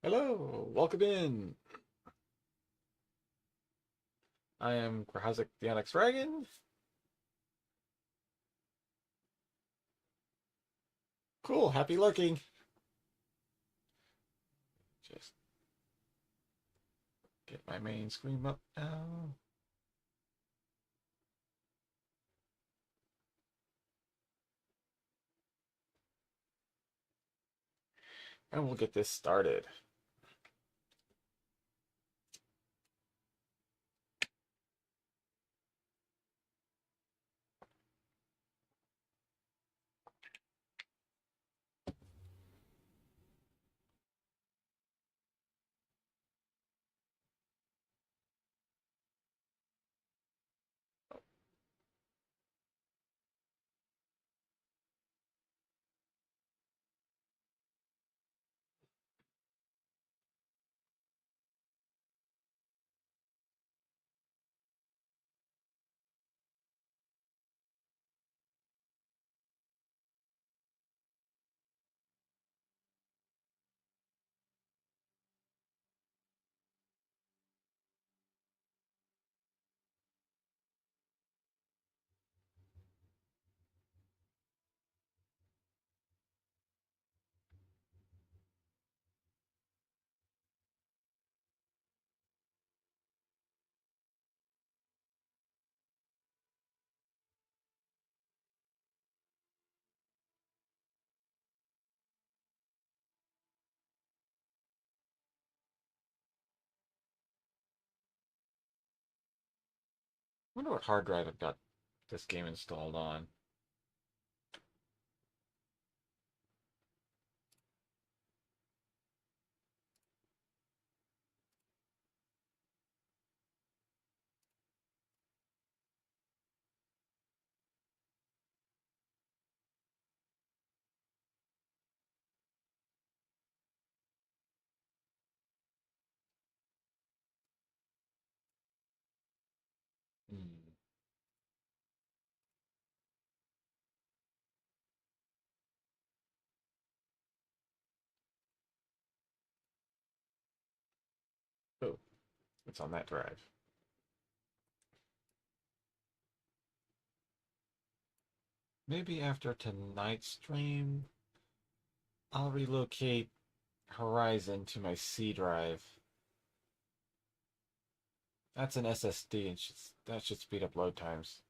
Hello, welcome in. I am Grahazik the Onyx Dragon. Cool, happy lurking. Just get my main screen up now. And we'll get this started. Wonder what hard drive I've got this game installed on. Hmm. Oh, it's on that drive. Maybe after tonight's stream, I'll relocate Horizon to my C drive. That's an SSD, and that should speed up load times.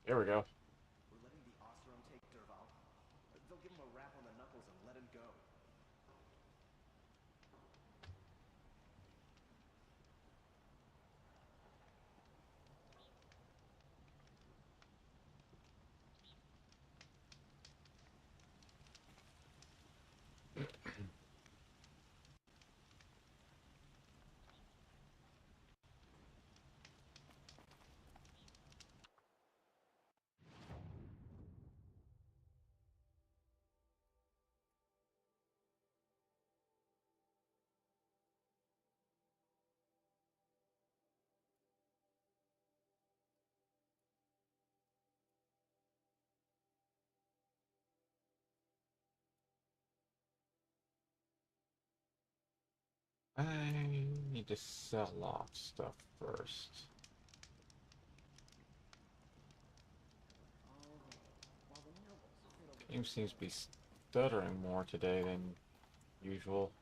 Here we go. We're letting the Oseram take Derval. They'll give him a rap on the knuckles and let him go. I need to sell off stuff first. Game seems to be stuttering more today than usual.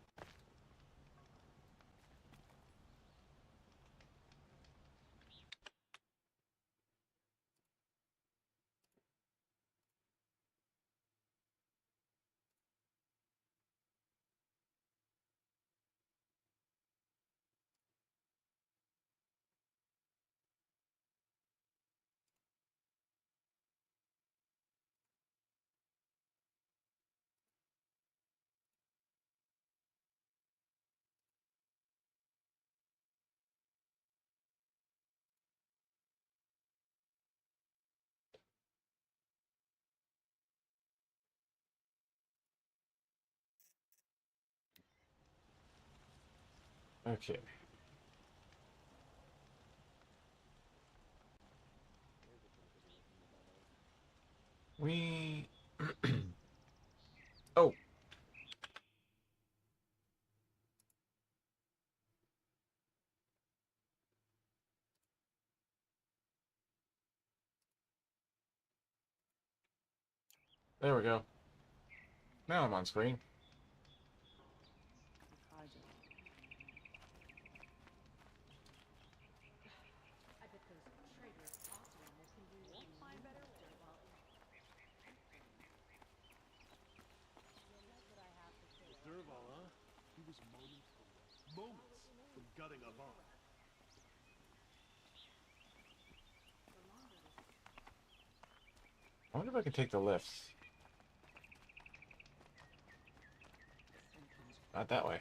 Okay. We... Oh! There we go. Now I'm on screen. Derval, huh? He was moments from gutting a Vaughn. I wonder if I can take the lifts. Not that way.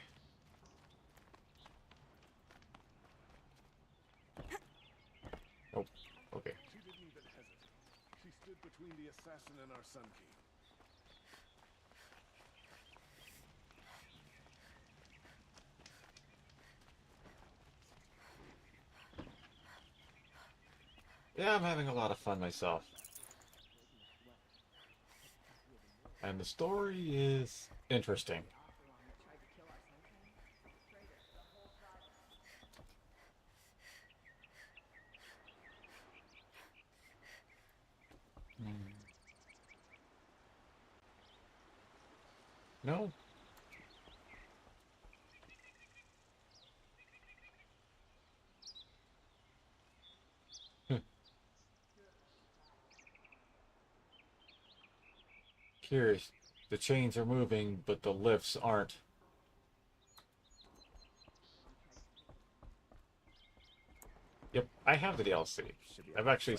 Nope. Okay. She didn't even hesitate. She stood between the assassin and our Sun King. Yeah, I'm having a lot of fun myself. And the story is interesting. No? Curious. The chains are moving, but the lifts aren't. Yep, I have the DLC. I've actually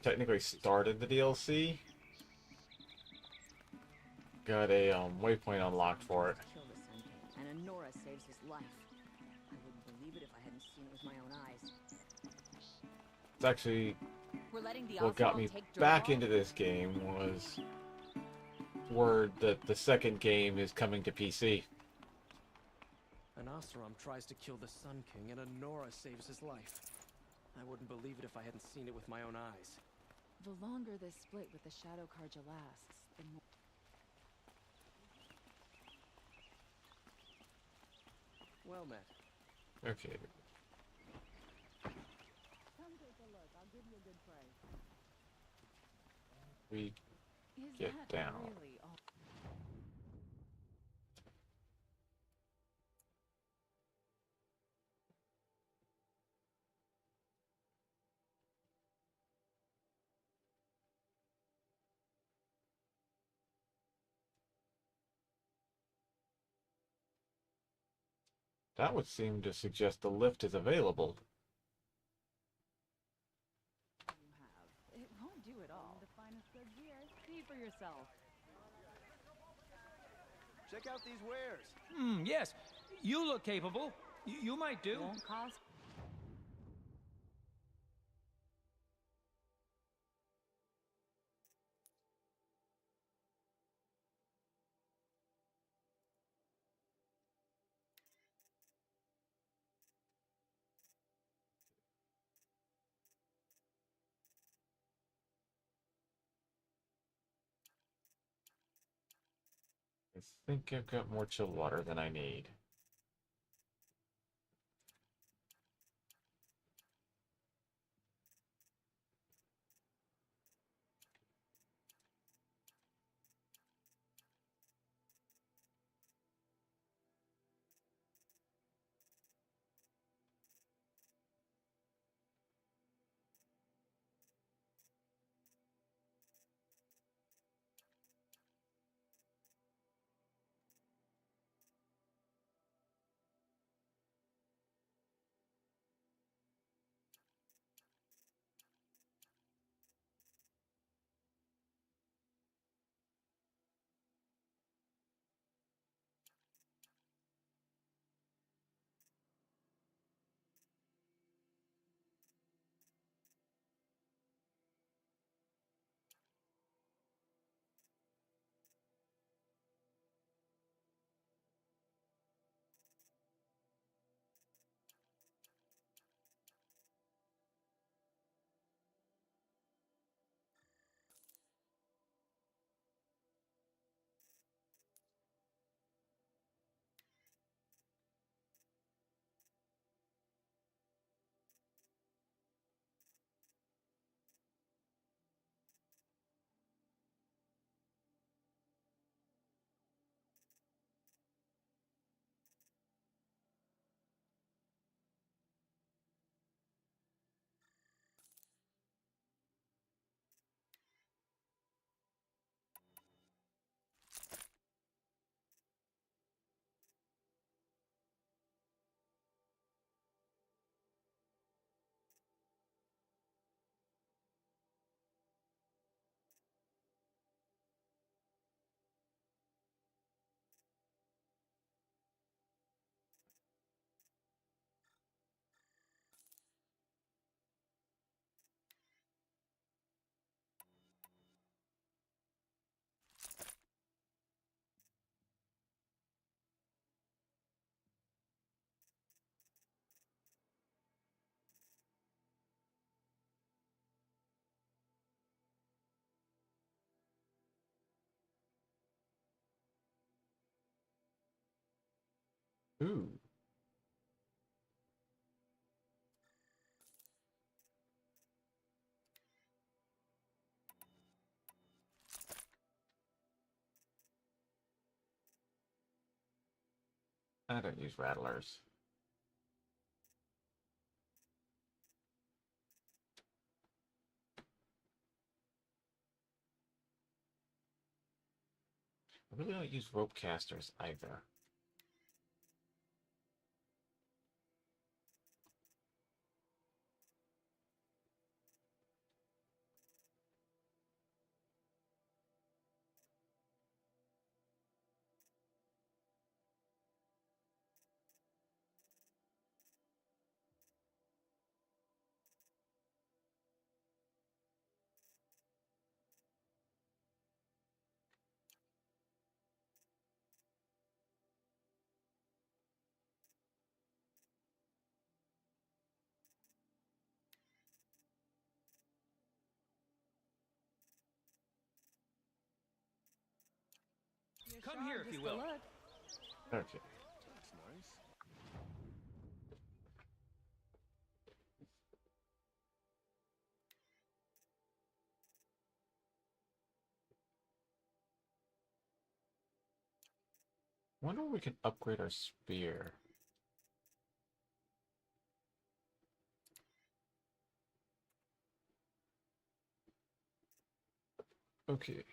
technically started the DLC. Got a waypoint unlocked for it. Kill the Sun King, and Anora saves his life. I wouldn't believe it if I hadn't seen it with my own eyes. It's actually We're letting the what got Oseram me take back Derval? into this game was word that the second game is coming to PC. An Oseram tries to kill the Sun King and Anora saves his life. I wouldn't believe it if I hadn't seen it with my own eyes. The longer this split with the Shadow Carja lasts, the more... Well met. Okay. Come take a look. I'll give you a good price. We Is get that down. really all? That would seem to suggest the lift is available. You have. It won't do it all. The finest goods here. See for yourself. Check out these wares. Yes. You look capable. You might do. Won't cost. I think I've got more chilled water than I need. Ooh. I don't use rattlers. I really don't use rope casters either. Come here, if you will. Okay. That's nice. Wonder if we can upgrade our spear. Okay.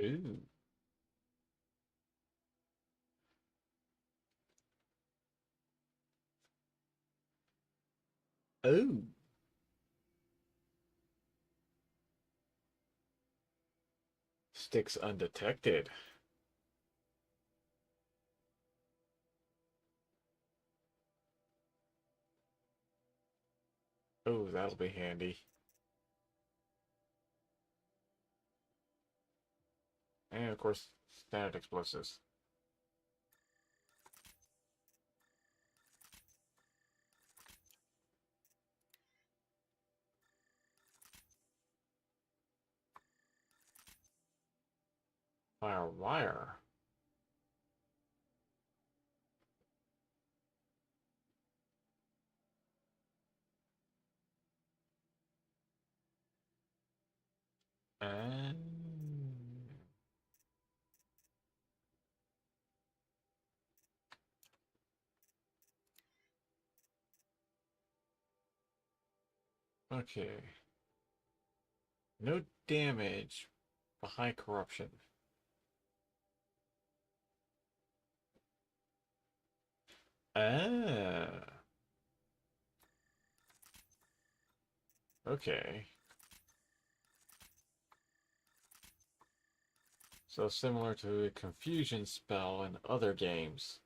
Ooh. Oh. Sticks undetected. Oh, that'll be handy. And of course, standard explosives. Fire wire. And okay. No damage, but high corruption. Ah. Okay. So similar to a confusion spell in other games.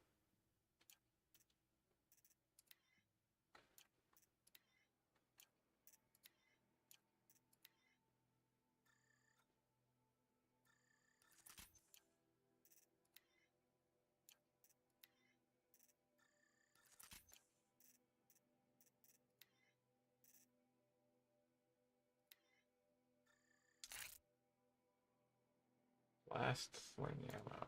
Blast sling ammo.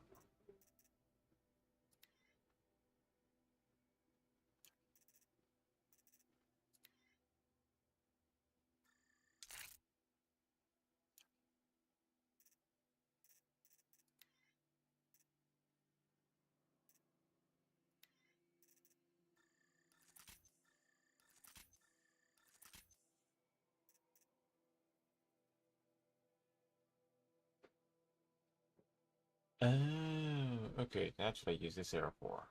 Oh, okay, that's what I use this arrow for.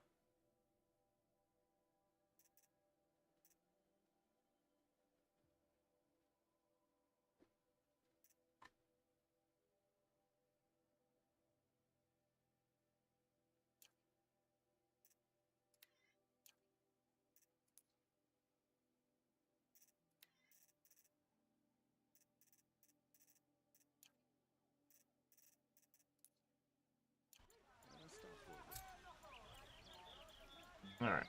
Alright.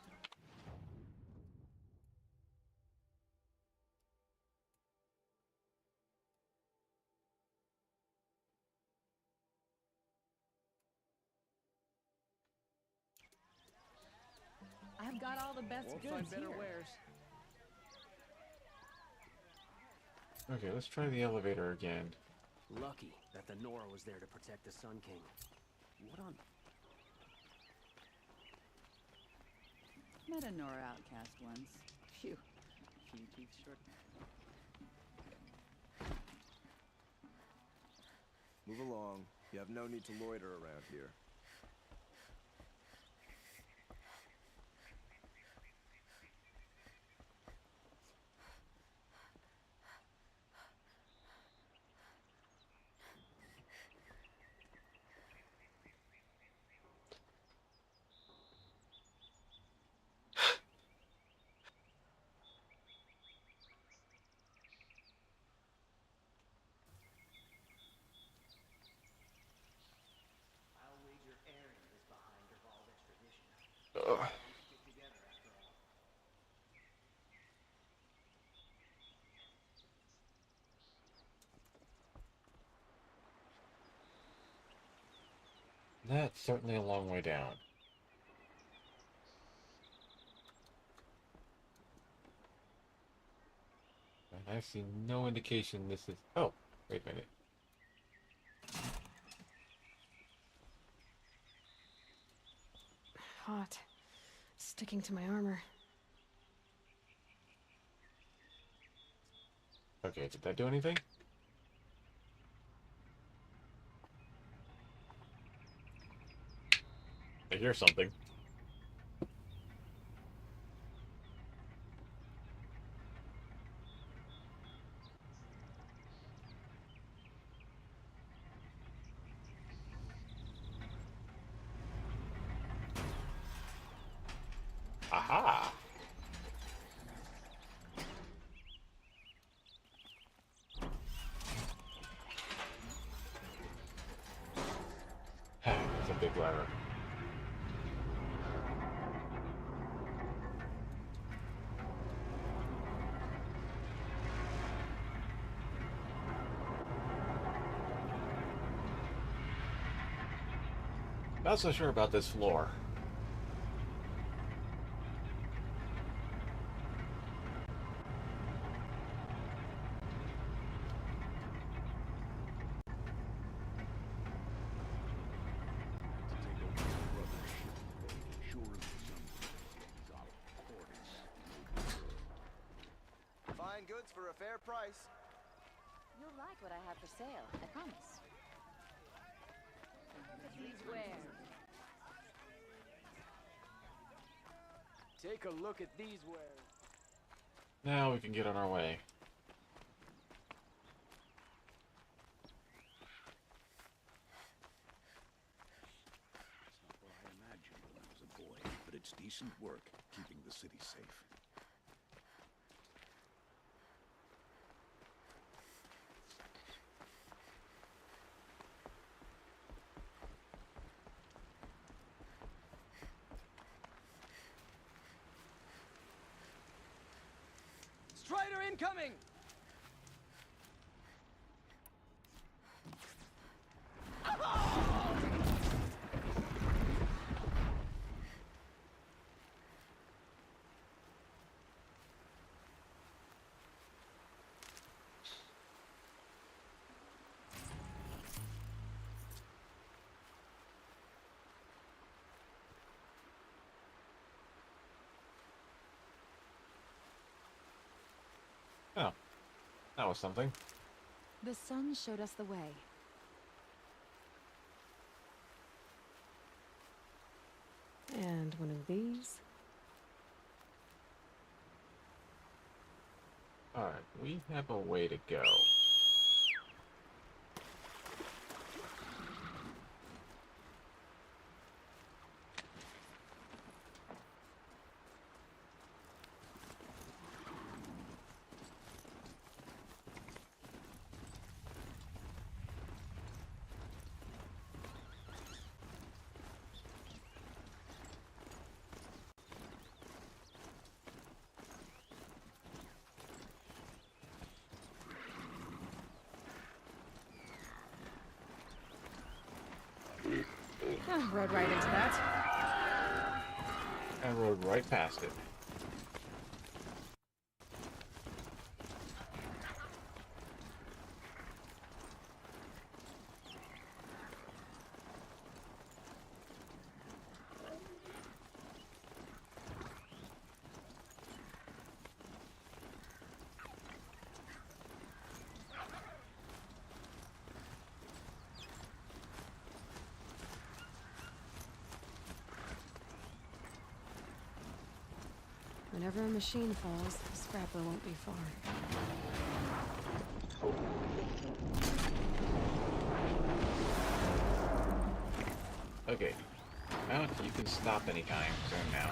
I've got all the best Won't goods find better here. wares. Okay, let's try the elevator again. Lucky that the Nora was there to protect the Sun King. What on... Met a Nora outcast once. Phew. Few teeth short. Move along. You have no need to loiter around here. I'll wager Aaron is behind Dervahl's extradition. Ugh. Stick together after all. That's certainly a long way down. And I see no indication this is... Oh, wait a minute. Hot. Sticking to my armor. Okay, did that do anything? I hear something. Aha! It's a big ladder. Not so sure about this floor. Fine goods for a fair price. You'll like what I have for sale, I promise. These wares. Take a look at these wares. Now we can get on our way. It's not what I imagined when I was a boy, but it's decent work keeping the city safe. Strider incoming! Oh, that was something. The sun showed us the way. And one of these. Alright, we have a way to go. Oh, rode right into that. I rode right past it. Whenever a machine falls, the scrapper won't be far. Okay. I don't think you can stop anytime soon now.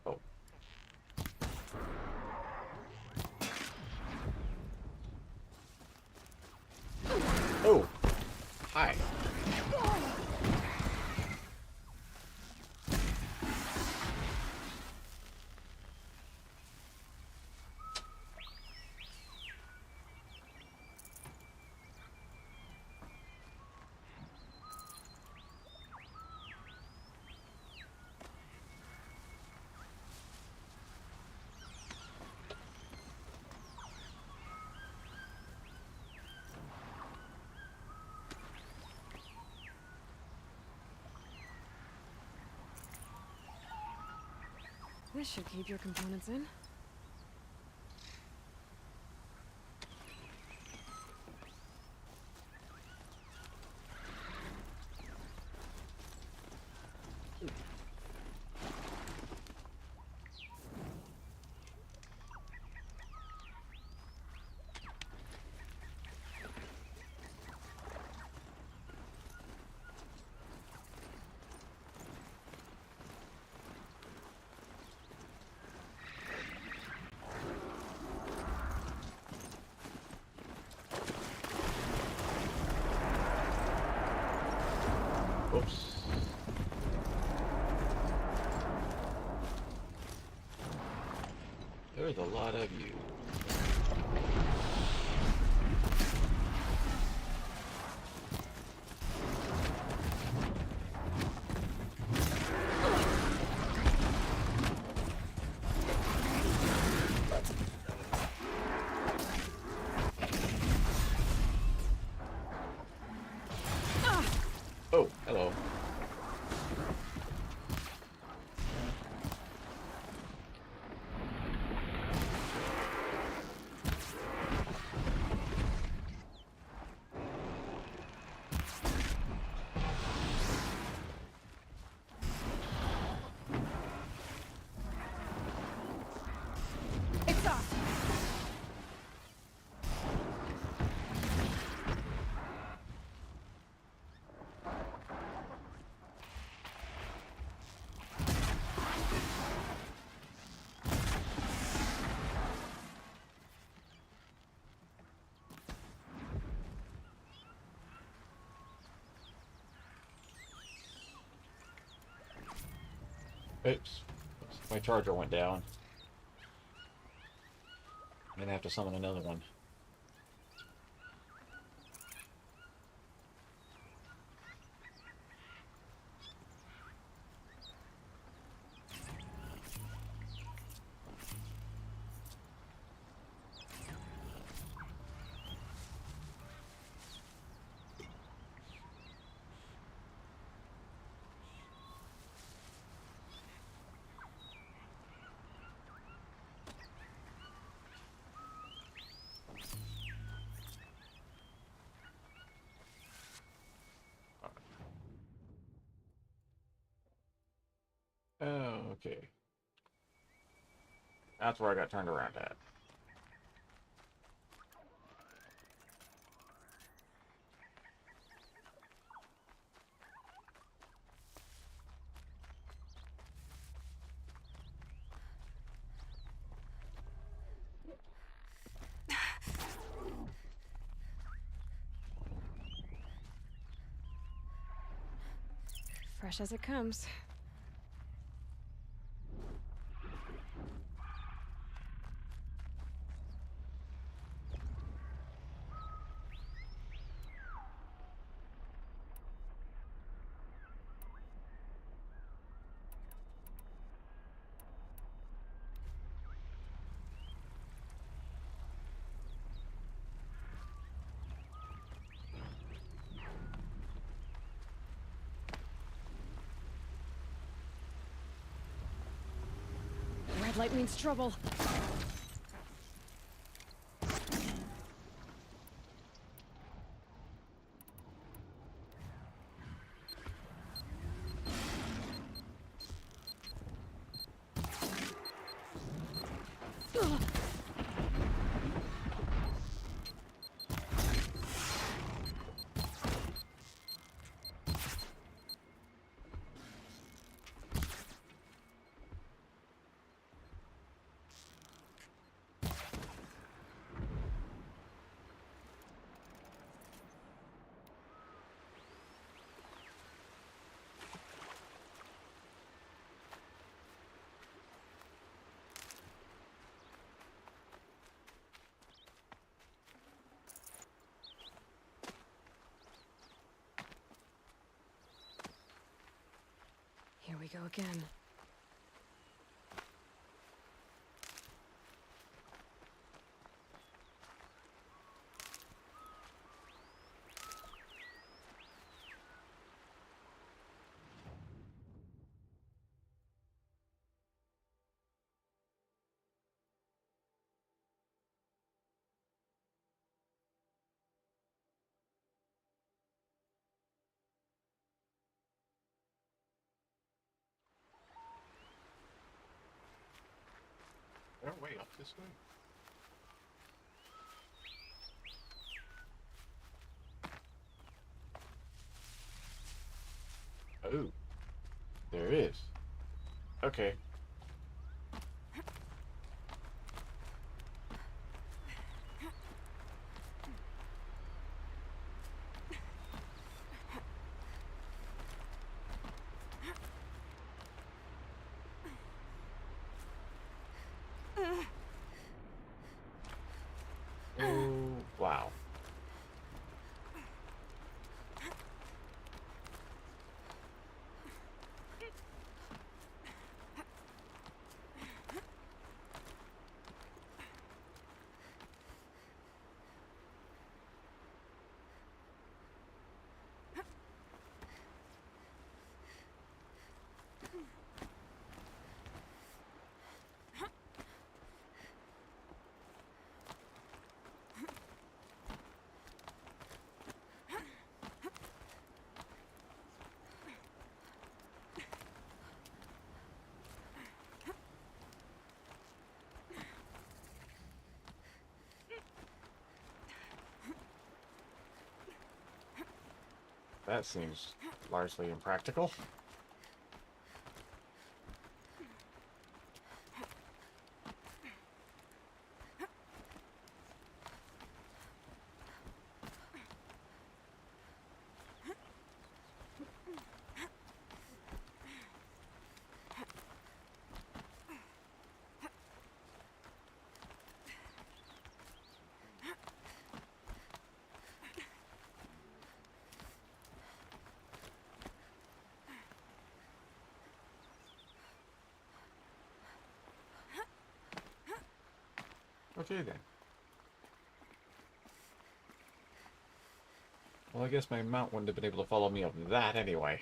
Oh. Oh! Hi. This should keep your components in. Oops. There's a lot of you. Oh, hello. It's off! Oops. My charger went down. I'm gonna have to summon another one. Oh, okay. That's where I got turned around at. Fresh as it comes. Red light means trouble. we go again. Oh, wait, up this way? Oh, there is. Okay. Oh, wow. That seems largely impractical. Okay then. Well, I guess my mount wouldn't have been able to follow me up that anyway.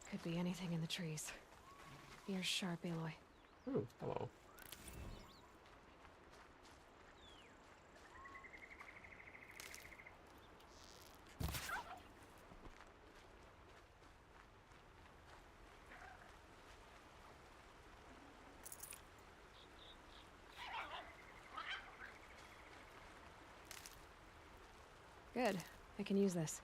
Could be anything in the trees. Ears sharp, Aloy. Ooh, hello. Good. I can use this.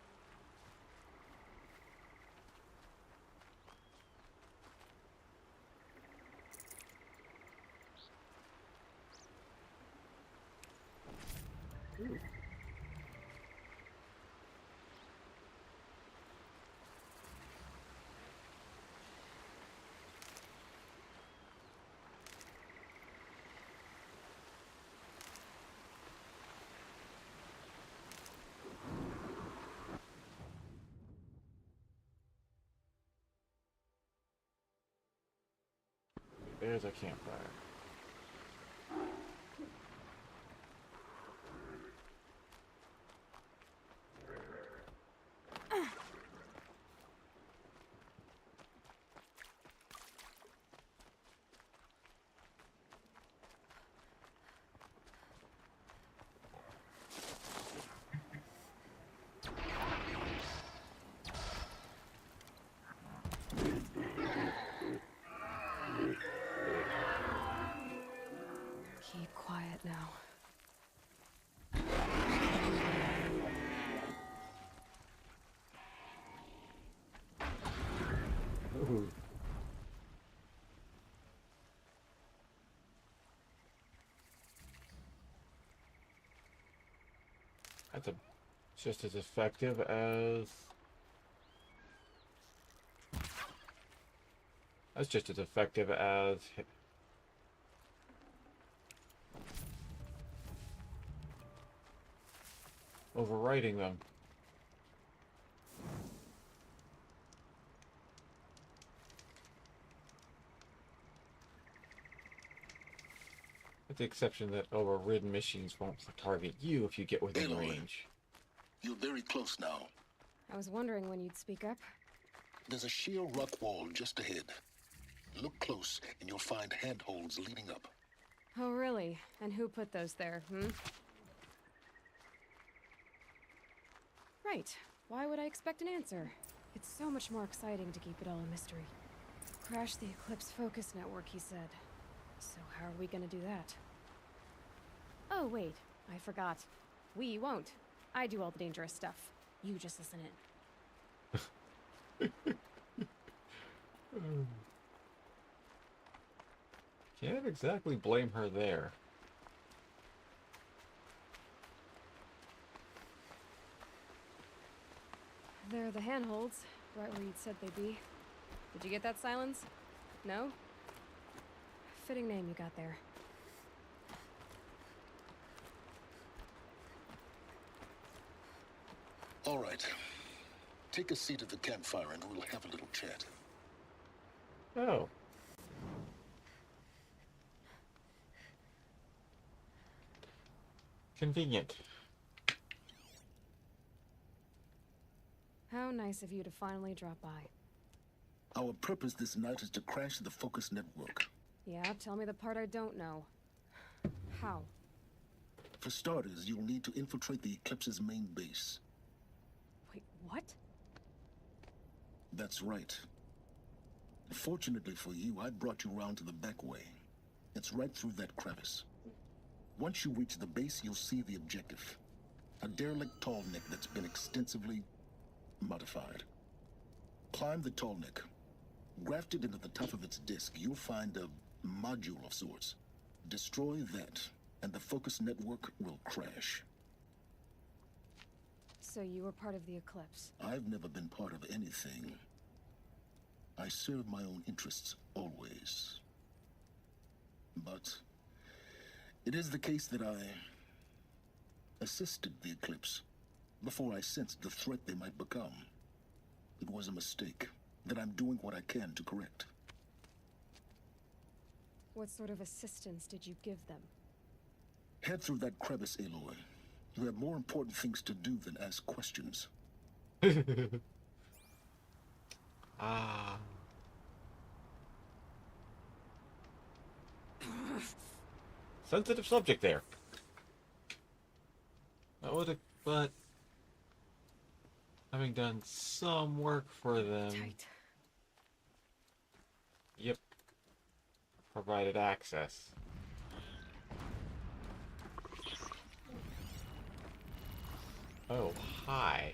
There's a campfire. Ooh. That's just as effective as... That's just as effective as... overwriting them. With the exception that overridden machines won't target you if you get within Aloy. range. You're very close now. I was wondering when you'd speak up. There's a sheer rock wall just ahead. Look close, and you'll find handholds leading up. Oh, really? And who put those there, hmm? Right. Why would I expect an answer? It's so much more exciting to keep it all a mystery. Crash the Eclipse Focus Network, he said. So how are we gonna do that? Oh, wait. I forgot. We won't. I do all the dangerous stuff. You just listen in. Can't exactly blame her there. They're the handholds, right where you'd said they'd be. Did you get that, Silence? No? Fitting name you got there. All right. Take a seat at the campfire and we'll have a little chat. Oh. Convenient. How nice of you to finally drop by. Our purpose this night is to crash the Focus Network. Yeah, tell me the part I don't know. How? For starters, you'll need to infiltrate the Eclipse's main base. Wait, what? That's right. Fortunately for you, I brought you round to the back way. It's right through that crevice. Once you reach the base, you'll see the objective. A derelict tallneck that's been extensively modified. Climb the tallneck. Grafted into the top of its disk, you'll find a module of sorts. Destroy that, and the Focus Network will crash. So you were part of the Eclipse. I've never been part of anything. I serve my own interests, always. But it is the case that I assisted the Eclipse before I sensed the threat they might become. It was a mistake that I'm doing what I can to correct. What sort of assistance did you give them? Head through that crevice, Aloy. You have more important things to do than ask questions. Ah. Sensitive subject there. That would have, but having done some work for them. Tight. Yep. Provided access. Oh, hi.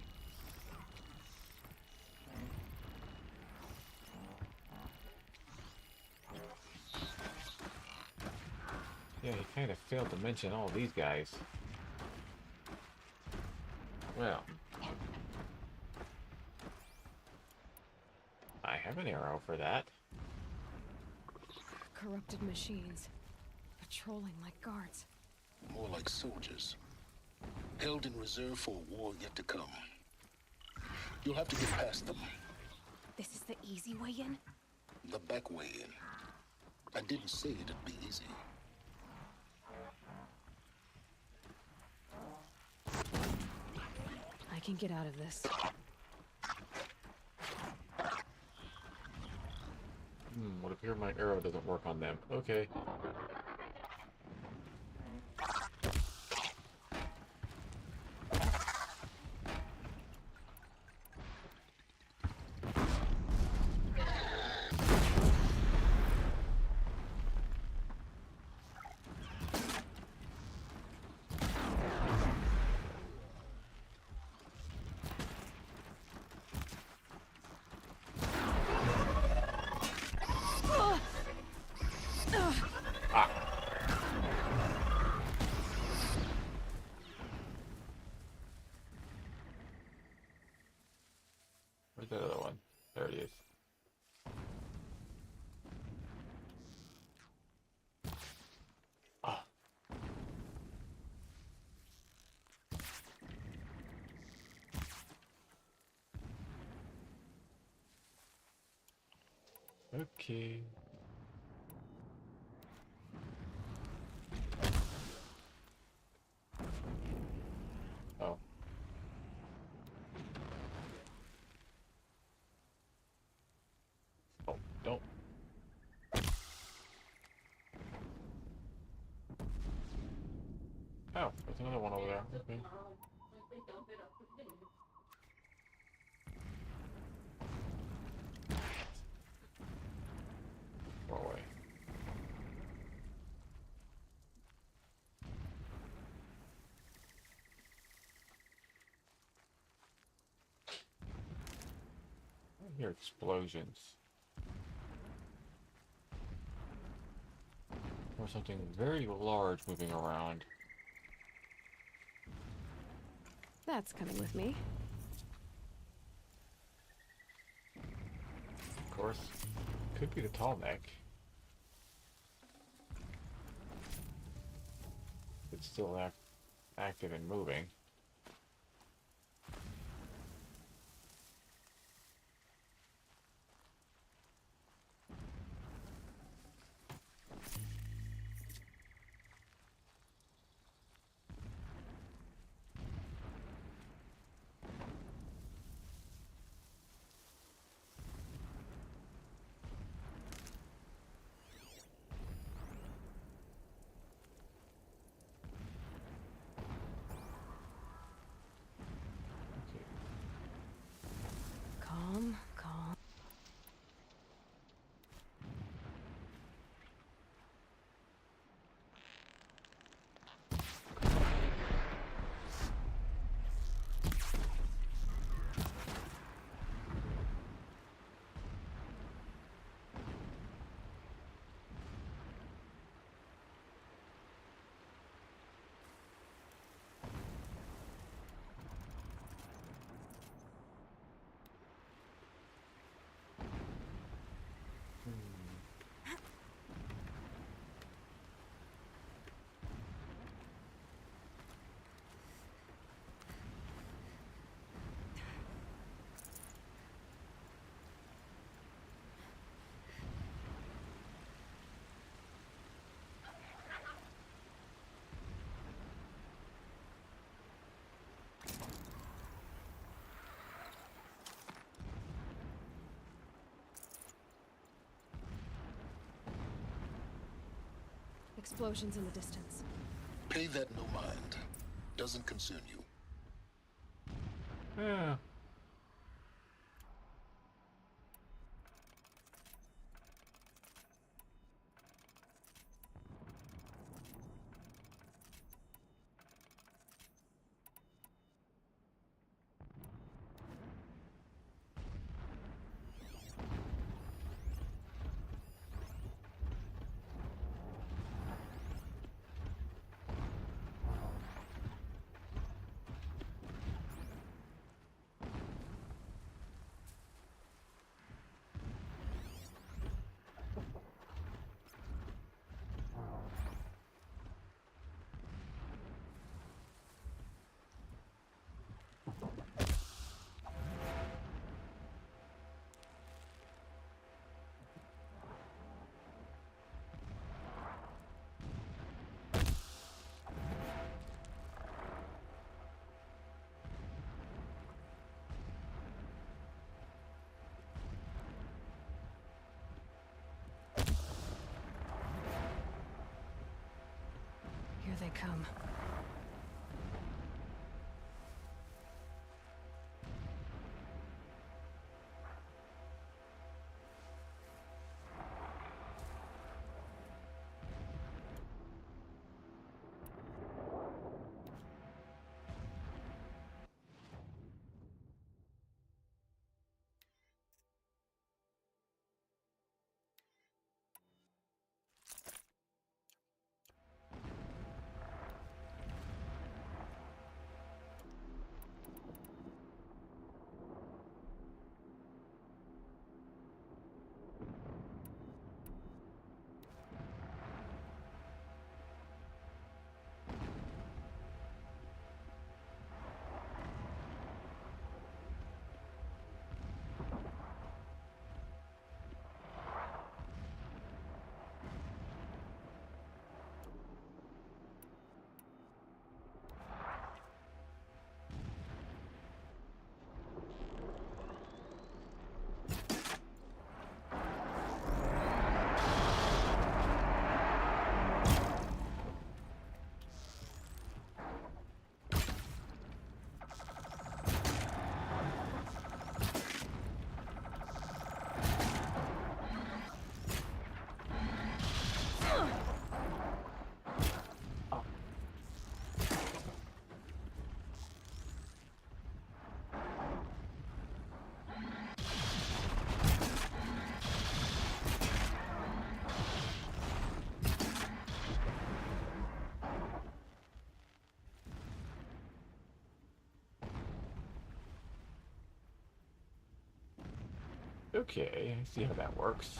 Yeah, he kind of failed to mention all these guys. Well. I have an arrow for that. Corrupted machines. Patrolling like guards. More like soldiers. Held in reserve for a war yet to come. You'll have to get past them. This is the easy way in? The back way in. I didn't say it'd be easy. I can get out of this. Would appear my arrow doesn't work on them. Okay. Okay. Oh. Oh, don't. Oh, there's another one over there. Okay. Go away. I hear explosions. Or something very large moving around. That's coming with me. Of course. Could be the tall neck. It's still active and moving. Okay. Calm, calm. Explosions in the distance. Pay that no mind. Doesn't concern you. Yeah. Here they come. Okay, I see how that works.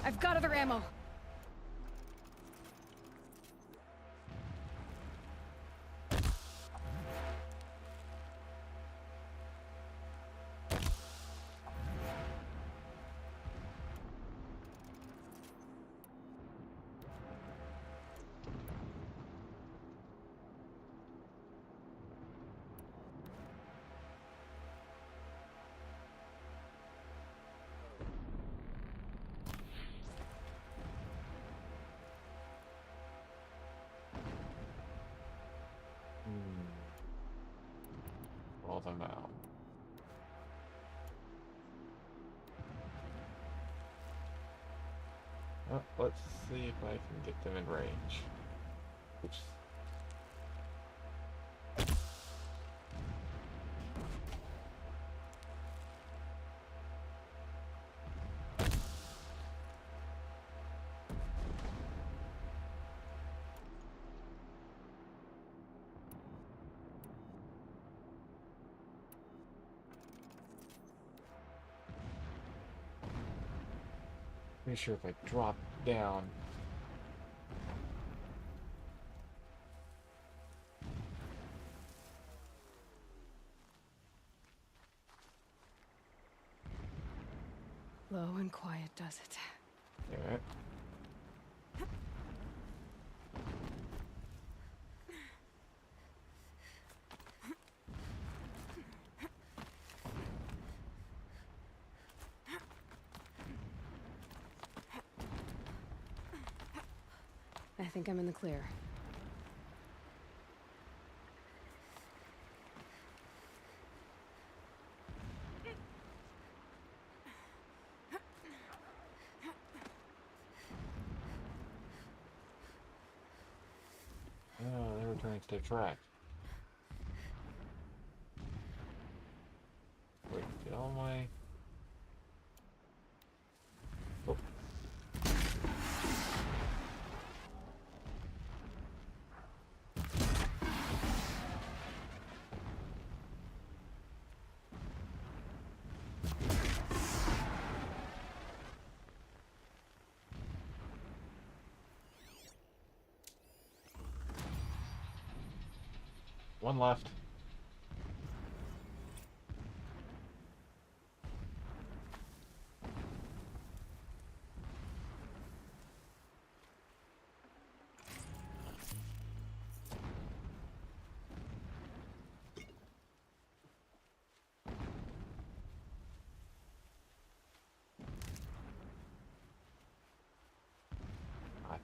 I've got other ammo. Roll them out. Well, let's see if I can get them in range. Oops. Pretty sure if I drop down. Low and quiet does it. Yeah. I think I'm in the clear. Oh, they're returning to their track. Wait, did all my... Oh. One left.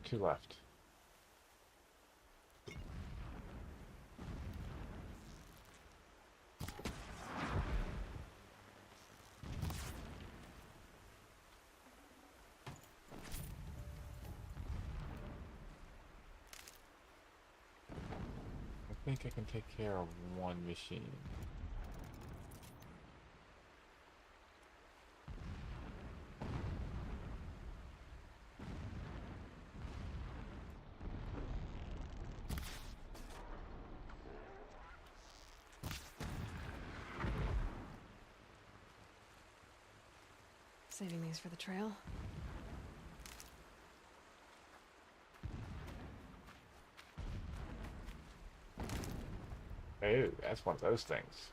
Two left. I think I can take care of one machine. Saving these for the trail. Oh, that's one of those things.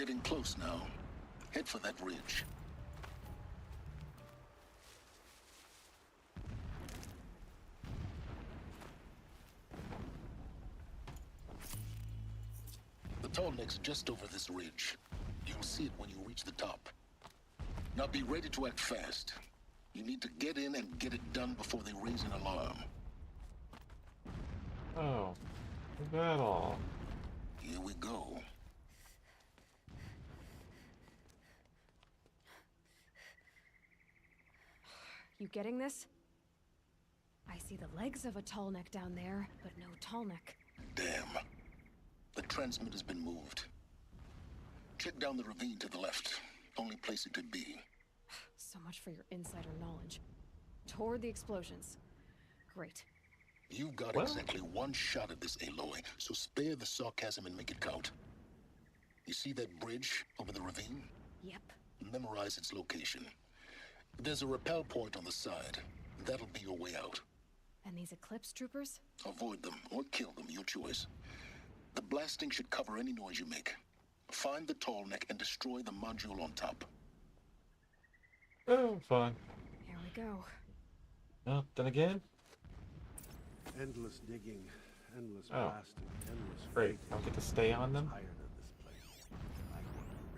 Getting close now. Head for that ridge. The tall neck's just over this ridge. You'll see it when you reach the top. Now be ready to act fast. You need to get in and get it done before they raise an alarm. Oh, is that all? Here we go. You getting this? I see the legs of a tall neck down there, but no tall neck. Damn. The transmitter's been moved. Check down the ravine to the left. Only place it could be. So much for your insider knowledge. Toward the explosions. Great. You've got Well. exactly one shot at this, Aloy, so spare the sarcasm and make it count. You see that bridge over the ravine? Yep. Memorize its location. There's a rappel point on the side. That'll be your way out. And these Eclipse troopers? Avoid them or kill them, your choice. The blasting should cover any noise you make. Find the tall neck and destroy the module on top. Oh, fun. Here we go. Oh, then again? Endless digging, endless Oh. blasting, endless Great. fighting. I'll get to stay on them? Tired of this place.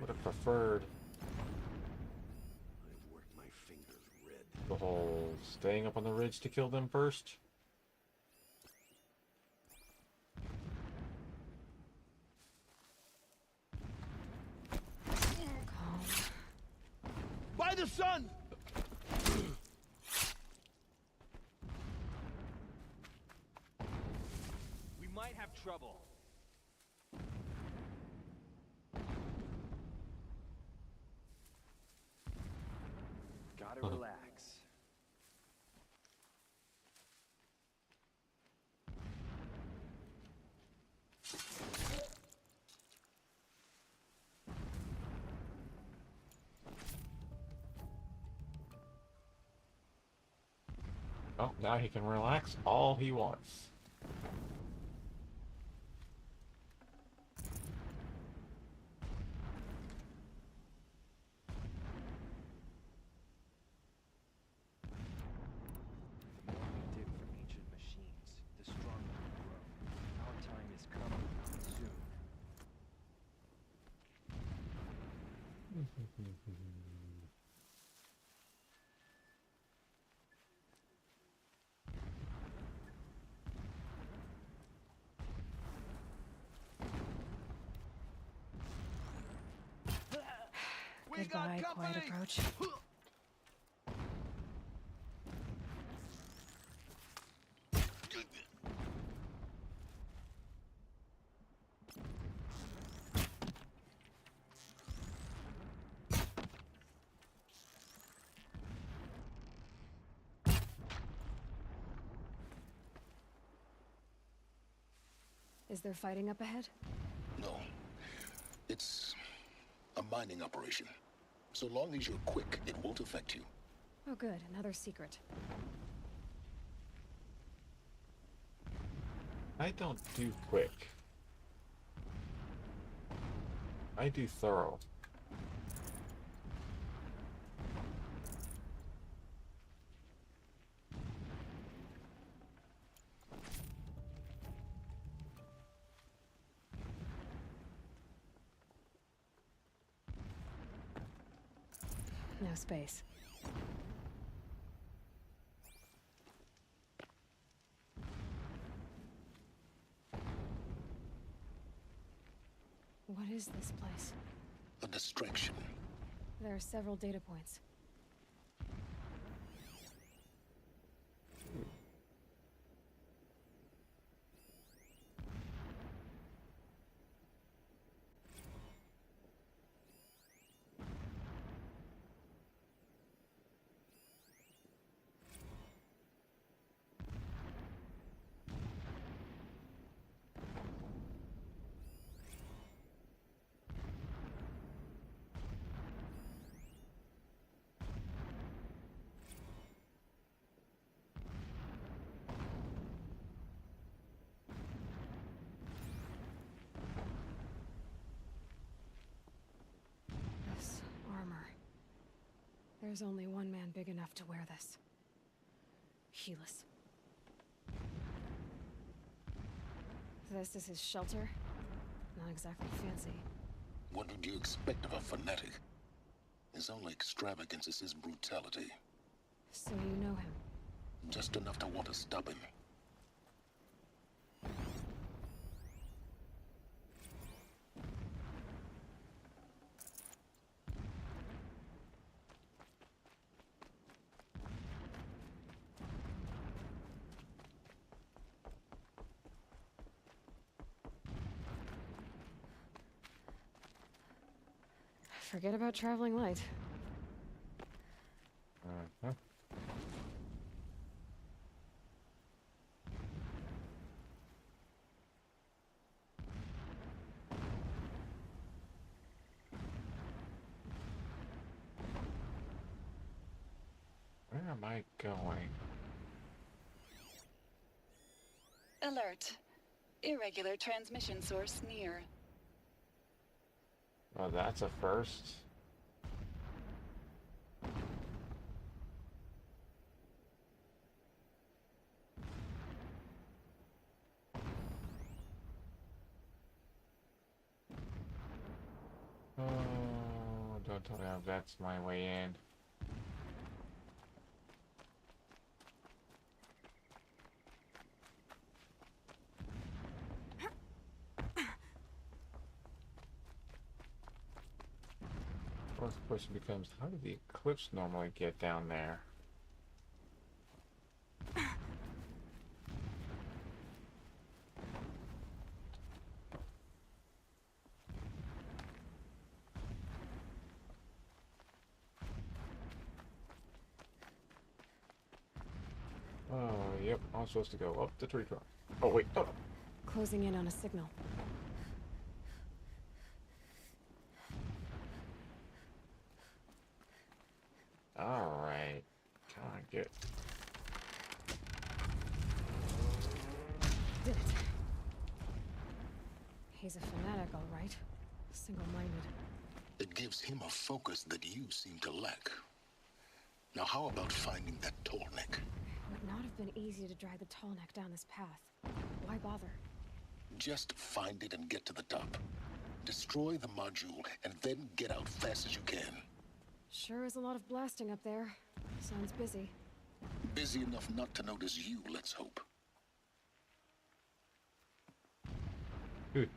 Would have preferred I've worked my fingers red. the whole staying up on the ridge to kill them first. Calm. By the sun! We might have trouble. Gotta Uh-huh. relax. Oh, now he can relax all he wants. The more we dig for ancient machines, the stronger we grow. Our time is coming soon. Goodbye, quiet approach. Is there fighting up ahead? No. It's a mining operation. So long as you're quick, it won't affect you. Oh good, another secret. I don't do quick. I do thorough. No space. What is this place? A distraction. There are several data points. There's only one man big enough to wear this. Helis. This is his shelter. Not exactly fancy. What would you expect of a fanatic? His only extravagance is his brutality. So you know him? Just enough to want to stop him. Forget about traveling light. Uh-huh. Where am I going? Alert. Irregular transmission source near. Oh, that's a first. Oh, don't tell me that's my way in. Fourth question becomes, how do the Eclipse normally get down there? Oh, yep, I'm supposed to go up the tree trunk. Oh, wait, oh. Closing in on a signal. Alright. Come on, get. Did it. He's a fanatic, all right. Single-minded. It gives him a focus that you seem to lack. Now how about finding that tall neck? It would not have been easy to drag the tall neck down this path. Why bother? Just find it and get to the top. Destroy the module and then get out fast as you can. Sure is a lot of blasting up there. Sounds busy. Busy enough not to notice you, let's hope. Good.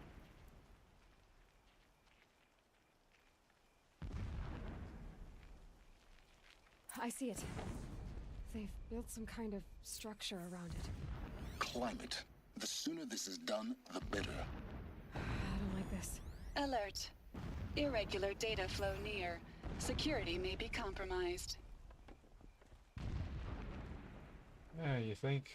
I see it. They've built some kind of structure around it. Climb it. The sooner this is done, the better. I don't like this. Alert. Irregular data flow near. Security may be compromised. Yeah, you think?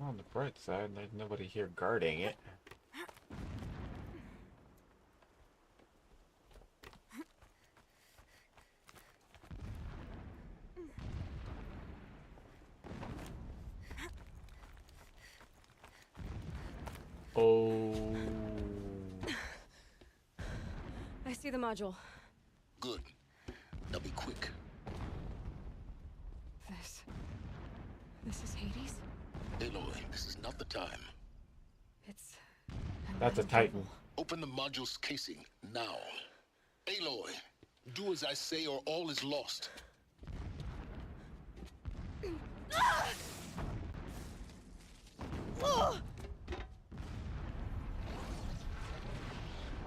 On the bright side, there's nobody here guarding it. Oh. I see the module. Good. Now be quick. This is Hades? Aloy, this is not the time. It's... That's a Titan. Open the module's casing, now. Aloy, do as I say or all is lost.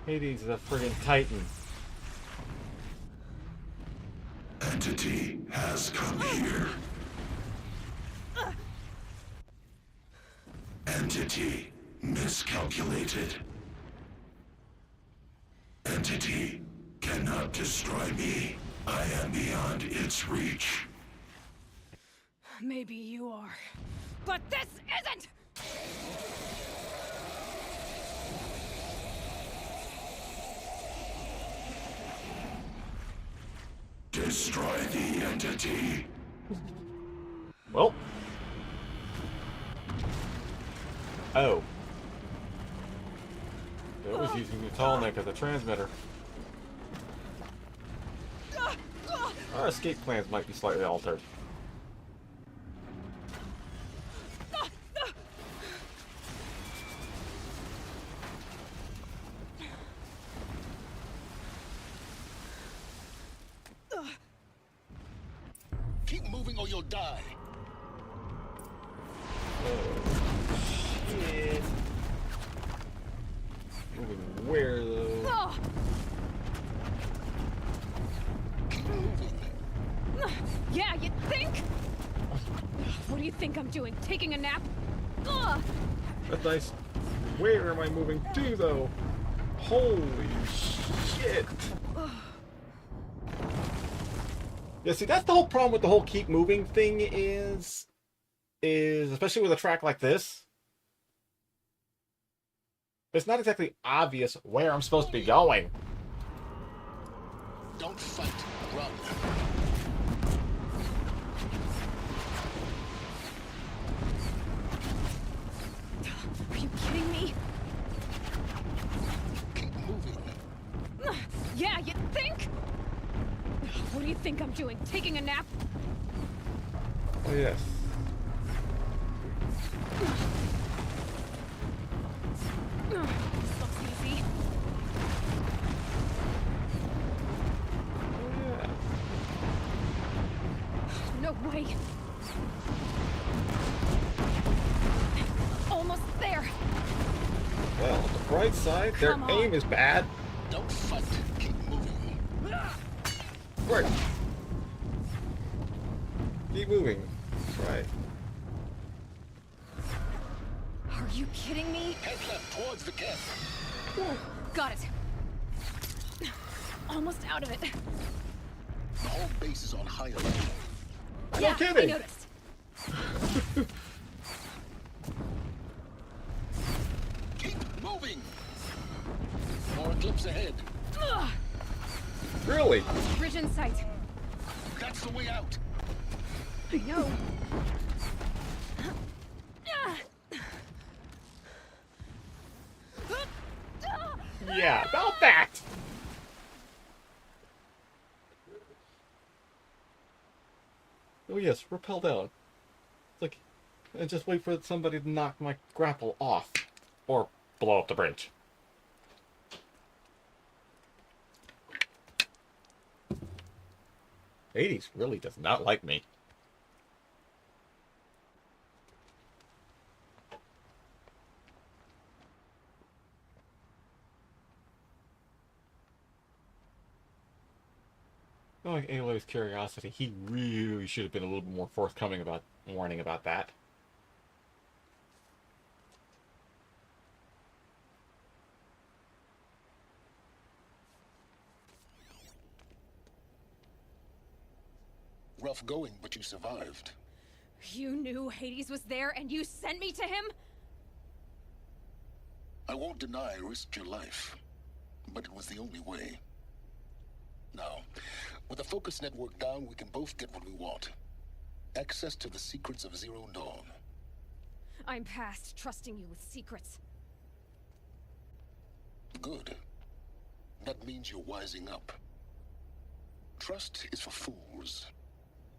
Hades is a friggin' Titan. Entity has come here. Entity miscalculated. Entity cannot destroy me. I am beyond its reach. Maybe you are. But this isn't! Destroy the entity. Well. Oh. It was using the tall neck as a transmitter. Our escape plans might be slightly altered. Keep moving or you'll die. Shit. Moving where though? Yeah, you think? What do you think I'm doing? Taking a nap? Ugh. That's nice. Where am I moving to though? Holy shit. Yeah, see, that's the whole problem with the whole keep moving thing is especially with a track like this, it's not exactly obvious where I'm supposed to be going. Don't fight, run. Are you kidding me? Keep moving. Yeah, you think? What do you think I'm doing? Taking a nap? Oh, yes. This looks easy. Oh, yeah. No way. Almost there. Well, on the bright side, their Come on. aim is bad. Don't fight. Keep moving. Right. Keep moving. Right. Are you kidding me? Head left towards the camp. Got it. Almost out of it. The whole base is on high alert. Yeah, kidding. I noticed. Keep moving. More eclipse ahead. Ugh. Really? Bridge in sight. That's the way out. I know. Yeah, about that. Oh yes, rappel down. It's like, and just wait for somebody to knock my grapple off, or blow up the bridge. Hades really does not like me. Knowing Aloy's curiosity, he really should have been a little bit more forthcoming about warning about that. Rough going, but you survived. You knew Hades was there and you sent me to him? I won't deny I risked your life, but it was the only way. Now, with the focus network down, we can both get what we want. Access to the secrets of Zero Dawn. I'm past trusting you with secrets. Good. That means you're wising up. Trust is for fools.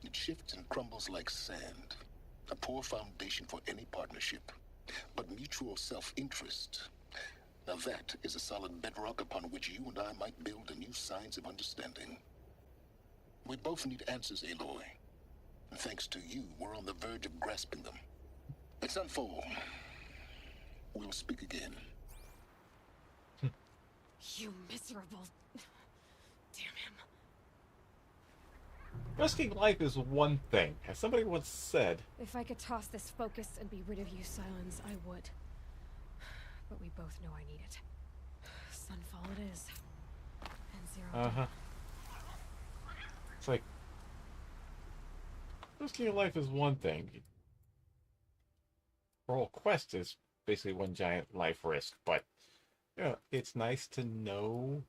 It shifts and crumbles like sand. A poor foundation for any partnership. But mutual self-interest, now that is a solid bedrock upon which you and I might build a new science of understanding. We both need answers, Aloy. And thanks to you, we're on the verge of grasping them. Let's unfold. We'll speak again. You miserable... Damn him. Risking life is one thing. As somebody once said, If I could toss this focus and be rid of you, Sylens, I would. But we both know I need it. Sunfall it is. And Zero. Uh-huh. It's like, risking your life is one thing. Your whole quest is basically one giant life risk, but, you know, it's nice to know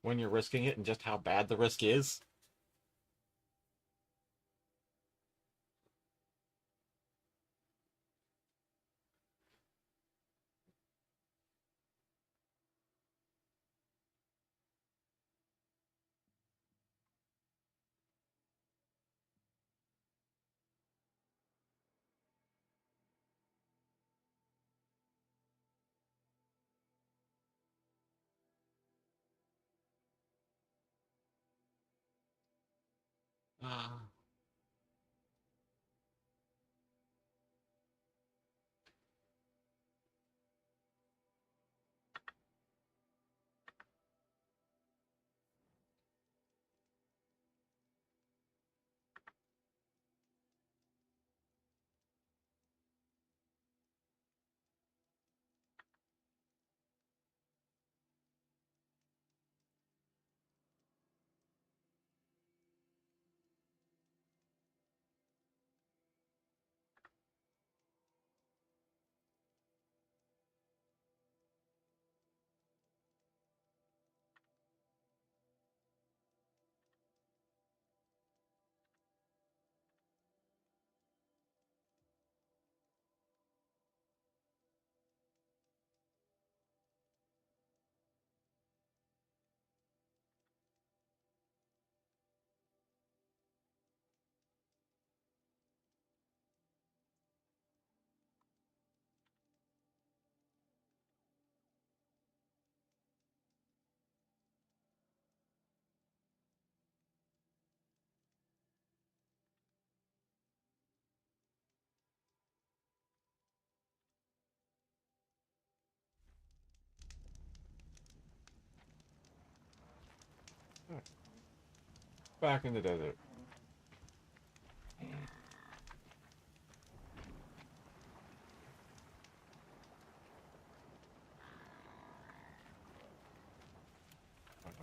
when you're risking it and just how bad the risk is. Ah. Back in the desert. I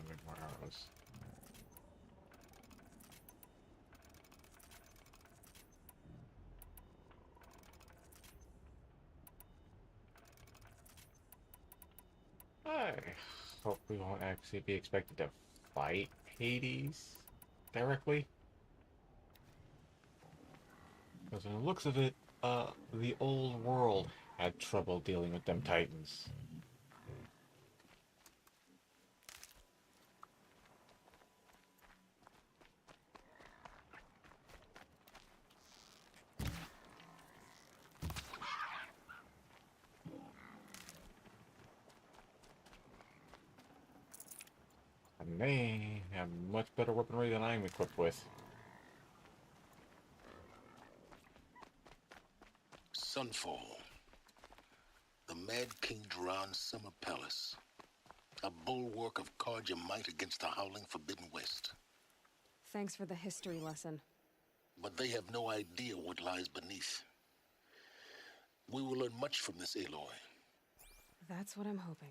need more arrows. I hope we won't actually be expected to fight Hades directly. Because from the looks of it, the old world had trouble dealing with them Titans. And they have much better weaponry than I'm equipped with. Sunfall. The Mad King Duran's summer palace. A bulwark of Carja might against the howling Forbidden West. Thanks for the history lesson. But they have no idea what lies beneath. We will learn much from this Aloy. That's what I'm hoping.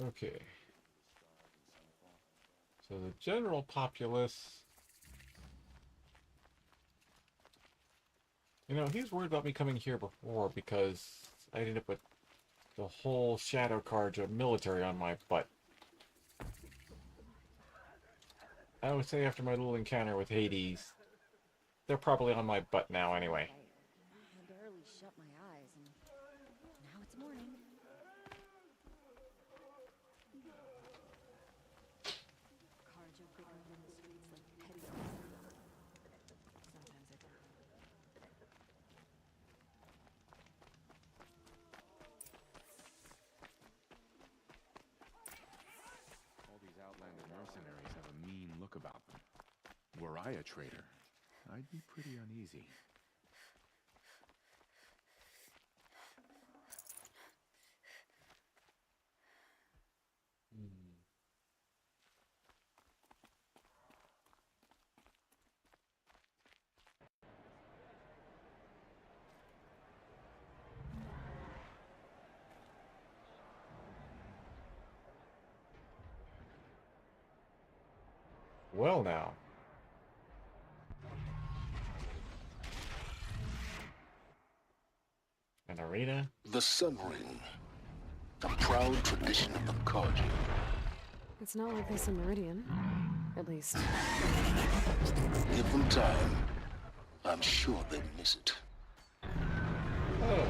Okay. So the general populace... You know, he's worried about me coming here before because I ended up with the whole Shadow Carja military on my butt. I would say after my little encounter with Hades, they're probably on my butt now anyway. I barely shut my eyes, and now it's morning. Carja bickering in the streets like petty Sometimes I think. All these outlander mercenaries have a mean look about them. Were I a traitor, I'd be pretty uneasy. Well now. An arena? The Sun Ring. A proud tradition of the Carja. It's not like this in Meridian. At least. Give them time. I'm sure they'll miss it. Oh.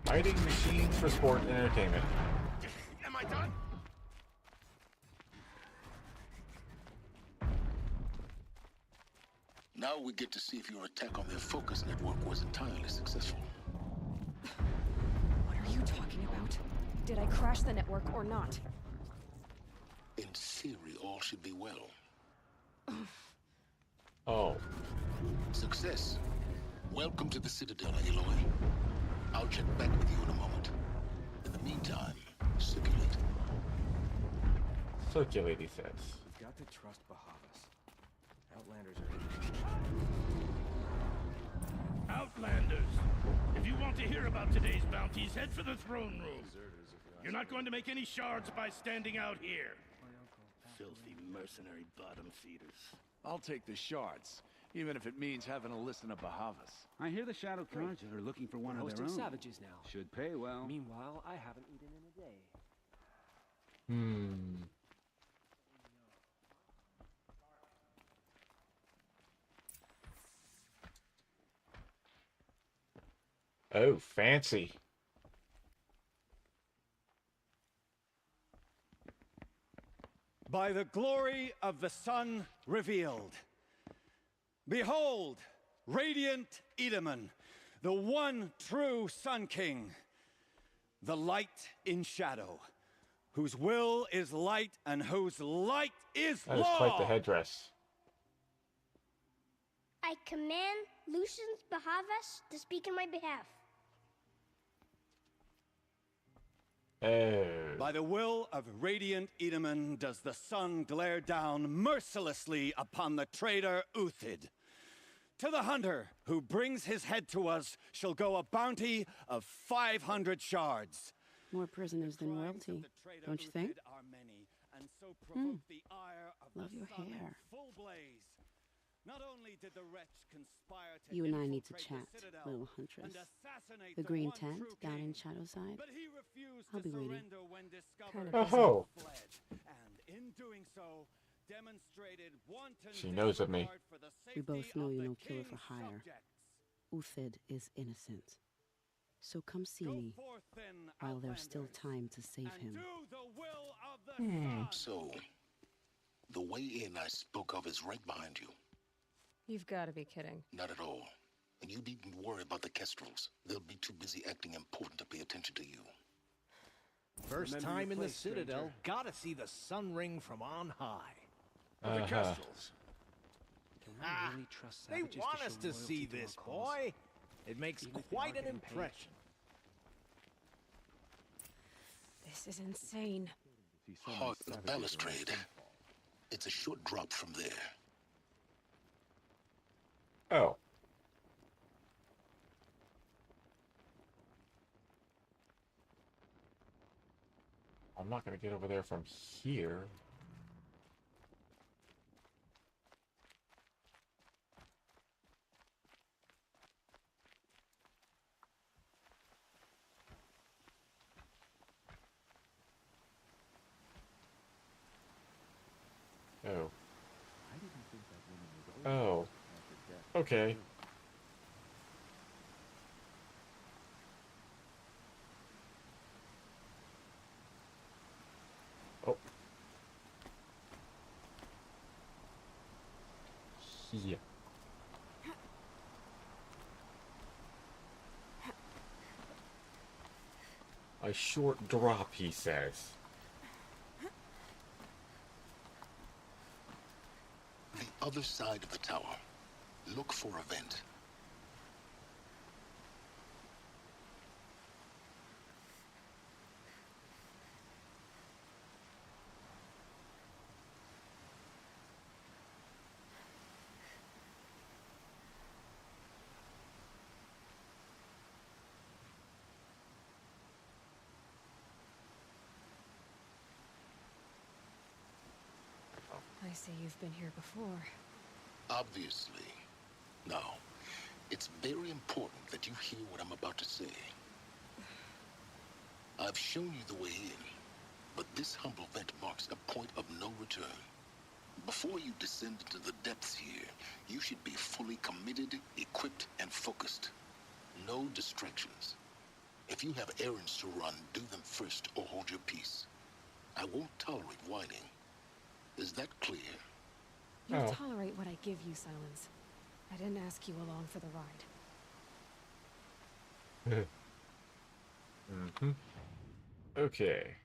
Fighting machines for sport and entertainment. Am I done? Now we get to see if your attack on their focus network was entirely successful. What are you talking about? Did I crash the network or not? In theory, all should be well. Oh. Success. Welcome to the Citadel, Aloy. I'll check back with you in a moment. In the meantime, circulate. Circulate, he says. We've got to trust Bahavas. Outlanders are... Outlanders! If you want to hear about today's bounties, head for the throne room. You're not going to make any shards by standing out here. Filthy mercenary bottom feeders. I'll take the shards, even if it means having to listen to Bahavas. I hear the Shadow Carja are looking for one of their hosting own. savages now. Should pay well. Meanwhile, I haven't eaten in a day. Oh, fancy. By the glory of the sun revealed. Behold, radiant Edaman, the one true Sun King, the light in shadow, whose will is light and whose light is That is law. quite the headdress. I command Lucius Bahavas to speak in my behalf. Oh. By the will of radiant Edaman does the sun glare down mercilessly upon the traitor Uthid. To the hunter who brings his head to us shall go a bounty of 500 shards. More prisoners than royalty, don't you think? Love your hair. Not only did the wretch conspire to You and I need to infiltrate chat, the Citadel little huntress. and assassinate The green one tent true down king, in Shadowside. but he refused I'll to be waiting. surrender when discovered Oh. and fled. And in doing so, demonstrated wanton She knows of me. disregard for the We both safety know of you're the no killer for king's hire. subjects. Uthid is innocent. So come see me Forth then, while there's still time to save him. do the will of the sun. So, the way in I spoke of is right behind you. You've got to be kidding. Not at all. And you needn't worry about the Kestrels. They'll be too busy acting important to pay attention to you. First Remember time your in the place, Citadel, stranger. gotta see the Sun Ring from on high. The Kestrels. Can we really trust They savages want to us show to loyalty see to our this, cause? boy. It makes Even if they quite are an getting paid. impression. This is insane. Heart of the balustrade. It's a short drop from there. Oh. I'm not going to get over there from here. Oh. Oh. Okay. Oh. Yeah. A short drop, he says. The other side of the tower. Look for a vent. I see you've been here before. Obviously. Now, it's very important that you hear what I'm about to say. I've shown you the way in, but this humble vent marks a point of no return. Before you descend into the depths here, you should be fully committed, equipped, and focused. No distractions. If you have errands to run, do them first or hold your peace. I won't tolerate whining. Is that clear? You'll tolerate what I give you, Silence. I didn't ask you along for the ride. Mm-hmm. Okay.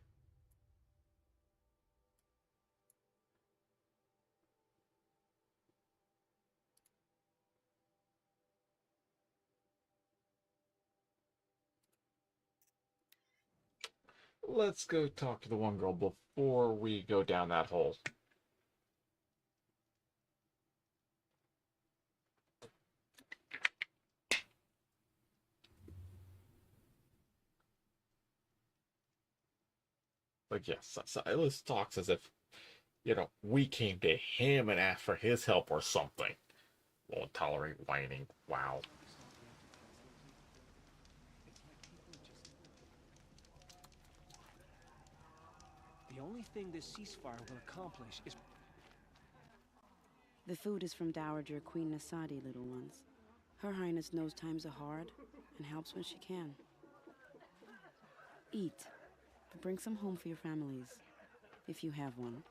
Let's go talk to the one girl before we go down that hole. Like, yes, Silas talks as if, we came to him and asked for his help or something. Won't tolerate whining. Wow. The only thing this ceasefire will accomplish is... The food is from Dowager Queen Nasadi, little ones. Her Highness knows times are hard and helps when she can. Eat. Bring some home for your families, if you have one.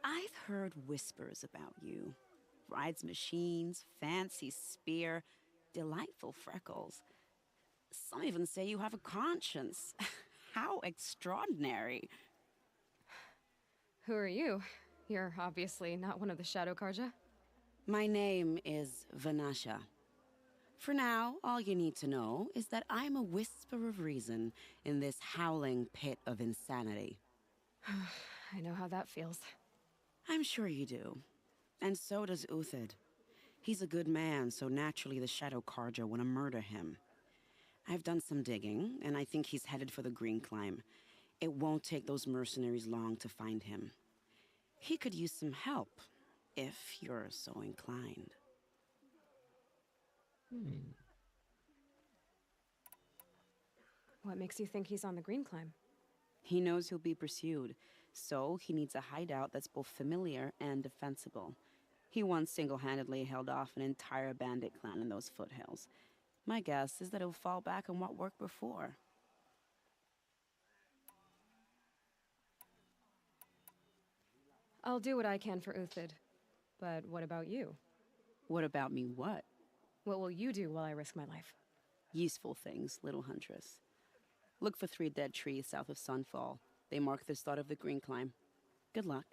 I've heard whispers about you. Rides machines, fancy spear, delightful freckles. Some even say you have a conscience. How extraordinary. Who are you? You're obviously not one of the Shadow Karja. My name is Vanasha. For now, all you need to know is that I'm a whisper of reason in this howling pit of insanity. I know how that feels. I'm sure you do. And so does Uthid. He's a good man, so naturally the Shadow Karja want to murder him. I've done some digging, and I think he's headed for the Green Climb. It won't take those mercenaries long to find him. He could use some help, if you're so inclined. What makes you think he's on the Green Climb? He knows he'll be pursued, so he needs a hideout that's both familiar and defensible. He once single-handedly held off an entire bandit clan in those foothills. My guess is that he'll fall back on what worked before. I'll do what I can for Uthid. But what about you? What about me what? What will you do while I risk my life? Useful things, little huntress. Look for 3 dead trees south of Sunfall. They mark the start of the Green Climb. Good luck.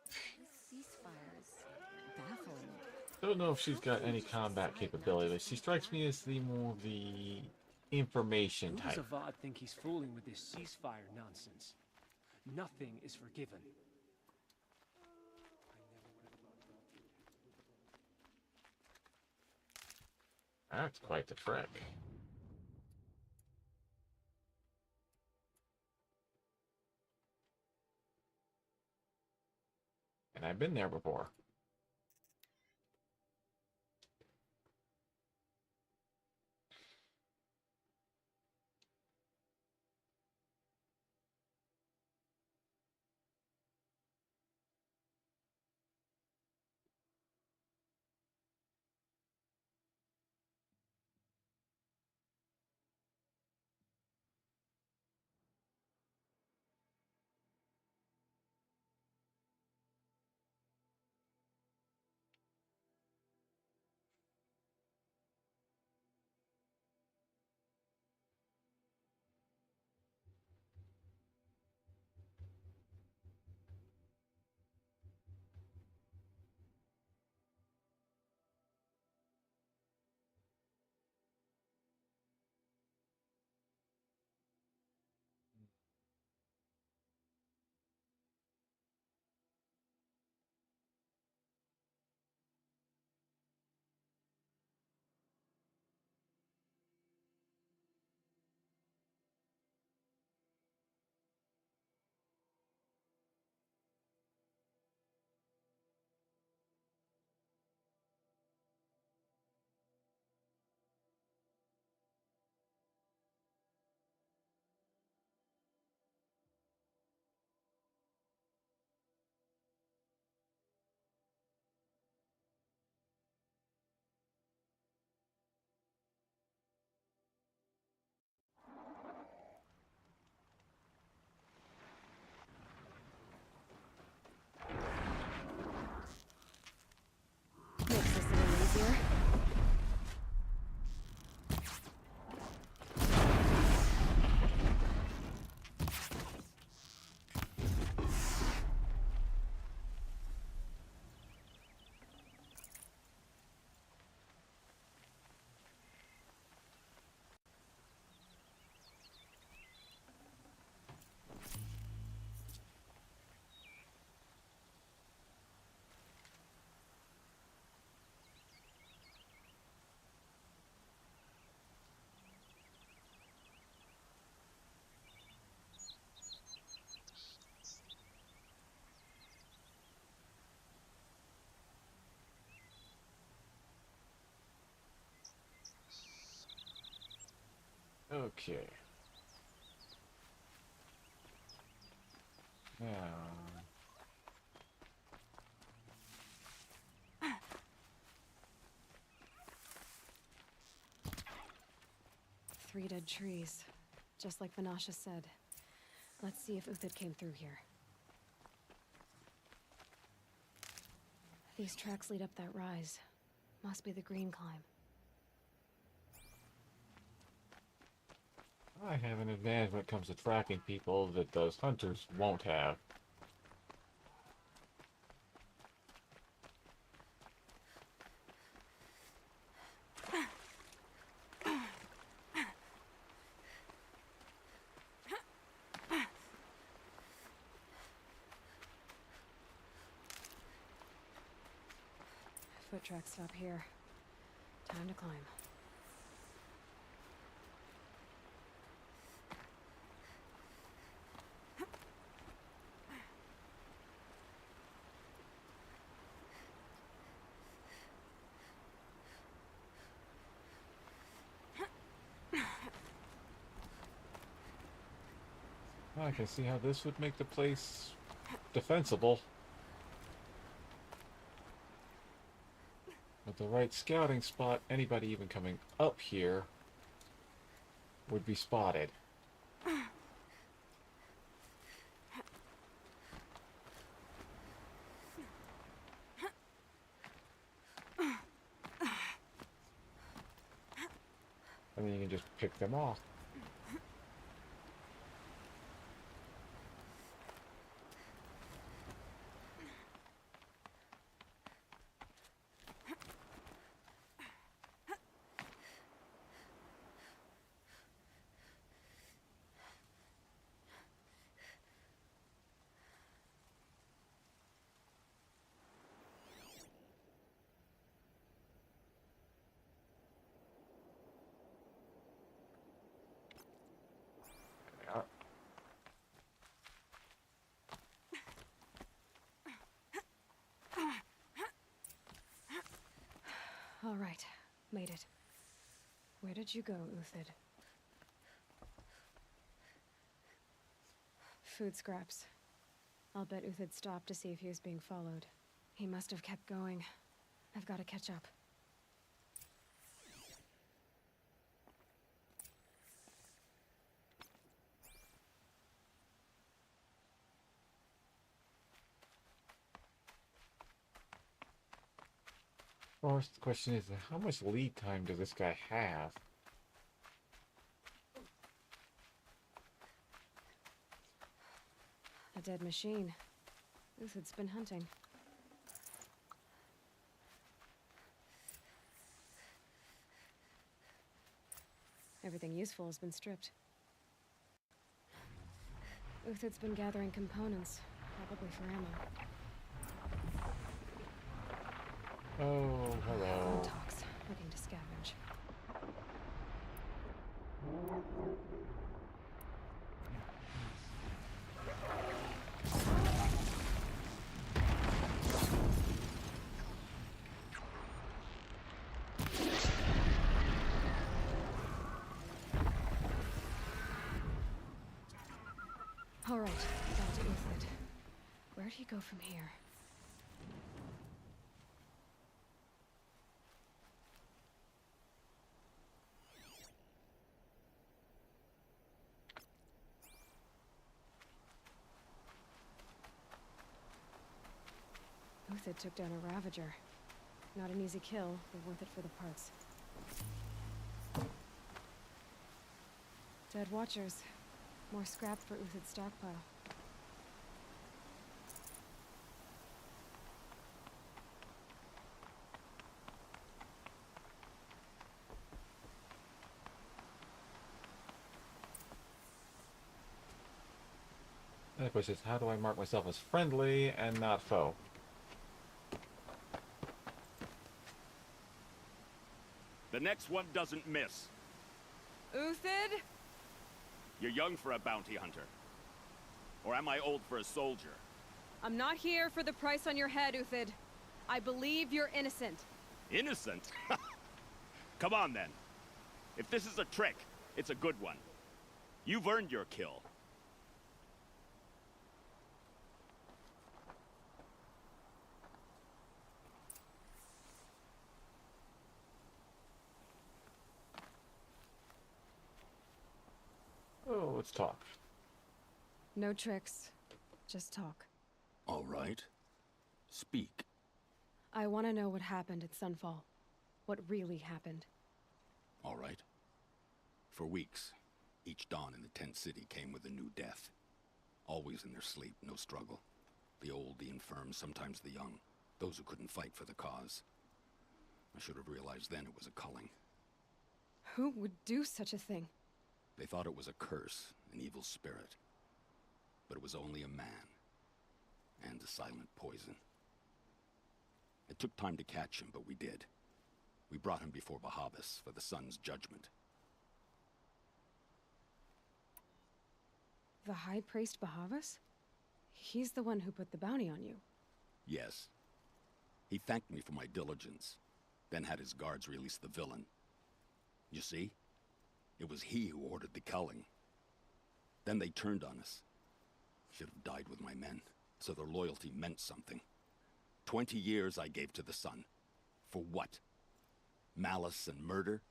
This ceasefire is baffling. Don't know if she's got any combat capability. She strikes me as the information Who type. does Avad think he's fooling with this ceasefire nonsense? Nothing is forgiven. That's quite the trick. And I've been there before. Okay. Now... 3 dead trees, just like Vanasha said. Let's see if Uthid came through here. These tracks lead up that rise. Must be the green climb. I have an advantage when it comes to tracking people that those hunters won't have. Foot tracks stop here. Time to climb. I can see how this would make the place defensible. With the right scouting spot, anybody even coming up here would be spotted. And then you can just pick them off. All right, made it. Where did you go, Uthid? Food scraps. I'll bet Uthid stopped to see if he was being followed. He must have kept going. I've got to catch up. Of course, the question is, how much lead time does this guy have? A dead machine. Uthid's been hunting. Everything useful has been stripped. Uthid's been gathering components, probably for ammo. Oh, hello. Talks, looking to scavenge. All right, back to Uthid. Where'd he go from here? Uthid took down a Ravager. Not an easy kill, but worth it for the parts. Dead Watchers. More scrap for Uthid's stockpile. And the question is, how do I mark myself as friendly and not foe? The next one doesn't miss. Uthid? You're young for a bounty hunter. Or am I old for a soldier? I'm not here for the price on your head, Uthid. I believe you're innocent. Innocent? Come on, then. If this is a trick, It's a good one. You've earned your kill. Oh, let's talk. No tricks. Just talk. All right. Speak. I want to know what happened at Sunfall. What really happened. All right. For weeks, each dawn in the tent city came with a new death. Always in their sleep, no struggle. The old, the infirm, sometimes the young. Those who couldn't fight for the cause. I should have realized then it was a culling. Who would do such a thing? They thought it was a curse, an evil spirit. But it was only a man. And a silent poison. It took time to catch him, but we did. We brought him before Bahavas for the sun's judgment. The High Priest Bahavas? He's the one who put the bounty on you. Yes. He thanked me for my diligence, then had his guards release the villain. You see? It was he who ordered the culling. Then they turned on us. Should have died with my men, so their loyalty meant something. 20 years I gave to the sun. For what? Malice and murder?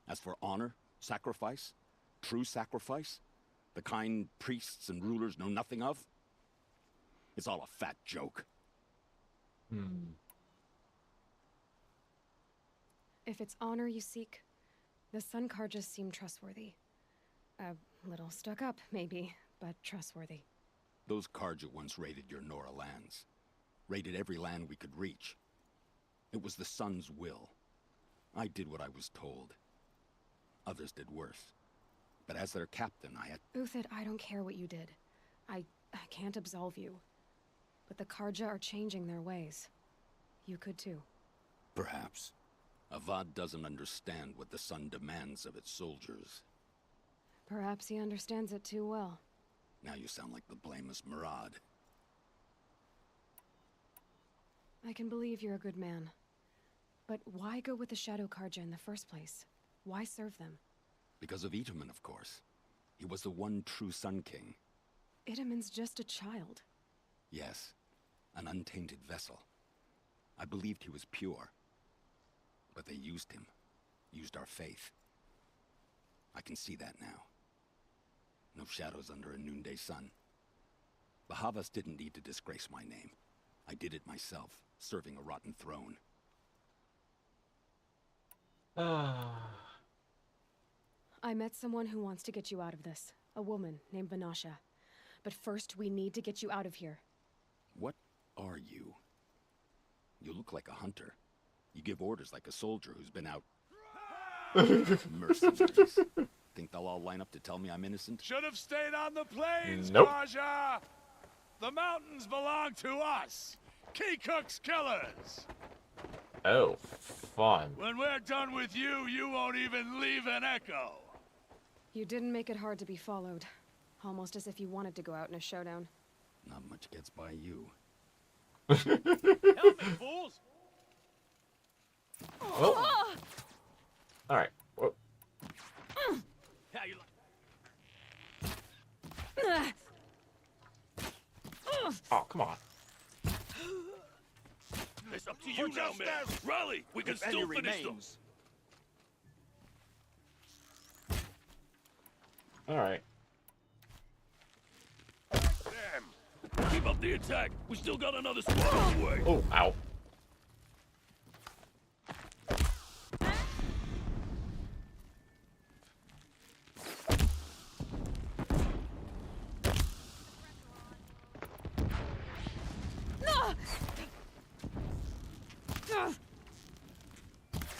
As for honor, sacrifice, true sacrifice, the kind priests and rulers know nothing of? It's all a fat joke. If it's honor you seek, the Sun Carjas seem trustworthy. A little stuck up, maybe, but trustworthy. Those Carja once raided your Nora lands. Raided every land we could reach. It was the Sun's will. I did what I was told. Others did worse. But as their captain, I had... Uthid, I don't care what you did. I can't absolve you. But the Carja are changing their ways. You could too. Perhaps. Avad doesn't understand what the Sun demands of its soldiers. Perhaps he understands it too well. Now you sound like the blameless Murad. I can believe you're a good man. But why go with the Shadow Carja in the first place? Why serve them? Because of Itaman, of course. He was the one true Sun King. Itaman's just a child. Yes, an untainted vessel. I believed he was pure. But they used him. Used our faith. I can see that now. No shadows under a noonday sun. Bahavas didn't need to disgrace my name. I did it myself, serving a rotten throne. I met someone who wants to get you out of this. A woman named Vanasha. But first, we need to get you out of here. What are you? You look like a hunter. You give orders like a soldier who's been out... Mercenaries. Think they'll all line up to tell me I'm innocent? Should have stayed on the plains, Nope. Raja! The mountains belong to us! Keycook's killers! Oh, fun. When we're done with you, you won't even leave an echo! You didn't make it hard to be followed. Almost as if you wanted to go out in a showdown. Not much gets by you. Help me, fools! Oh. Alright. Well, How you like? oh, come on. It's up to you now, man. Rally! We can still finish them. Alright. Damn! Keep up the attack. We still got another squad on the way. Oh, ow.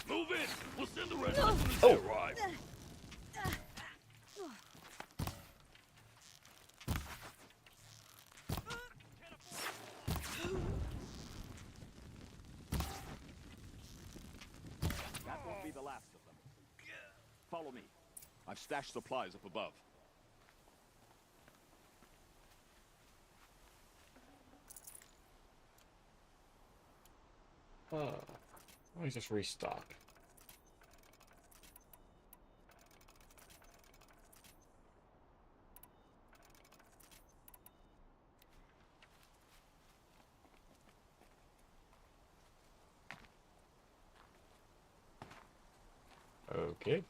Move in. We'll send the rest as soon as they arrive. That won't be the last of them. Follow me. I've stashed supplies up above. Let me just restock. Okay.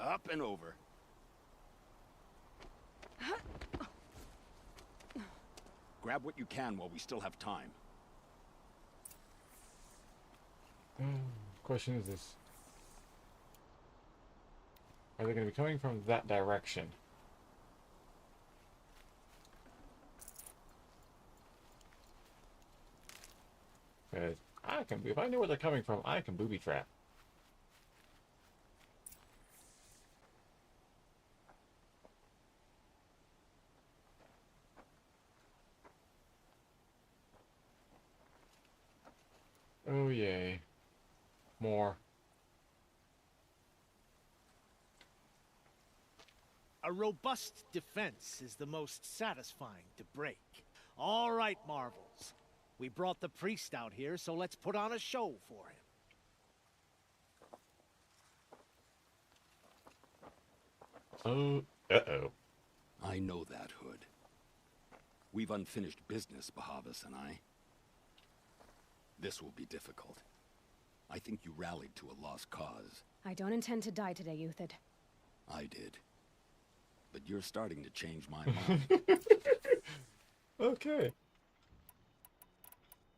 Up and over. Grab what you can while we still have time. Question is this. Are they going to be coming from that direction? Because if I know where they're coming from, I can booby trap. Oh yay. More. A robust defense is the most satisfying to break. All right, Marvels. We brought the priest out here, so let's put on a show for him. Oh, uh-oh. I know that, Hood. We've unfinished business, Bahavas and I. This will be difficult. I think you rallied to a lost cause. I don't intend to die today, Uthid. I did. But you're starting to change my mind. Okay.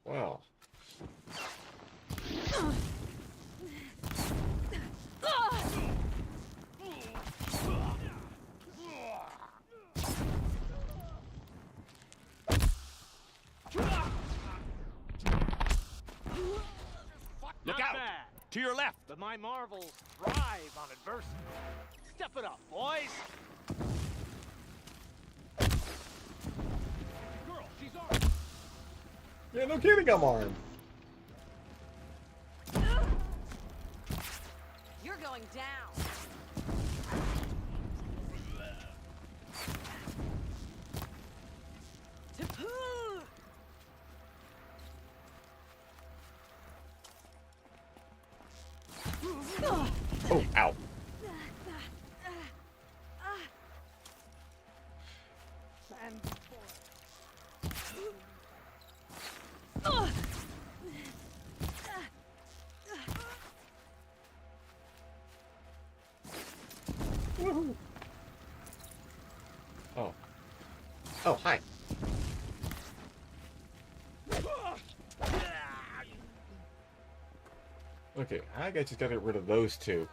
Wow. Look out! To your left! But my Marvels thrive on adversity. Step it up, boys! Girl, she's armed! Yeah, no kidding, I'm armed. You're going down. Oh, ow. Woohoo. Oh. Oh, hi. Okay, I just gotta get rid of those two.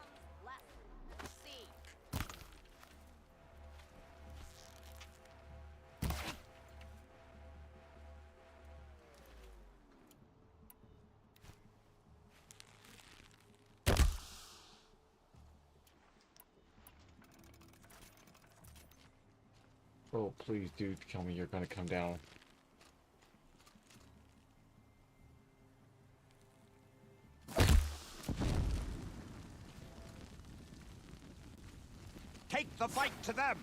Oh, please, dude, tell me you're gonna come down. Take the fight to them!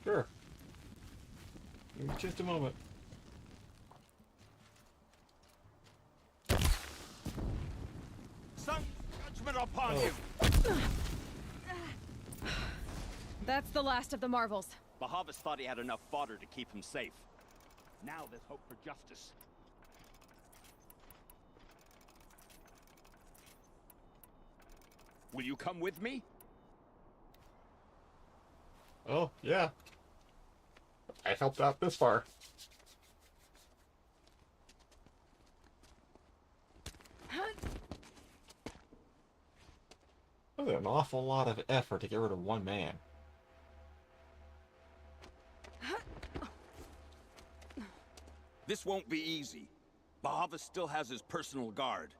Sure. Give me just a moment. Sun judgment upon Oh. you! That's the last of the Marvels. Bahavas thought he had enough fodder to keep him safe. Now there's hope for justice. Will you come with me? Oh, yeah. I helped out this far. That was an awful lot of effort to get rid of one man. This won't be easy. Bahavas still has his personal guard.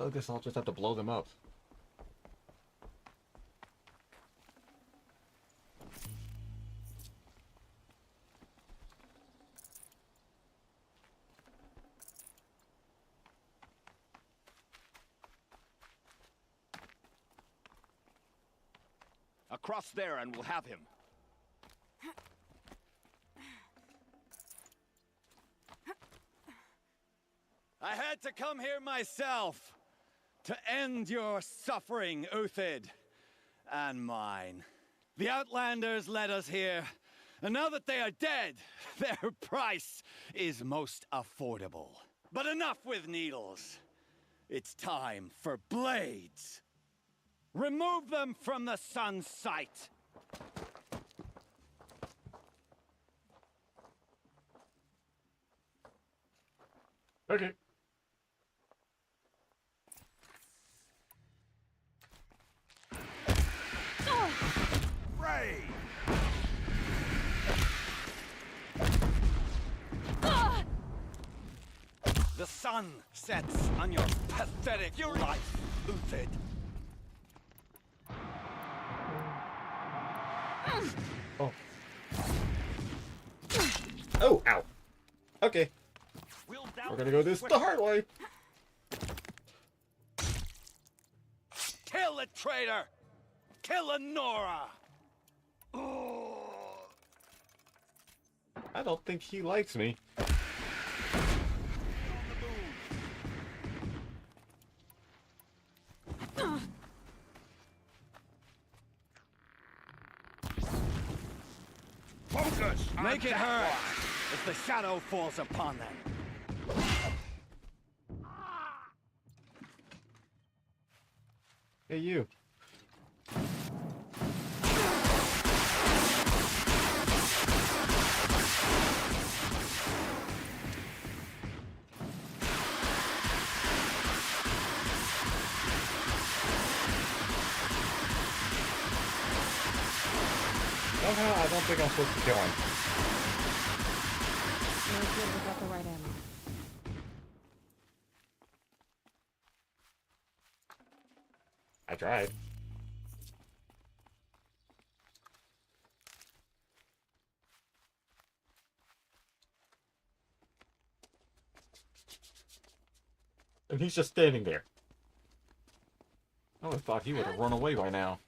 I guess I'll just have to blow them up. Across there and we'll have him. I had to come here myself to end your suffering, Uthid, and mine. The Outlanders led us here, and now that they are dead, their price is most affordable. But enough with needles. It's time for blades. Remove them from the sun's sight. Okay. Ray! The sun sets on your pathetic life, Uthid. Oh. Oh, ow. Okay. We're gonna go this the hard way. Kill the traitor! Kill Anora! I don't think he likes me. Focus! Make it hurt if the shadow falls upon them. Hey, you. Somehow, I don't think I'm supposed to kill him. No good without the right ammo. I tried. And he's just standing there. I would have thought he would have run away by now.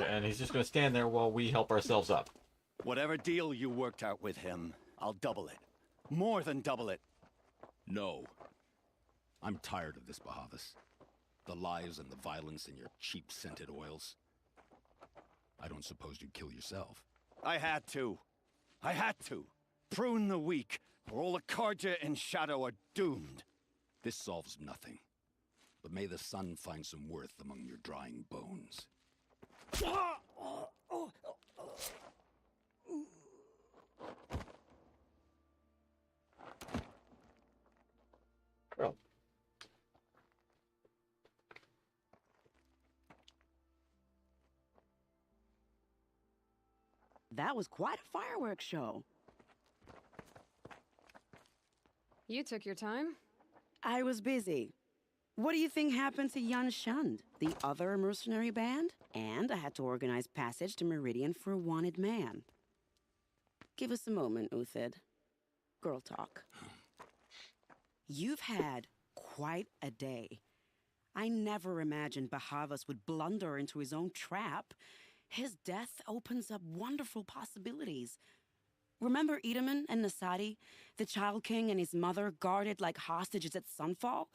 And he's just going to stand there while we help ourselves up. Whatever deal you worked out with him, I'll double it. More than double it. No. I'm tired of this, Bahavas. The lies and the violence and your cheap-scented oils. I don't suppose you'd kill yourself. I had to. I had to. Prune the weak, or all the Karja in Shadow are doomed. This solves nothing. But may the sun find some worth among your drying bones. Well. That was quite a fireworks show. You took your time? I was busy. What do you think happened to Yan Shund, the other mercenary band? And I had to organize passage to Meridian for a wanted man. Give us a moment, Uthid. Girl talk. You've had quite a day. I never imagined Bahavas would blunder into his own trap. His death opens up wonderful possibilities. Remember Edaman and Nasadi, the Child King and his mother guarded like hostages at Sunfall?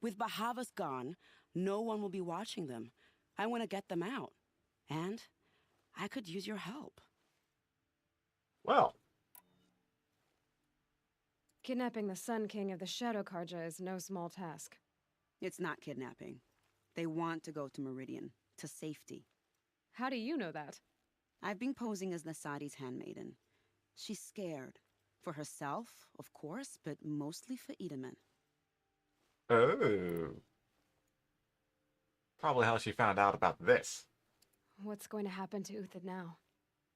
With Bahavas gone, no one will be watching them. I want to get them out. And I could use your help. Well. Kidnapping the Sun King of the Shadow Karja is no small task. It's not kidnapping. They want to go to Meridian, to safety. How do you know that? I've been posing as Nasadi's handmaiden. She's scared. For herself, of course, but mostly for Edaman. Oh. Probably how she found out about this. What's going to happen to Uthid now?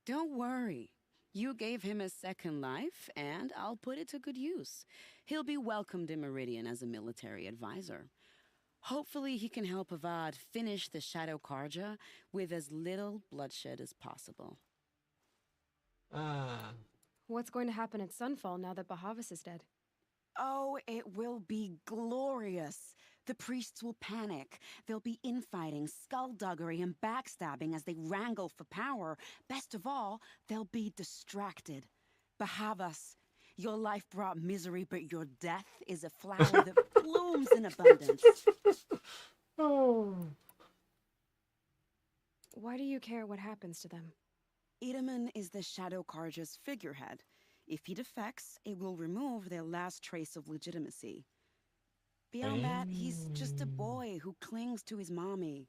Don't worry. You gave him a second life, and I'll put it to good use. He'll be welcomed in Meridian as a military advisor. Hopefully he can help Avad finish the Shadow Karja with as little bloodshed as possible. What's going to happen at Sunfall now that Bahavas is dead? Oh, it will be glorious. The priests will panic. There'll be infighting, skullduggery, and backstabbing as they wrangle for power. Best of all, they'll be distracted. Bahavas, your life brought misery, but your death is a flower that blooms in abundance. Oh. Why do you care what happens to them? Itamen is the Shadow Carja's figurehead. If he defects, it will remove their last trace of legitimacy. Beyond that, he's just a boy who clings to his mommy.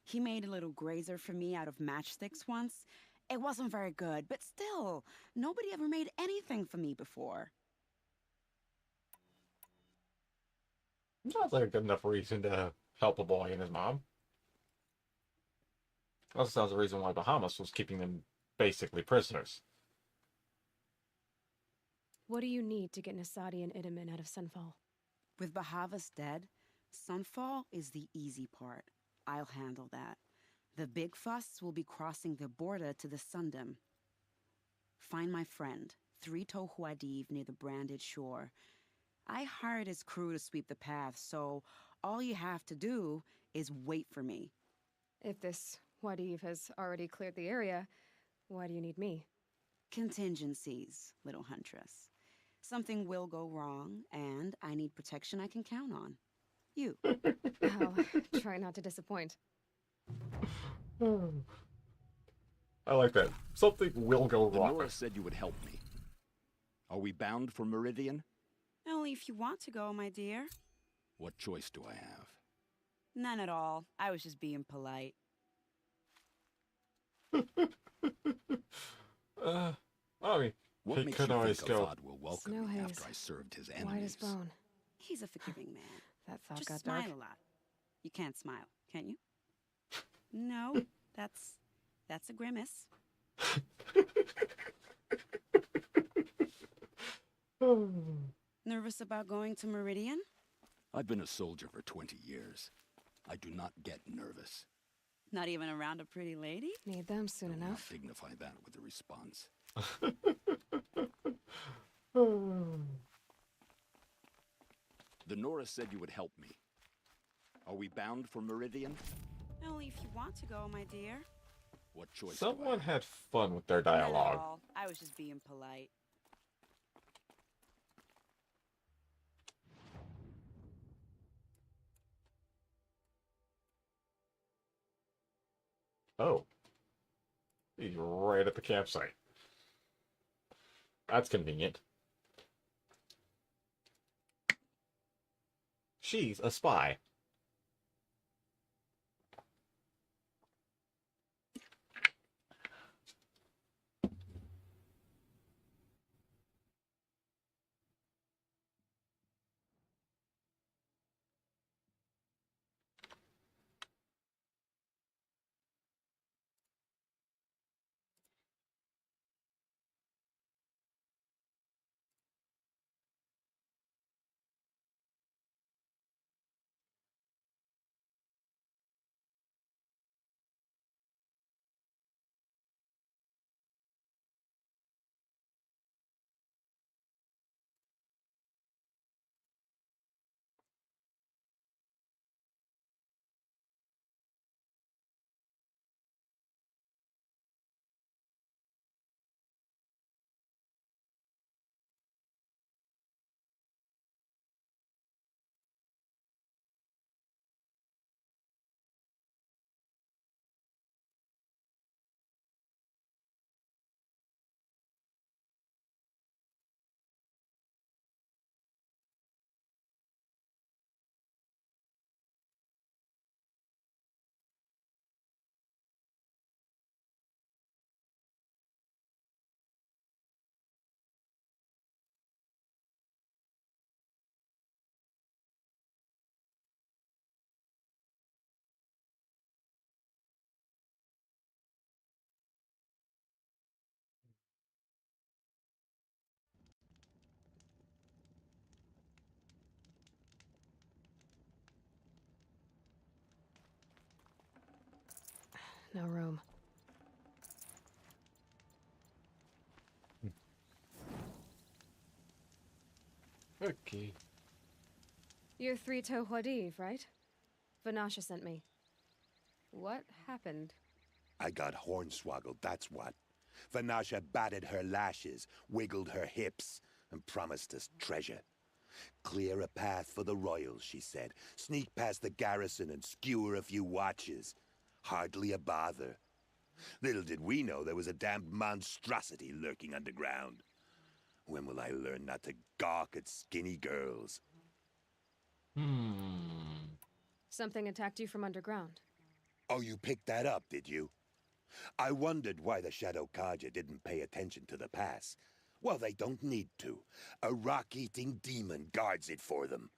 He made a little grazer for me out of matchsticks once. It wasn't very good, but still, nobody ever made anything for me before. Not like a good enough reason to help a boy and his mom. Also sounds the reason why Bahamas was keeping them basically prisoners. What do you need to get Nasadi and Itamen out of Sunfall? With Bahavas dead, Sunfall is the easy part. I'll handle that. The big fuss will be crossing the border to the Sundom. Find my friend, Three-Toe Huadiv, near the branded shore. I hired his crew to sweep the path, so all you have to do is wait for me. If this Huadiv has already cleared the area, why do you need me? Contingencies, little huntress. Something will go wrong, and I need protection I can count on. You. I'll try not to disappoint. I like that. Something will go wrong. Nora said you would help me. Are we bound for Meridian? Only if you want to go, my dear. What choice do I have? None at all. I was just being polite. I mean, What he makes could you always think go. Avad will welcome Snow me haze. after I served his White enemies? as bone. He's a forgiving man. That thought Just got smile dark. a lot. You can't smile, can you? No, that's a grimace. Nervous about going to Meridian? I've been a soldier for 20 years. I do not get nervous. Not even around a pretty lady? Need them soon Do not enough. dignify that with a response. The Nora said you would help me. Are we bound for Meridian? Only if you want to go, my dear. What choice? Someone had fun with their None at dialogue. all. I was just being polite. Oh. He's right at the campsite. That's convenient. She's a spy. No room. Okay. You're Three-Toe Huadiv, right? Vanasha sent me. What happened? I got hornswoggled, that's what. Vanasha batted her lashes, wiggled her hips, and promised us treasure. Clear a path for the royals, she said. Sneak past the garrison and skewer a few watches. Hardly a bother. Little did we know there was a damned monstrosity lurking underground. When will I learn not to gawk at skinny girls? Something attacked you from underground. Oh, you picked that up, did you? I wondered why the Shadow Carja didn't pay attention to the pass. Well, they don't need to. A rock-eating demon guards it for them.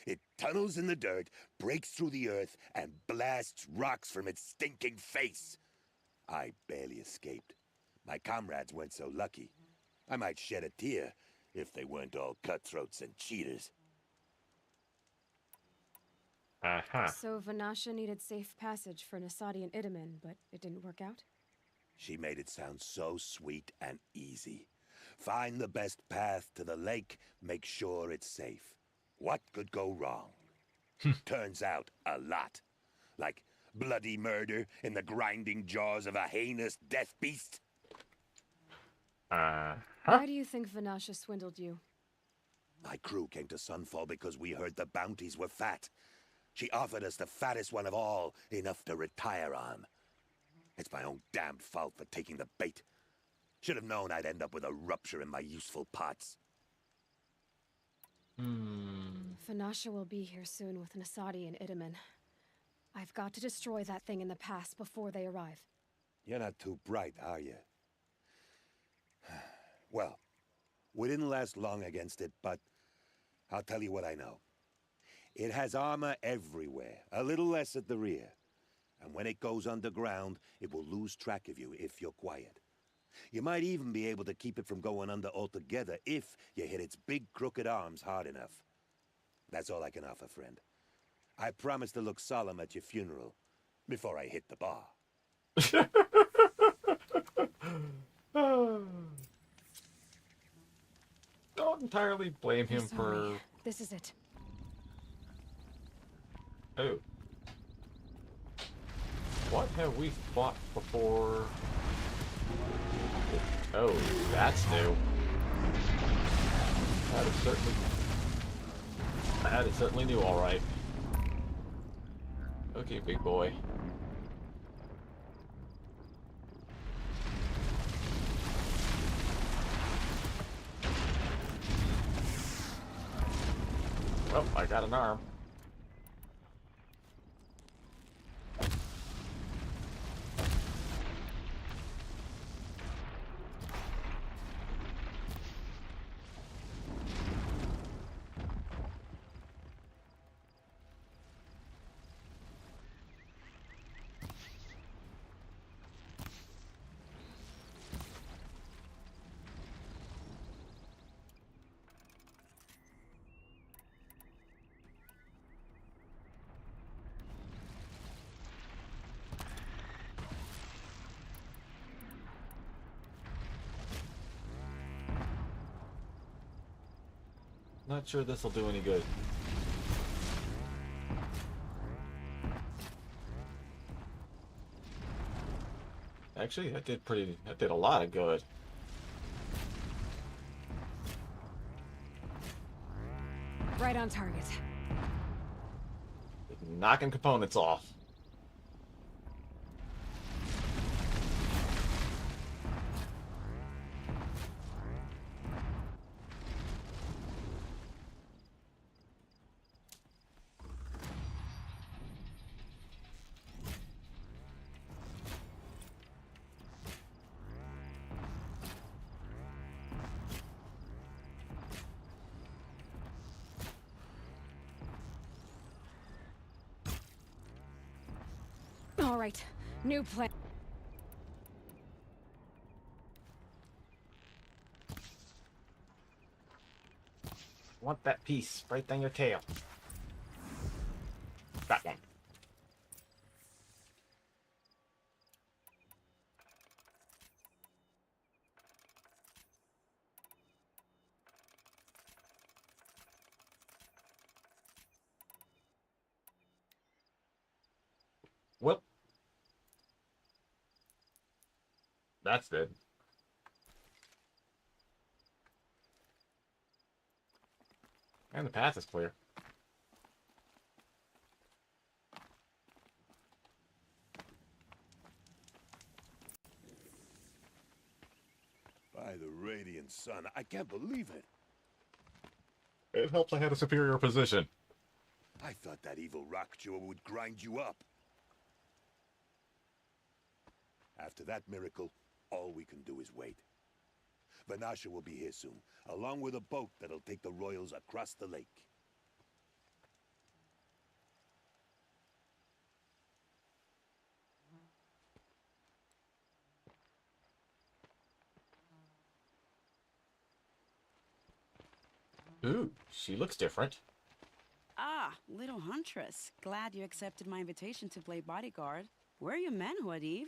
It tunnels in the dirt, breaks through the earth, and blasts rocks from its stinking face. I barely escaped. My comrades weren't so lucky. I might shed a tear if they weren't all cutthroats and cheaters. So Vanasha needed safe passage for Nasadi and Idaman, but it didn't work out? She made it sound so sweet and easy. Find the best path to the lake, make sure it's safe. What could go wrong? Turns out, a lot. Like bloody murder in the grinding jaws of a heinous death beast. Why do you think Vanasha swindled you? My crew came to Sunfall because we heard the bounties were fat. She offered us the fattest one of all, enough to retire on. It's my own damned fault for taking the bait. Should have known I'd end up with a rupture in my useful parts. Vanasha will be here soon with Nasadi and Idaman. I've got to destroy that thing in the pass before they arrive. You're not too bright, are you? Well, we didn't last long against it, but I'll tell you what I know. It has armor everywhere, a little less at the rear. And when it goes underground, it will lose track of you if you're quiet. You might even be able to keep it from going under altogether if you hit its big crooked arms hard enough. That's all I can offer, friend. I promise to look solemn at your funeral before I hit the bar. Don't entirely blame him for... This is it. Oh. What have we fought before? Oh, that's new. That is certainly new, all right. Okay, big boy. Well, I got an arm. Not sure this will do any good. Actually, that did a lot of good. Right on target. Knocking components off. All right, new plan. Want that piece right down your tail. Got one. That's dead. And the path is clear. By the radiant sun, I can't believe it. It helps I had a superior position. I thought that evil rockjaw would grind you up. After that miracle, all we can do is wait. Vanasha will be here soon, along with a boat that'll take the royals across the lake. Ooh, she looks different. Ah, little huntress. Glad you accepted my invitation to play bodyguard. Where are your men, Huadiv?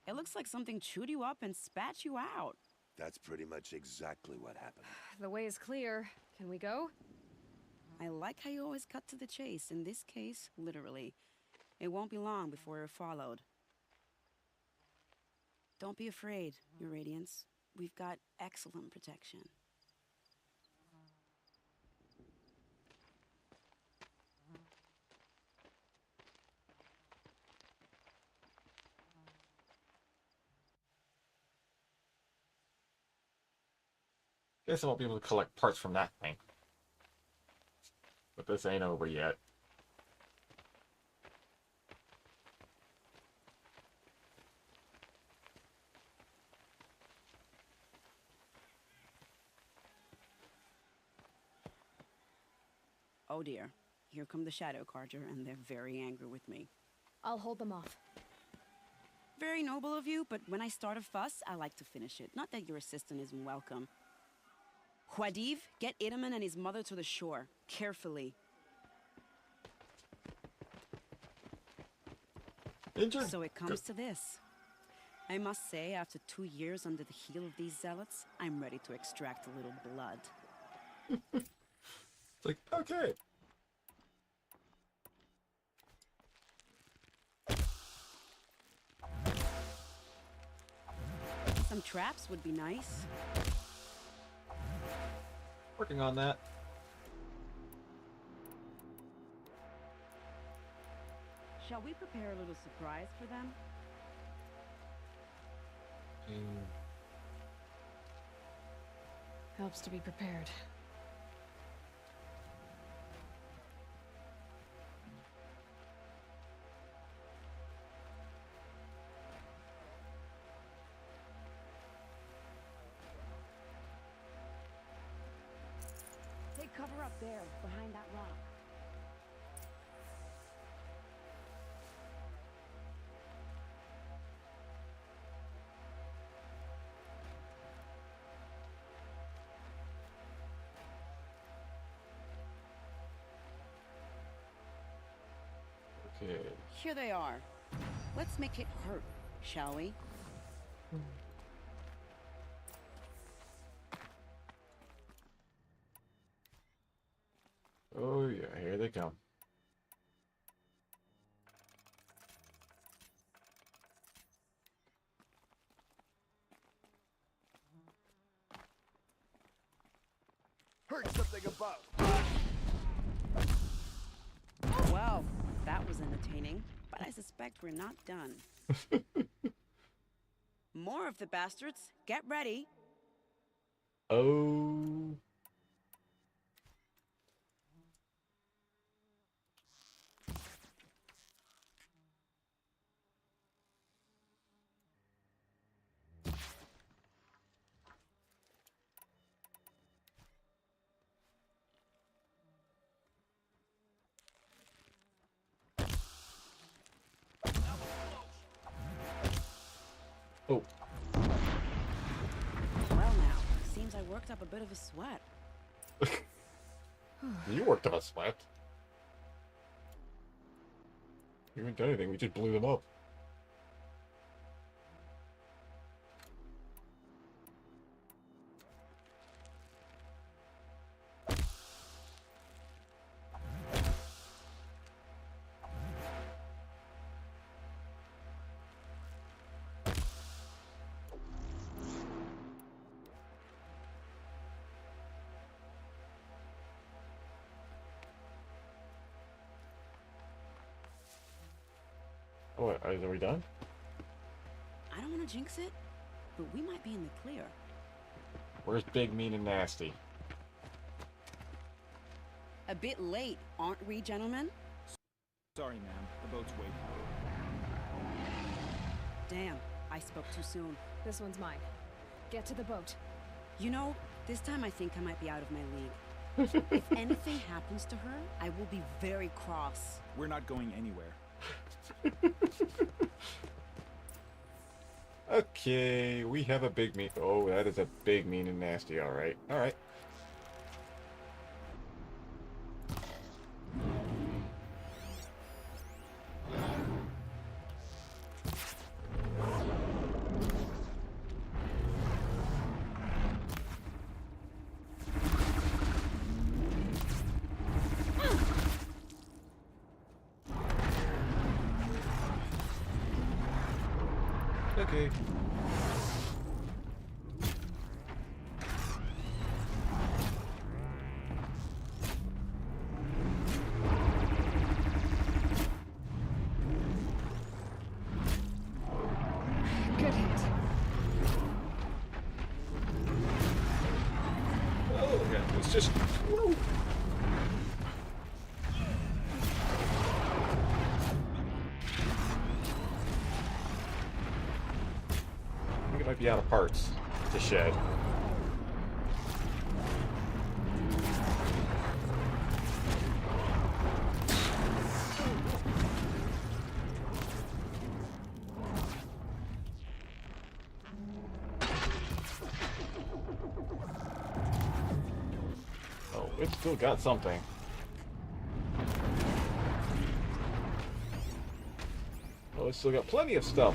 It looks like something chewed you up and spat you out. That's pretty much exactly what happened. The way is clear. Can we go? I like how you always cut to the chase. In this case, literally. It won't be long before you're followed. Don't be afraid, Your Radiance. We've got excellent protection. Guess I won't be able to collect parts from that thing. But this ain't over yet. Oh dear. Here come the Shadow Carja, and they're very angry with me. I'll hold them off. Very noble of you, but when I start a fuss, I like to finish it. Not that your assistant isn't welcome. Huadiv, get Itaman and his mother to the shore. Carefully. Injured. So it comes to this. I must say, after 2 years under the heel of these zealots, I'm ready to extract a little blood. It's like, okay. Some traps would be nice. Working on that. Shall we prepare a little surprise for them? Helps to be prepared. Take cover up there, behind that rock. Okay. Here they are. Let's make it hurt, shall we? Oh yeah, here they come. Heard something above. Well, that was entertaining, but I suspect we're not done. More of the bastards. Get ready. Oh. Oh. Well now, seems I worked up a bit of a sweat. You worked up a sweat. We haven't done anything, we just blew them up. Oh, are we done? I don't want to jinx it, but we might be in the clear. Where's Big, Mean, and Nasty? A bit late, aren't we, gentlemen? Sorry, ma'am. The boat's waiting. Damn, I spoke too soon. This one's mine. Get to the boat. You know, this time I think I might be out of my league. If anything happens to her, I will be very cross. We're not going anywhere. Okay, we have a Big, Mean. Oh, that is a Big, Mean, and Nasty. All right. All right. Okay. Good hit. Oh, yeah. It's just. Whoa. I think it might be out of parts to shed. Oh, it's still got something. Oh, it's still got plenty of stuff.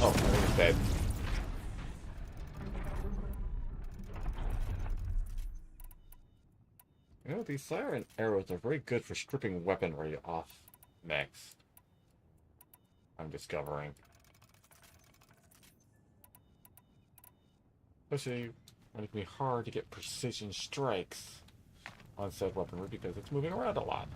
Oh, I think it's dead. You know, these siren arrows are very good for stripping weaponry off mechs. I'm discovering. Especially when it can be hard to get precision strikes on said weaponry because it's moving around a lot.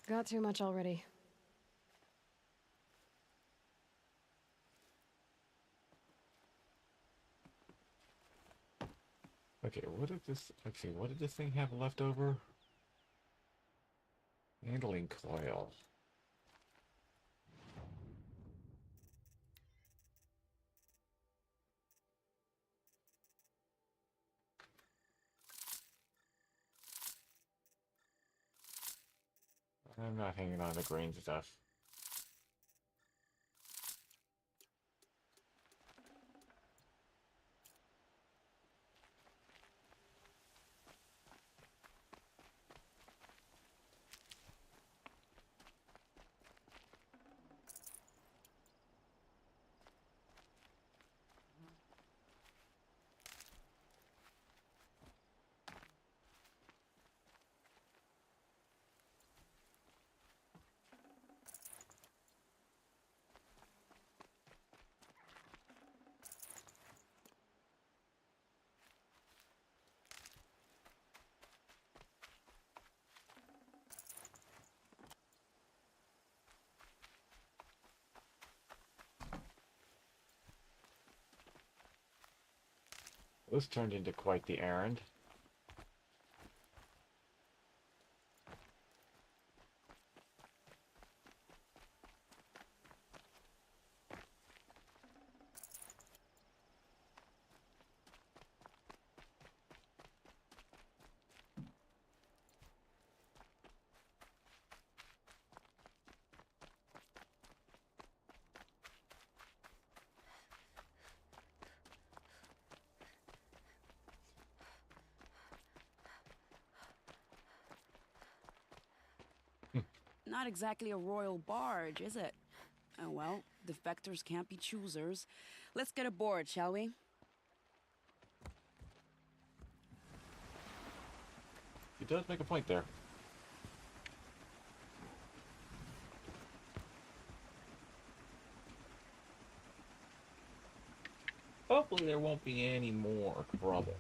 Got too much already. Okay, what did this... Okay, what did this thing have left over? Handling coil. I'm not hanging on to green stuff. This turned into quite the errand. Not exactly a royal barge, is it? Oh well, defectors can't be choosers. Let's get aboard, shall we? He does make a point there. Hopefully there won't be any more trouble.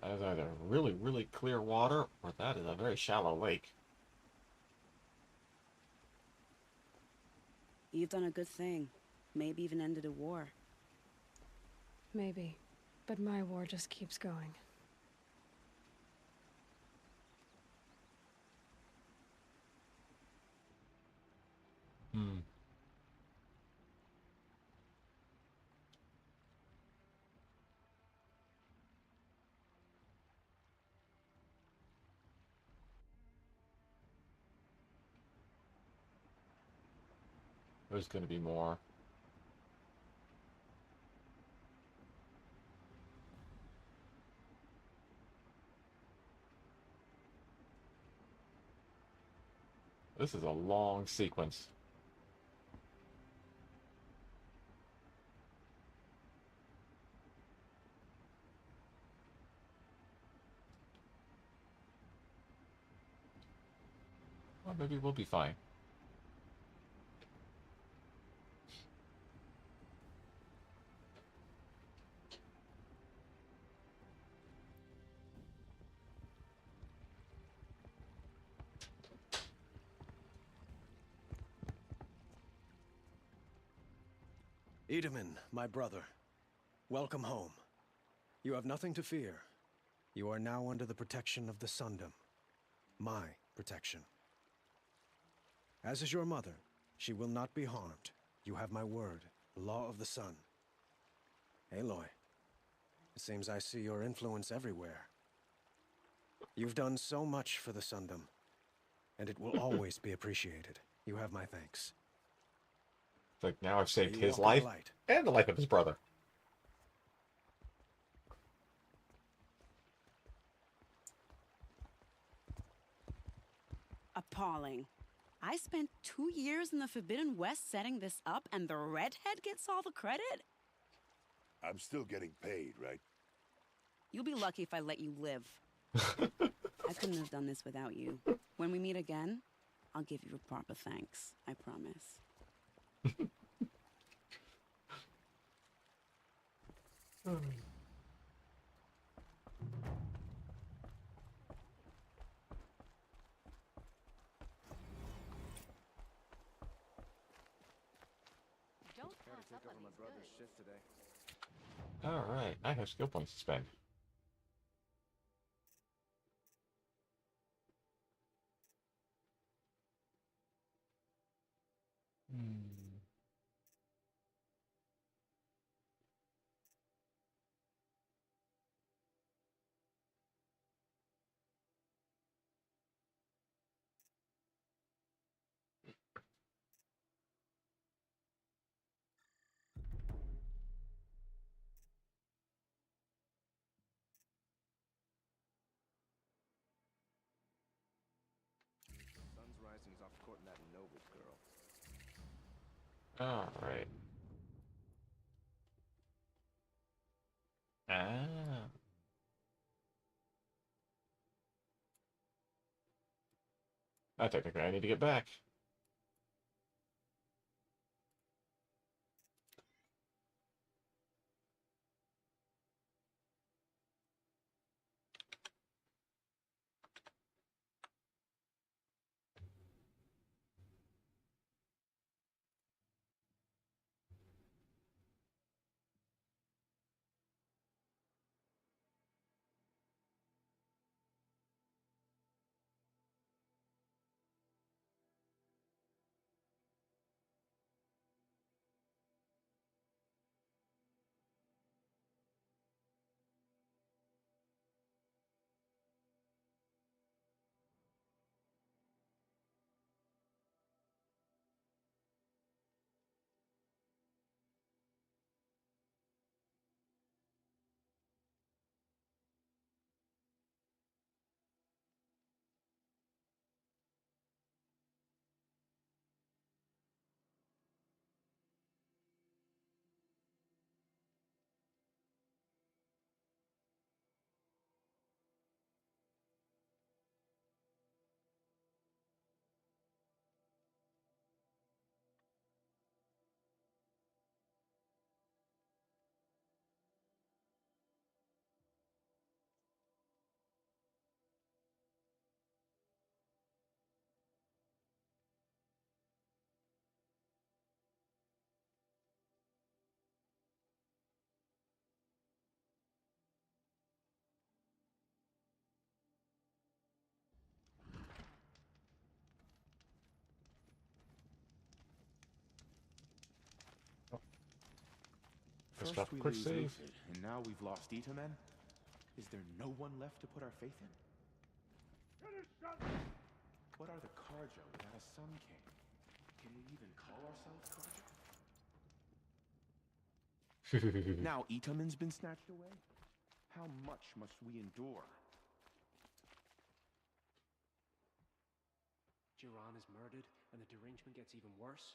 That is either really, really clear water, or that is a very shallow lake. You've done a good thing. Maybe even ended a war. Maybe. But my war just keeps going. Hmm. There's going to be more. This is a long sequence. Well, maybe we'll be fine. Edaman, my brother, welcome home. You have nothing to fear. You are now under the protection of the Sundom. My protection. As is your mother, she will not be harmed. You have my word, law of the sun. Aloy, it seems I see your influence everywhere. You've done so much for the Sundom, and it will always be appreciated. You have my thanks. It's like now I've saved You his walk in life the light. and the life of his brother. Appalling. I spent 2 years in the Forbidden West setting this up, and the redhead gets all the credit? I'm still getting paid, right? You'll be lucky if I let you live. I couldn't have done this without you. When we meet again, I'll give you a proper thanks. I promise. Gotta take over my brother's shift today. Alright, I have skill points to spend. Hmm. Sun's rising's off courting that Novik girl. Alright. Ah. Technically I need to get back. Let's First drop a we quick lose save. Uthid, and now we've lost Itamen? Is there no one left to put our faith in? What are the Karja without a Sun King? Can we even call ourselves Karja? Now Itamen's been snatched away? How much must we endure? Jiran is murdered, and the derangement gets even worse.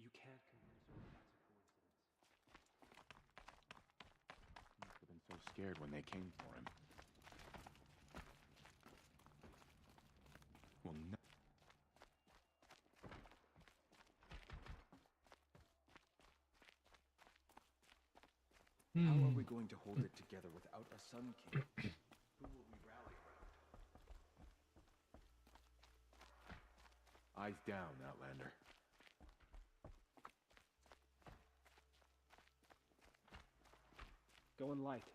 You can't convince me that's a coincidence. Must have been so scared when they came for him. Well, no. How are we going to hold it together without a Sun King? Who will we rally around? Eyes down, Outlander. Going light.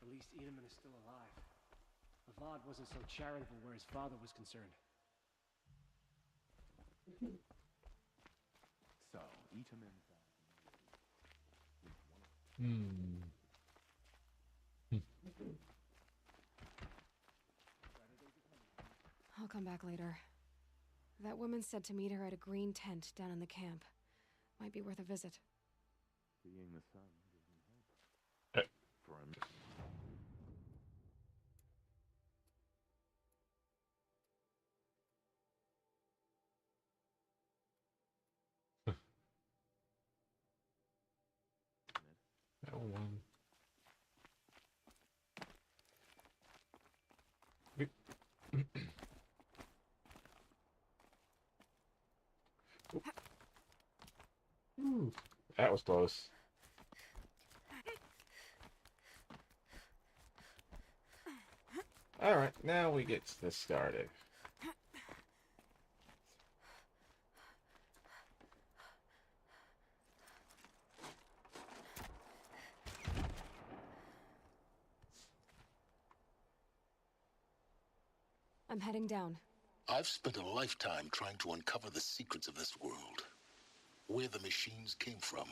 At least Edaman is still alive. Avad wasn't so charitable where his father was concerned. So, Itamen. I'll come back later. That woman said to meet her at a green tent down in the camp. Might be worth a visit. Seeing the sun gives me hope. For a minute. That one. Ooh, that was close. Alright, now we get this started. I'm heading down. I've spent a lifetime trying to uncover the secrets of this world. Where the machines came from.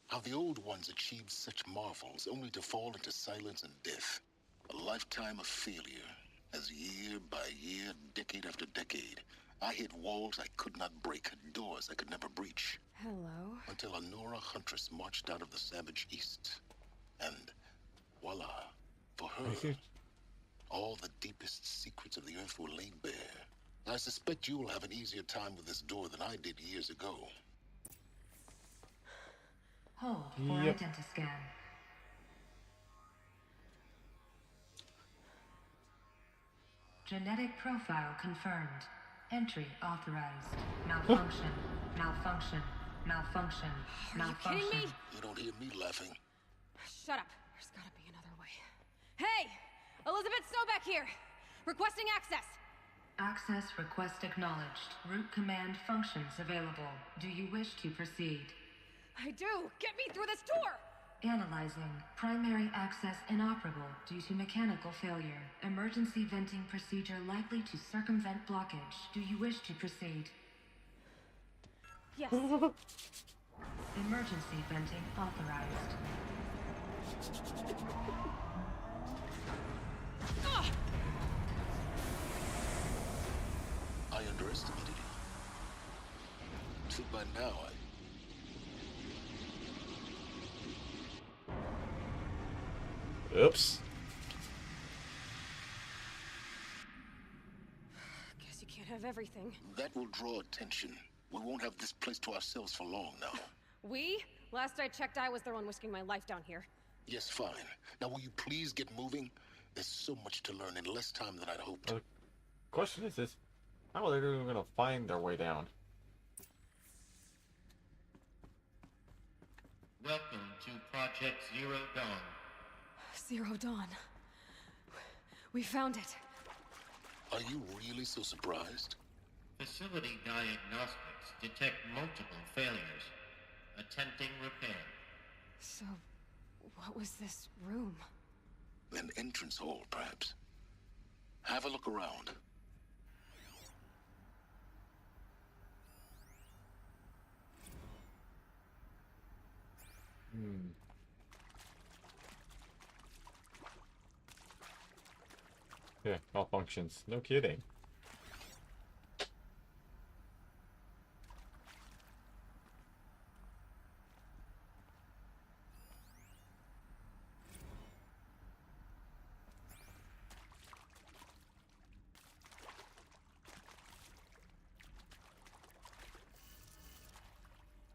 How the old ones achieved such marvels only to fall into silence and death. A lifetime of failure. As year by year, decade after decade, I hit walls I could not break, doors I could never breach. Hello? Until a Nora huntress marched out of the savage east. And voila, for her, all the deepest secrets of the earth were laid bare. I suspect you will have an easier time with this door than I did years ago. Hold for identiscan. Genetic profile confirmed. Entry authorized. Malfunction. Malfunction. Malfunction. Malfunction. Are you kidding me? You don't hear me laughing. Shut up. There's gotta be another way. Hey! Elizabeth Snowback here! Requesting access! Access request acknowledged. Root command functions available. Do you wish to proceed? I do! Get me through this door! Analyzing. Primary access inoperable due to mechanical failure. Emergency venting procedure likely to circumvent blockage. Do you wish to proceed? Yes. Emergency venting authorized. I underestimated you. See, by now, Oops. Guess you can't have everything. That will draw attention. We won't have this place to ourselves for long now. We? Last I checked, I was the one risking my life down here. Yes, fine. Now will you please get moving? There's so much to learn in less time than I'd hoped. Question is how are they even gonna find their way down? Welcome to Project Zero Dawn. Zero Dawn. We found it. Are you really so surprised? Facility diagnostics detect multiple failures. Attempting repair. So, what was this room? An entrance hall, perhaps. Have a look around. Yeah, malfunctions. No kidding.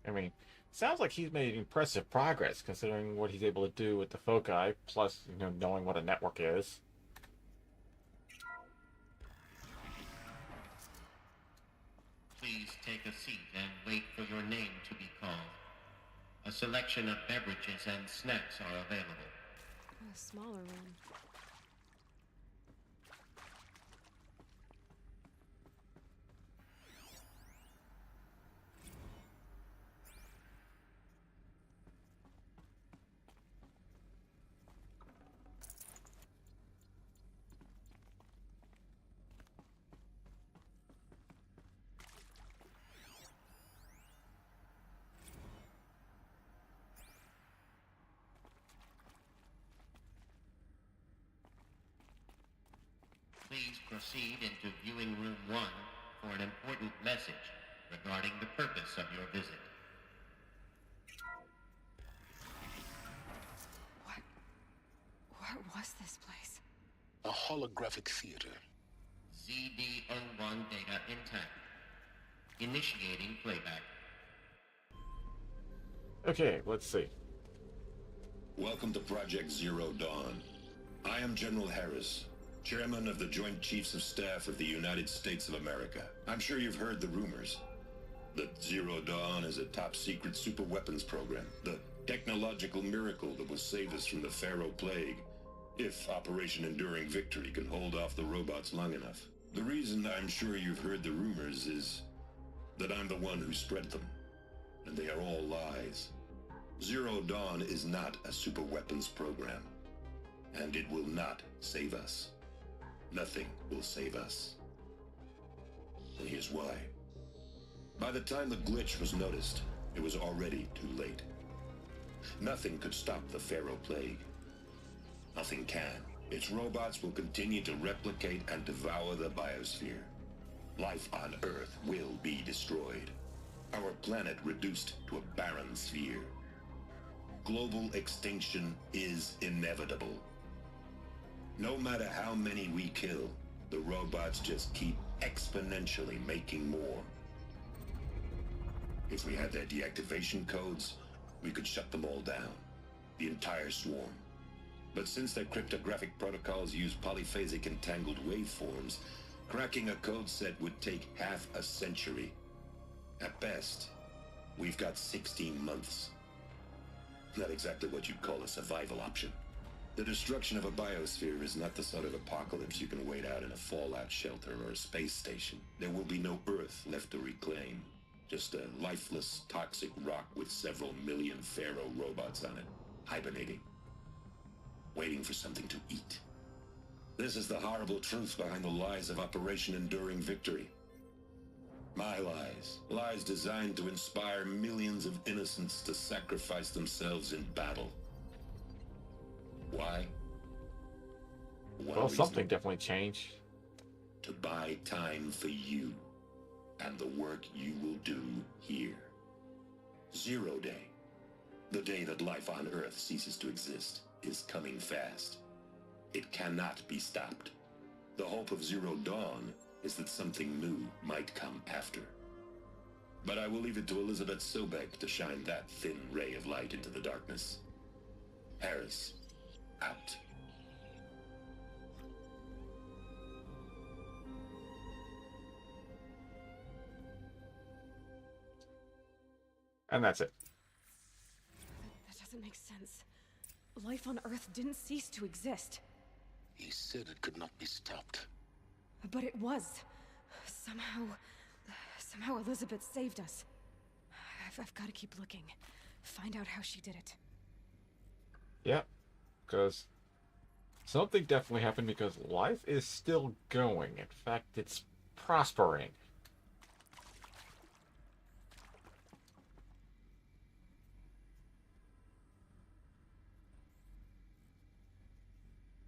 I mean, sounds like he's made impressive progress considering what he's able to do with the foci, plus, knowing what a network is. Please take a seat and wait for your name to be called. A selection of beverages and snacks are available. A smaller room. Please proceed into viewing room 1 for an important message regarding the purpose of your visit. What was this place? A holographic theater. ZD-01 data intact. Initiating playback. Okay, let's see. Welcome to Project Zero Dawn. I am General Harris, Chairman of the Joint Chiefs of Staff of the United States of America. I'm sure you've heard the rumors that Zero Dawn is a top-secret superweapons program, the technological miracle that will save us from the Pharaoh Plague, if Operation Enduring Victory can hold off the robots long enough. The reason I'm sure you've heard the rumors is that I'm the one who spread them, and they are all lies. Zero Dawn is not a superweapons program, and it will not save us. Nothing will save us. And here's why. By the time the glitch was noticed, it was already too late. Nothing could stop the Pharaoh Plague. Nothing can. Its robots will continue to replicate and devour the biosphere. Life on Earth will be destroyed. Our planet reduced to a barren sphere. Global extinction is inevitable. No matter how many we kill, the robots just keep exponentially making more. If we had their deactivation codes, we could shut them all down. The entire swarm. But since their cryptographic protocols use polyphasic entangled waveforms, cracking a code set would take half a century. At best, we've got 16 months. Not exactly what you'd call a survival option. The destruction of a biosphere is not the sort of apocalypse you can wait out in a fallout shelter or a space station. There will be no Earth left to reclaim. Just a lifeless, toxic rock with several million Pharaoh robots on it, hibernating. Waiting for something to eat. This is the horrible truth behind the lies of Operation Enduring Victory. My lies. Lies designed to inspire millions of innocents to sacrifice themselves in battle. Why? Well, something definitely changed. To buy time for you and the work you will do here. Zero Day, the day that life on Earth ceases to exist, is coming fast. It cannot be stopped. The hope of Zero Dawn is that something new might come after. But I will leave it to Elizabeth Sobek to shine that thin ray of light into the darkness. Harris, out. And that's it. That doesn't make sense. Life on Earth didn't cease to exist. He said it could not be stopped. But it was. Somehow Elizabeth saved us. I've got to keep looking. Find out how she did it. Yeah, because something definitely happened because life is still going. In fact, it's prospering.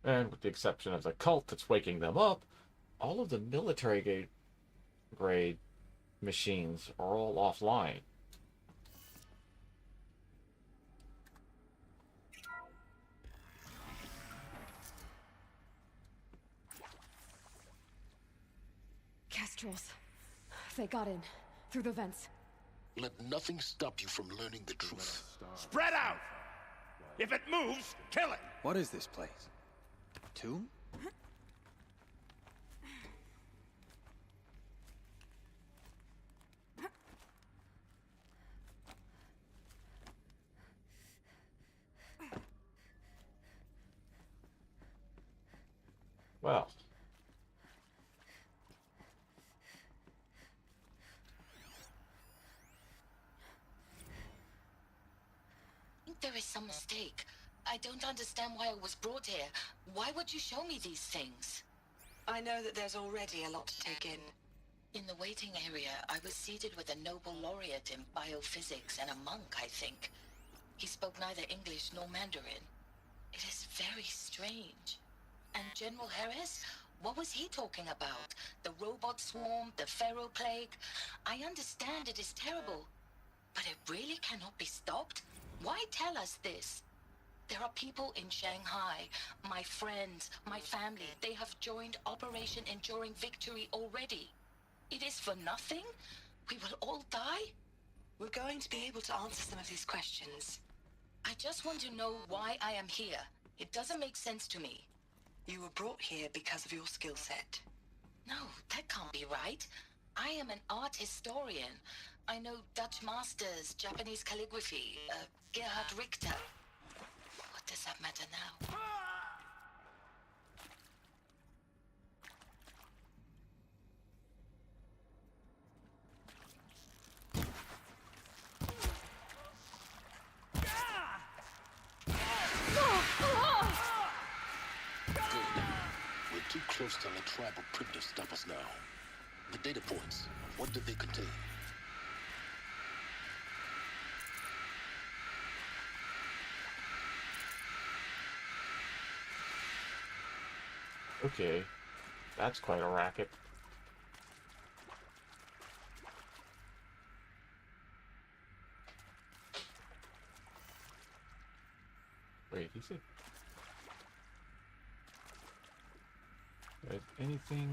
And with the exception of the cult that's waking them up, all of the military grade machines are all offline. Kestrels. They got in. Through the vents. Let nothing stop you from learning the truth. Spread out! If it moves, kill it! What is this place? Tomb? Well. There is some mistake. I don't understand why I was brought here. Why would you show me these things? I know that there's already a lot to take in. In the waiting area, I was seated with a Nobel laureate in biophysics and a monk, I think. He spoke neither English nor Mandarin. It is very strange. And General Harris? What was he talking about? The robot swarm, the Pharaoh plague? I understand it is terrible. But it really cannot be stopped? Why tell us this? There are people in Shanghai, my friends, my family. They have joined Operation Enduring Victory already. It is for nothing? We will all die? We're going to be able to answer some of these questions. I just want to know why I am here. It doesn't make sense to me. You were brought here because of your skill set. No, that can't be right. I am an art historian. I know Dutch masters, Japanese calligraphy, Gerhard Richter. What does that matter now? We're too close to the tribal crypt to stop us now. The data points, what did they contain? Okay, that's quite a racket. Wait, he said... anything...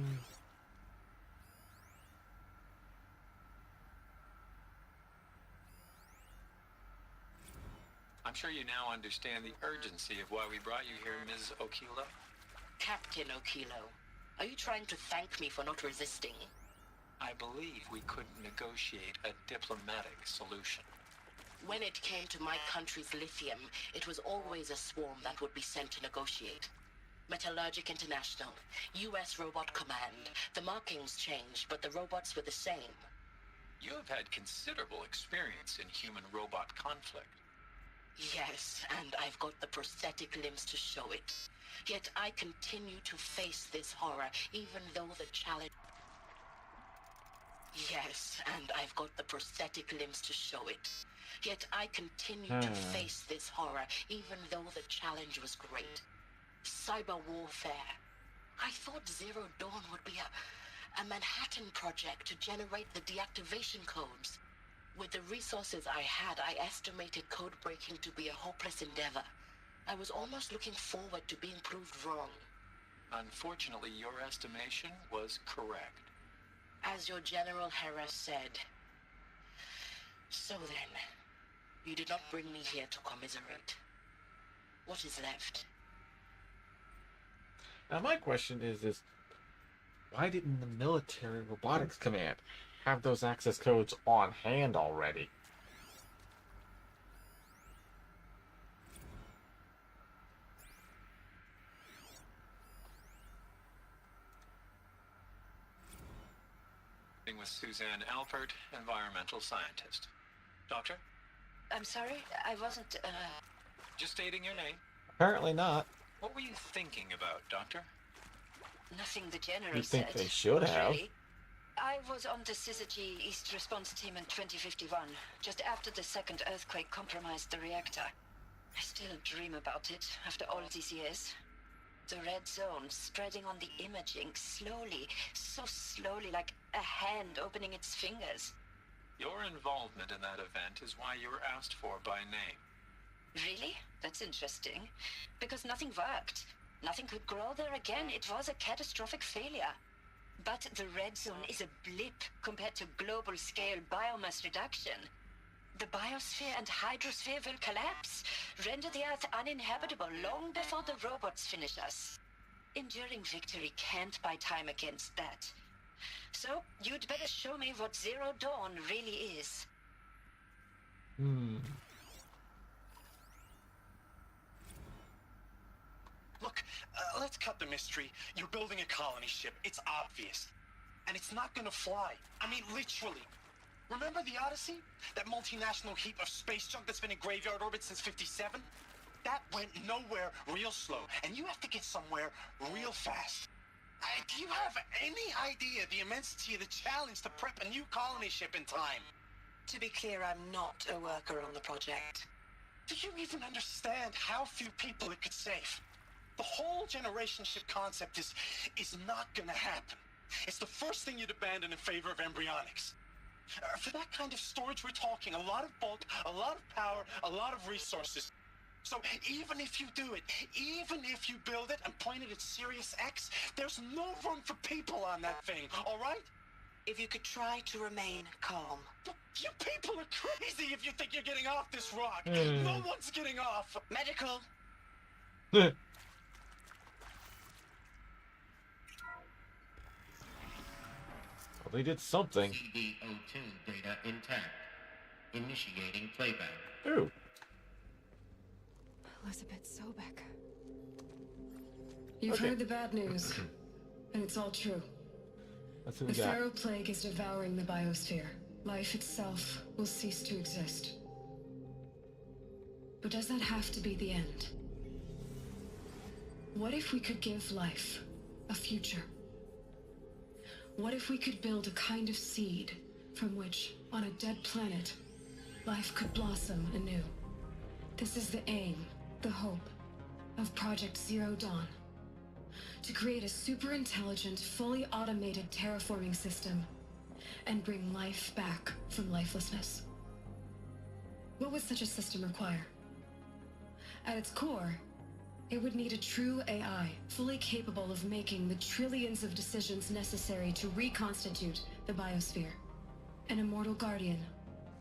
I'm sure you now understand the urgency of why we brought you here, Ms. Okilo. Captain Okilo, are you trying to thank me for not resisting? I believe we couldn't negotiate a diplomatic solution. When it came to my country's lithium, it was always a swarm that would be sent to negotiate. Metallurgic International, U.S. Robot Command. The markings changed, but the robots were the same. You have had considerable experience in human-robot conflict. Yes, and I've got the prosthetic limbs to show it. Yet I continue to face this horror, even though the challenge... Yes, and I've got the prosthetic limbs to show it. Yet I continue to face this horror, even though the challenge was great. Cyber warfare. I thought Zero Dawn would be a Manhattan project to generate the deactivation codes. With the resources I had, I estimated code breaking to be a hopeless endeavor. I was almost looking forward to being proved wrong. Unfortunately, your estimation was correct. As your General Harris said. So then, you did not bring me here to commiserate. What is left? Now my question is why didn't the Military Robotics Command have those access codes on hand already? With Suzanne Alpert, environmental scientist. Doctor? I'm sorry, I wasn't, Just stating your name. Apparently not. What were you thinking about, Doctor? Nothing the General You think said. they should Not have. really. I was on the Syzygy East Response Team in 2051, just after the second earthquake compromised the reactor. I still dream about it, after all these years. The red zone spreading on the imaging, slowly, so slowly, like a hand opening its fingers. Your involvement in that event is why you were asked for by name. Really? That's interesting. Because nothing worked. Nothing could grow there again. It was a catastrophic failure. But the red zone is a blip compared to global-scale biomass reduction. The biosphere and hydrosphere will collapse, render the Earth uninhabitable long before the robots finish us. Enduring victory can't buy time against that. So, you'd better show me what Zero Dawn really is. Look, let's cut the mystery. You're building a colony ship. It's obvious. And it's not gonna fly. I mean, literally. Remember the Odyssey? That multinational heap of space junk that's been in graveyard orbit since '57? That went nowhere real slow. And you have to get somewhere real fast. Do you have any idea the immensity of the challenge to prep a new colony ship in time? To be clear, I'm not a worker on the project. Do you even understand how few people it could save? The whole generation ship concept is not gonna happen. It's the first thing you'd abandon in favor of embryonics. For that kind of storage, we're talking a lot of bulk, a lot of power, a lot of resources. So even if you do it, even if you build it and point it at Sirius X, there's no room for people on that thing, all right? If you could try to remain calm. You people are crazy if you think you're getting off this rock. No one's getting off. Medical. Well, they did something. CD02 data intact. Initiating playback. Ooh. Elizabeth Sobek. You've Okay. heard the bad news, and it's all true. That's who The we got. Pharaoh Plague is devouring the biosphere. Life itself will cease to exist. But does that have to be the end? What if we could give life a future? What if we could build a kind of seed from which, on a dead planet, life could blossom anew? This is the aim, the hope, of Project Zero Dawn. To create a super-intelligent, fully automated terraforming system and bring life back from lifelessness. What would such a system require? At its core, it would need a true AI, fully capable of making the trillions of decisions necessary to reconstitute the biosphere. An immortal guardian,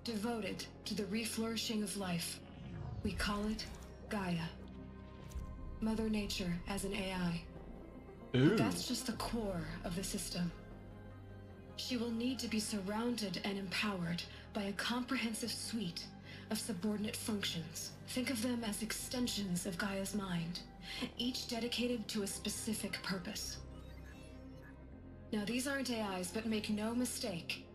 devoted to the reflourishing of life. We call it Gaia. Mother Nature as an AI. But that's just the core of the system. She will need to be surrounded and empowered by a comprehensive suite of subordinate functions. Think of them as extensions of Gaia's mind, each dedicated to a specific purpose. Now, these aren't AIs, but make no mistake,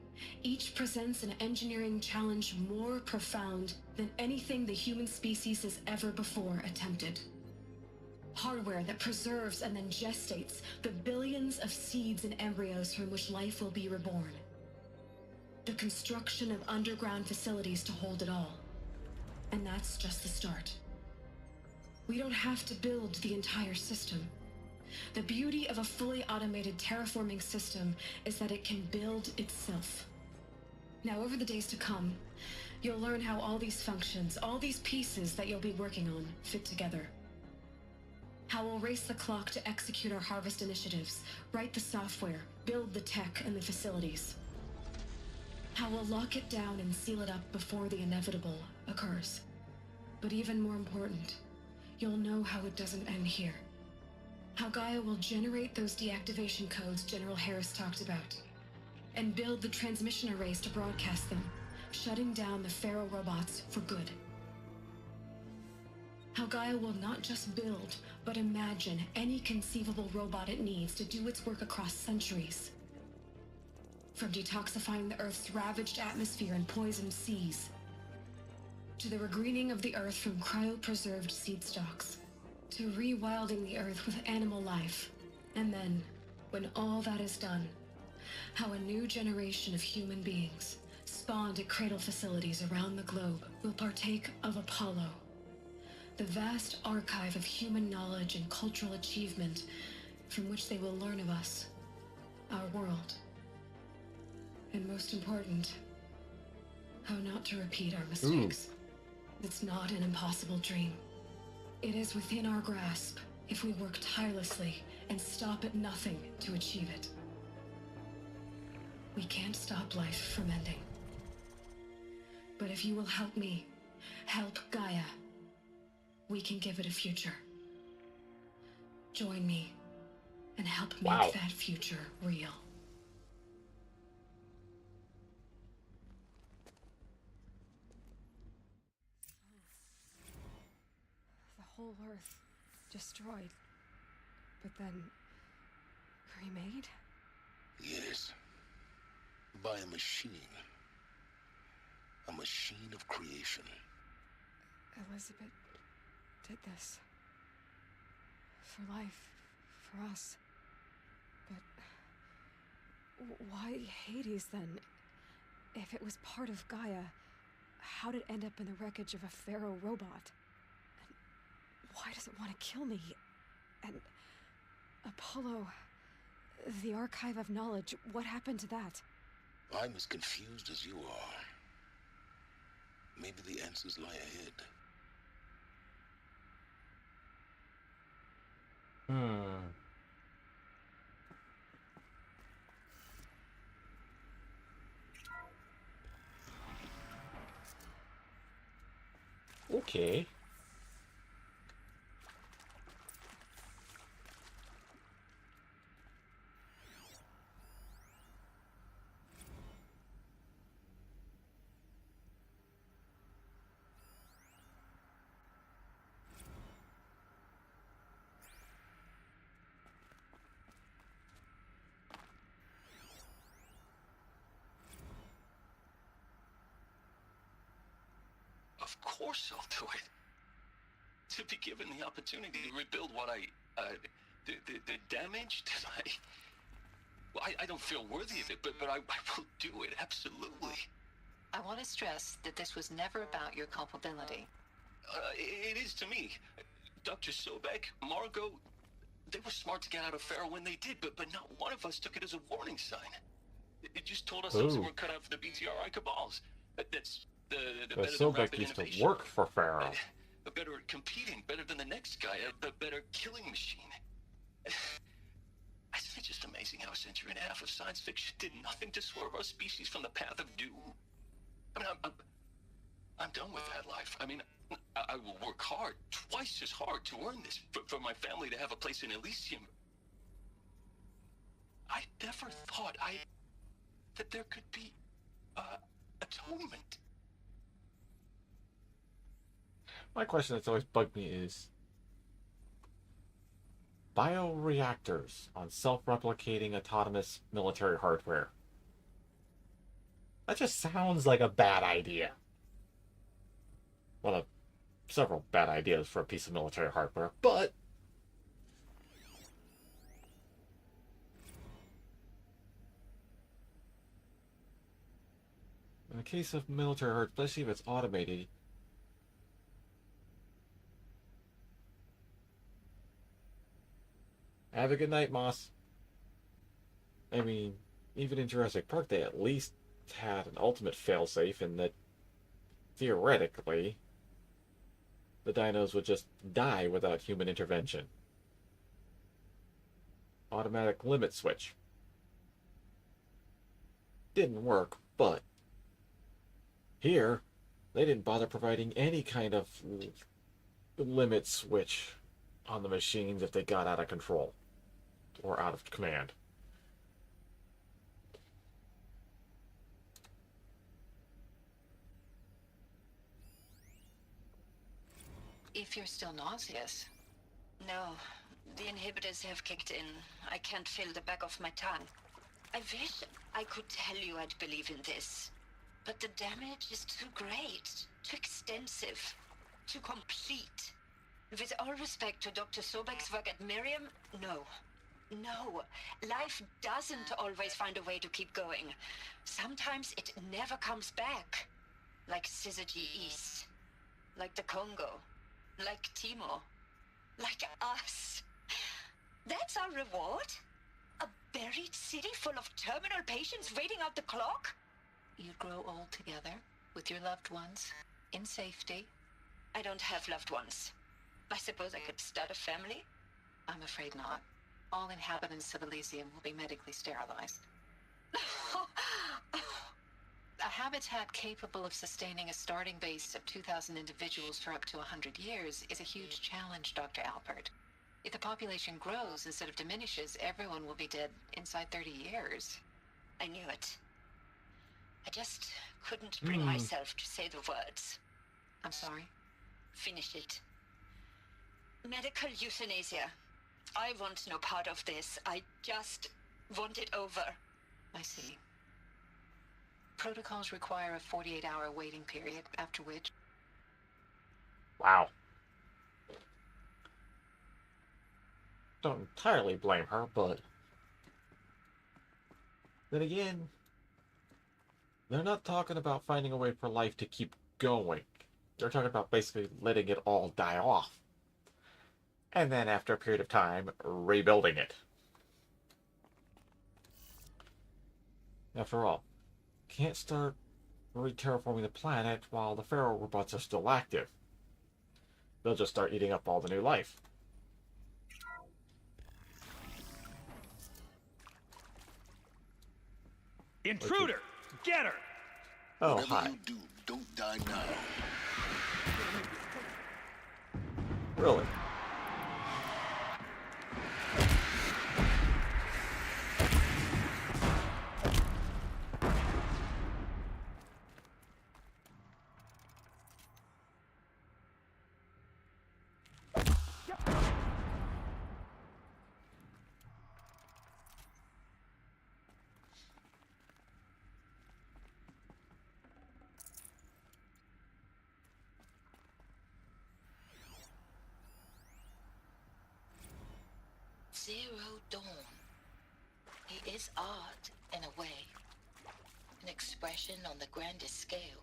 each presents an engineering challenge more profound than anything the human species has ever before attempted. Hardware that preserves and then gestates the billions of seeds and embryos from which life will be reborn. The construction of underground facilities to hold it all. And that's just the start. We don't have to build the entire system. The beauty of a fully automated terraforming system is that it can build itself. Now, over the days to come, you'll learn how all these functions, all these pieces that you'll be working on, fit together. How we'll race the clock to execute our harvest initiatives, write the software, build the tech and the facilities. How we'll lock it down and seal it up before the inevitable occurs. But even more important, you'll know how it doesn't end here. How Gaia will generate those deactivation codes General Harris talked about, and build the transmission arrays to broadcast them, shutting down the Pharaoh robots for good. How Gaia will not just build, but imagine any conceivable robot it needs to do its work across centuries. From detoxifying the Earth's ravaged atmosphere and poisoned seas, to the regreening of the Earth from cryopreserved seed stalks, to rewilding the Earth with animal life. And then, when all that is done, how a new generation of human beings, spawned at cradle facilities around the globe, will partake of Apollo, The vast archive of human knowledge and cultural achievement from which they will learn of us, our world. And most important, how not to repeat our mistakes. It's not an impossible dream. It is within our grasp if we work tirelessly and stop at nothing to achieve it. We can't stop life from ending. But if you will help me, help Gaia, we can give it a future. Join me and help make that future real. The whole Earth destroyed, but then remade? Yes. By a machine. A machine of creation. Elizabeth did this. For life, for us. But why Hades then? If it was part of Gaia, how did it end up in the wreckage of a Pharaoh robot? And why does it want to kill me? And Apollo, the Archive of Knowledge, what happened to that? I'm as confused as you are. Maybe the answers lie ahead. Okay. Of course I'll do it. To be given the opportunity to rebuild what the damage that I don't feel worthy of it, but I will do it, absolutely. I want to stress that this was never about your culpability. It is to me. Dr. Sobek, Margot, they were smart to get out of Pharaoh when they did, but not one of us took it as a warning sign. It just told us we weren't cut out for the BTRI cabals. That's the better than Sobek rapid used to innovation. work for Pharaoh. Better at competing, better than the next guy, a better killing machine. Isn't it just amazing how a century and a half of science fiction did nothing to swerve our species from the path of doom? I mean, I'm done with that life. I mean, I will work hard, twice as hard to earn this, for my family to have a place in Elysium. I never thought that there could be atonement. My question that's always bugged me is bioreactors on self-replicating autonomous military hardware. That just sounds like a bad idea. One of several bad ideas for a piece of military hardware, but in the case of military hardware, especially if it's automated, have a good night, Moss. I mean, even in Jurassic Park, they at least had an ultimate failsafe in that, theoretically, the dinos would just die without human intervention. Automatic limit switch. Didn't work, but here, they didn't bother providing any kind of limit switch on the machines if they got out of control or out of command. If you're still nauseous. No, the inhibitors have kicked in. I can't feel the back of my tongue. I wish I could tell you I'd believe in this. But the damage is too great, too extensive, too complete. With all respect to Dr. Sobek's work at Miriam, no. No, life doesn't always find a way to keep going. Sometimes it never comes back. Like Syzygy East. Like the Congo. Like Timo. Like us. That's our reward? A buried city full of terminal patients waiting out the clock? You'd grow old together, with your loved ones, in safety. I don't have loved ones. I suppose I could start a family? I'm afraid not. All inhabitants of Elysium will be medically sterilized. A habitat capable of sustaining a starting base of 2,000 individuals for up to 100 years is a huge challenge, Dr. Alpert. If the population grows instead of diminishes, everyone will be dead inside 30 years. I knew it. I just couldn't bring myself to say the words. I'm sorry? Finish it. Medical euthanasia. I want no part of this. I just want it over. I see. Protocols require a 48-hour waiting period, after which... Wow. Don't entirely blame her, but... Then again, they're not talking about finding a way for life to keep going. They're talking about basically letting it all die off. And then after a period of time, rebuilding it. After all, can't start re-terraforming the planet while the Pharaoh robots are still active. They'll just start eating up all the new life. Intruder! Get her! Oh, Whatever hi. you do, don't die now. Really? Zero Dawn. He is art, in a way. An expression on the grandest scale.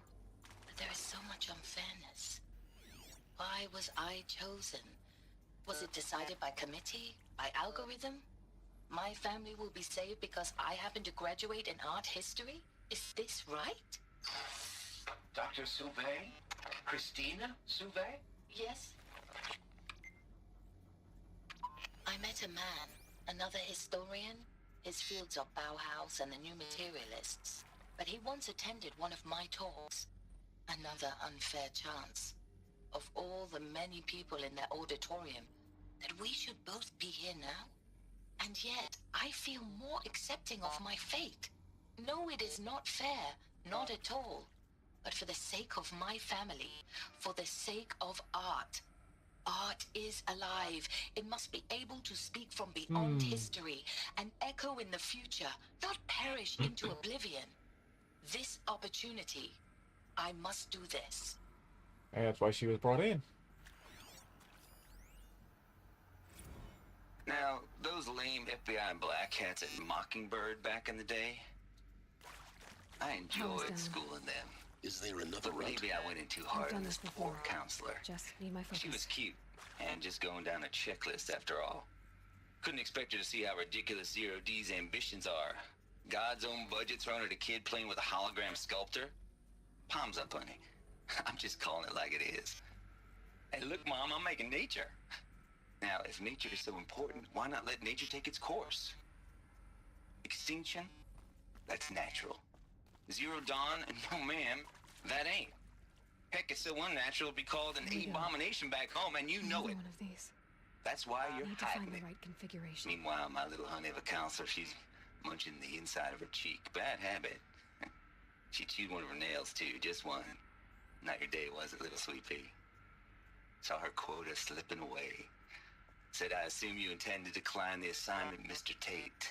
But there is so much unfairness. Why was I chosen? Was it decided by committee? By algorithm? My family will be saved because I happen to graduate in art history? Is this right? Dr. Sauvé? Christina Sauvé? Yes. I met a man, another historian. His fields are Bauhaus and the New Materialists. But he once attended one of my talks. Another unfair chance. Of all the many people in that auditorium, that we should both be here now? And yet, I feel more accepting of my fate. No, it is not fair, not at all. But for the sake of my family, for the sake of art. Art is alive. It must be able to speak from beyond history and echo in the future, not perish into oblivion. This opportunity, I must do this. And that's why she was brought in. Now, those lame FBI black hats at Mockingbird back in the day, I enjoyed schooling them. Is there another But maybe I went in too hard on this poor counselor. Just need my focus. She was cute, and just going down a checklist after all. Couldn't expect her to see how ridiculous Zero D's ambitions are. God's own budget thrown at a kid playing with a hologram sculptor? Palms up, honey. I'm just calling it like it is. Hey, look, Mom, I'm making nature. Now, if nature is so important, why not let nature take its course? Extinction? That's natural. Zero Dawn? No, ma'am, that ain't. Heck, it's so unnatural to be called an abomination back home, and you know it. One of these. That's why you're Need to hiding find it. the right configuration. Meanwhile, my little honey of a counselor, she's munching the inside of her cheek. Bad habit. She chewed one of her nails, too, just one. Not your day, was it, little sweet pea? Saw her quota slipping away. Said, I assume you intend to decline the assignment, Mr. Tate.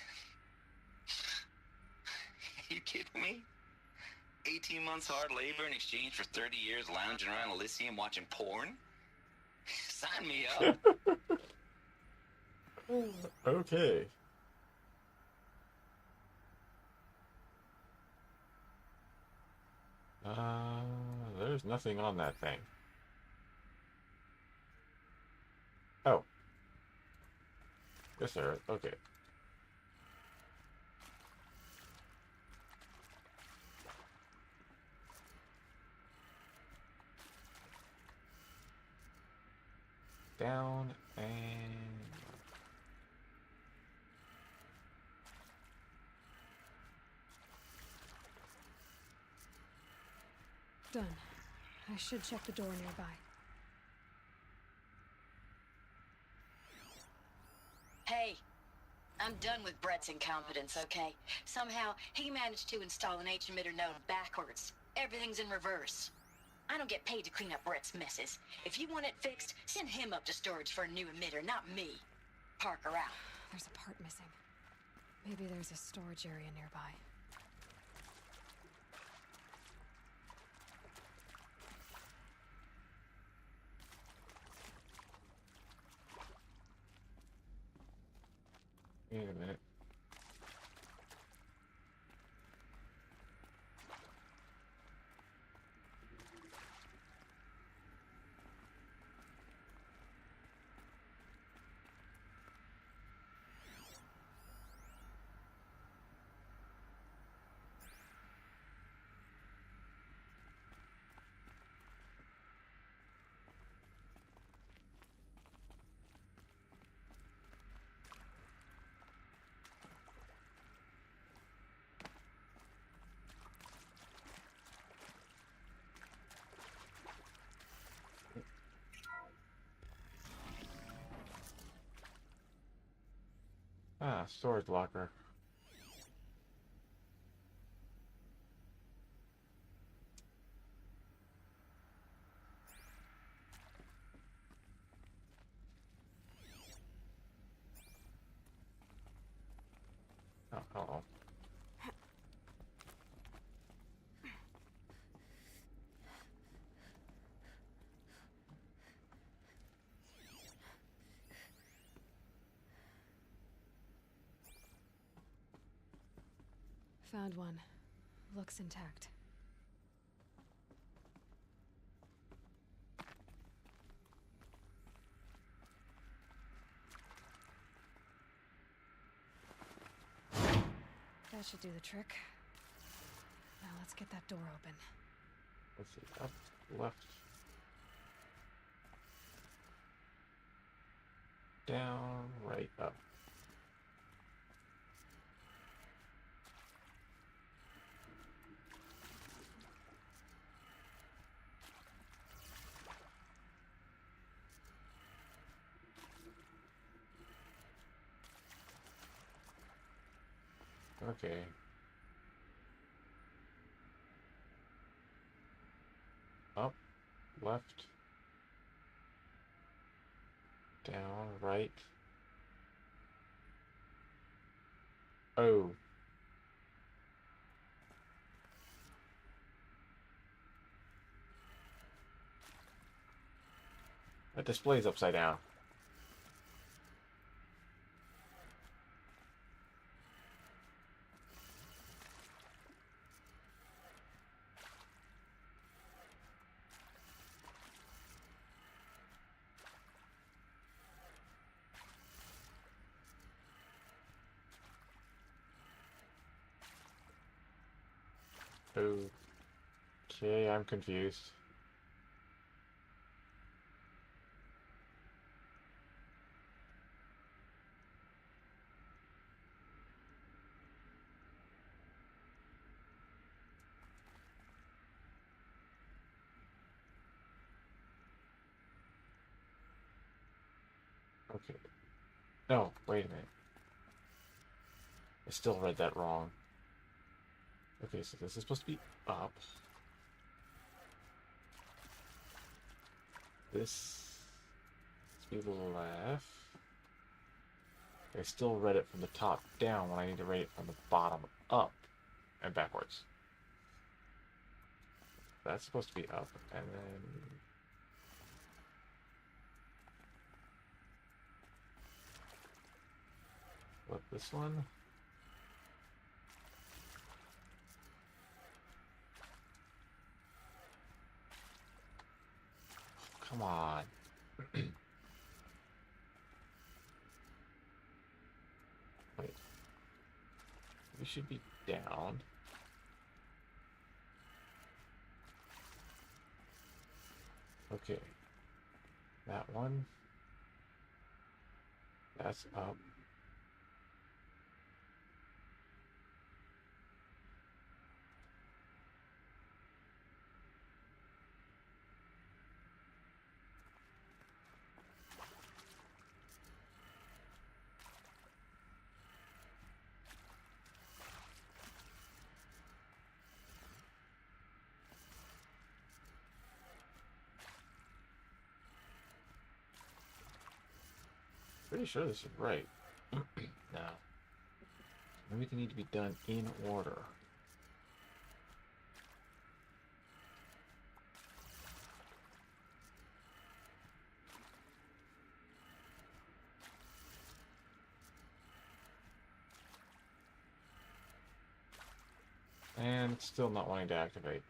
You kidding me? 18 months hard labor in exchange for 30 years lounging around Elysium watching porn? Sign me up. Okay. There's nothing on that thing. Yes, there is. Okay. Down and... Done. I should check the door nearby. Hey, I'm done with Brett's incompetence, okay? Somehow, he managed to install an H-emitter node backwards. Everything's in reverse. I don't get paid to clean up Brett's messes. If you want it fixed, send him up to storage for a new emitter, not me. Parker out. There's a part missing. Maybe there's a storage area nearby. Wait a minute. Ah, storage locker. Oh, uh-oh. Found one. Looks intact. That should do the trick. Now let's get that door open. Let's see. Up, left. Down, right, up. Okay. Up, left, down, right. Oh. That display's upside down. Okay, I'm confused. Okay. No, wait a minute. I still read that wrong. Okay, so this is supposed to be up. This is left. I still read it from the top down when I need to read it from the bottom up and backwards. That's supposed to be up, and then... Flip this one. Come on. We should be down. Okay. That one. That's up. Pretty sure this is right. Now, maybe they need to be done in order. And it's still not wanting to activate.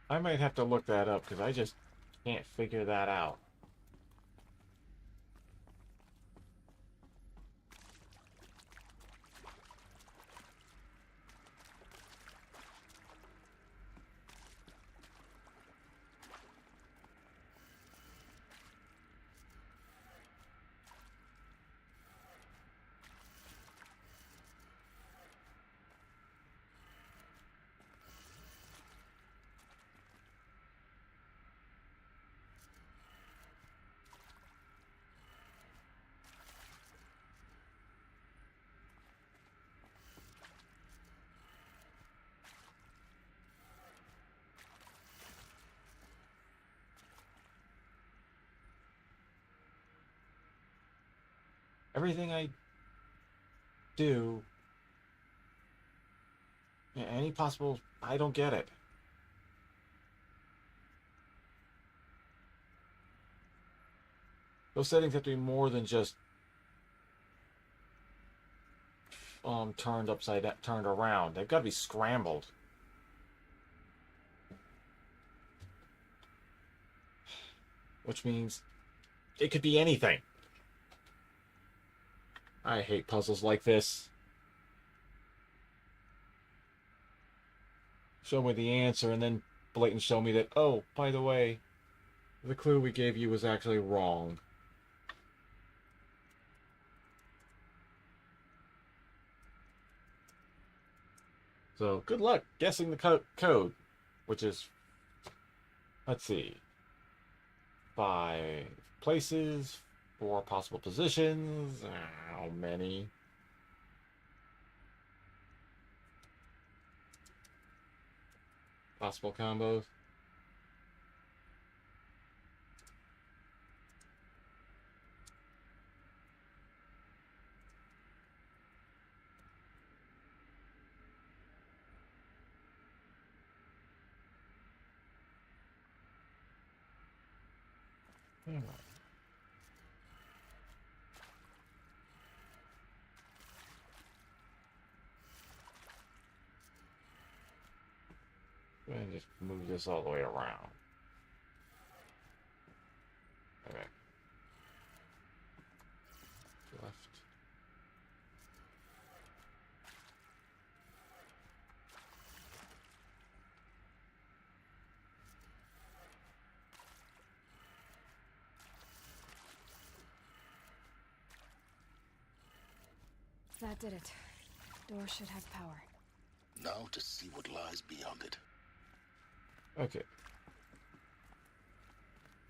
I might have to look that up because I just can't figure that out. Everything I do, any possible, I don't get it. Those settings have to be more than just turned upside down, turned around. They've got to be scrambled. Which means it could be anything. I hate puzzles like this. Show me the answer and then blatant show me that, oh, by the way, the clue we gave you was actually wrong. So, good luck guessing the code, which is, let's see, 5 places, 4 possible positions. How many? Possible combos. All right. And just move this all the way around. Okay. Left. That did it. Door should have power. Now to see what lies beyond it. Okay.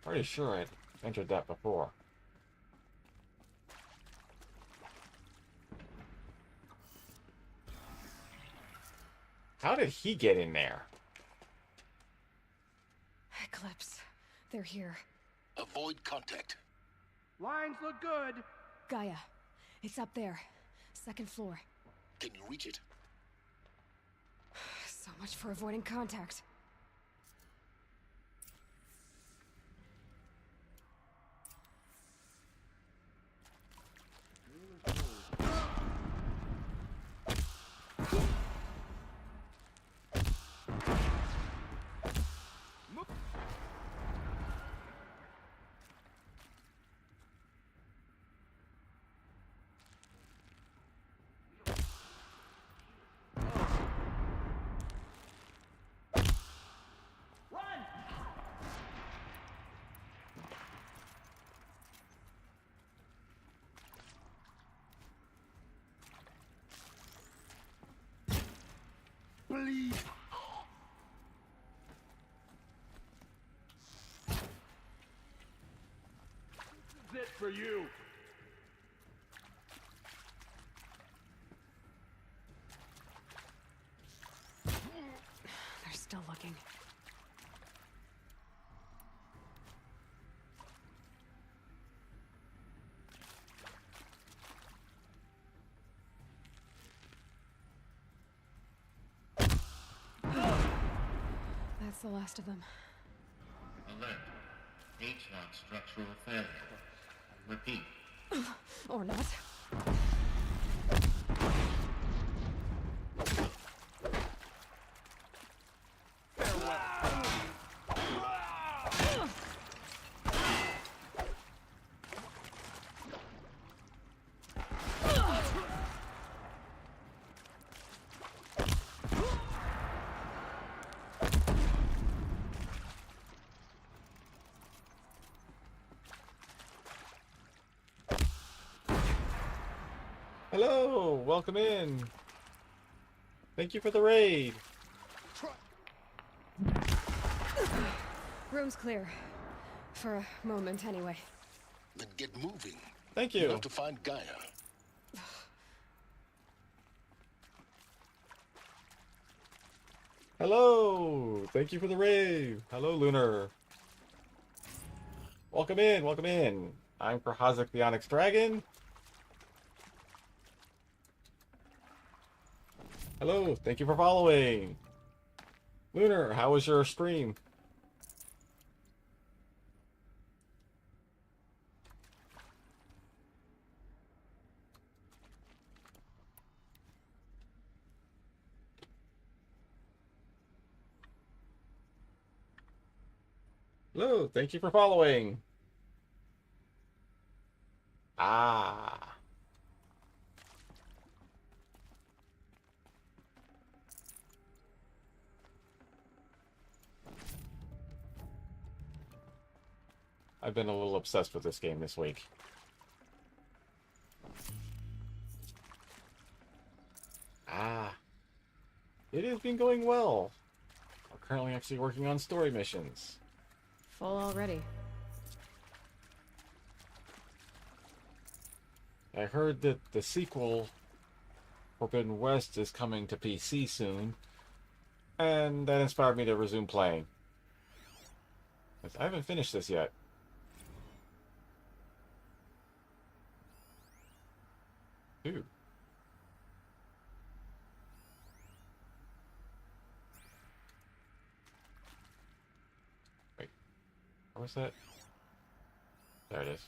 Pretty sure I'd entered that before. How did he get in there? Eclipse. They're here. Avoid contact. Lines look good. Gaia. It's up there. 2nd floor. Can you reach it? So much for avoiding contact. Please. This is it for you. They're still looking. That's the last of them. Alert. H-lock structural failure. Repeat. Or not. Hello, welcome in. Thank you for the raid. Room's clear. For a moment, anyway. Then get moving. Thank you. You have to find Gaia. Hello, thank you for the raid. Hello, Lunar. Welcome in, welcome in. I'm Krahazak the Onyx Dragon. Hello, thank you for following. Lunar, how was your stream? Hello, thank you for following. Ah. I've been a little obsessed with this game this week. Ah. It has been going well. I'm currently actually working on story missions. Full already. I heard that the sequel, Forbidden West, is coming to PC soon, and that inspired me to resume playing. 'Cause I haven't finished this yet. Ooh. Wait, where was that? There it is.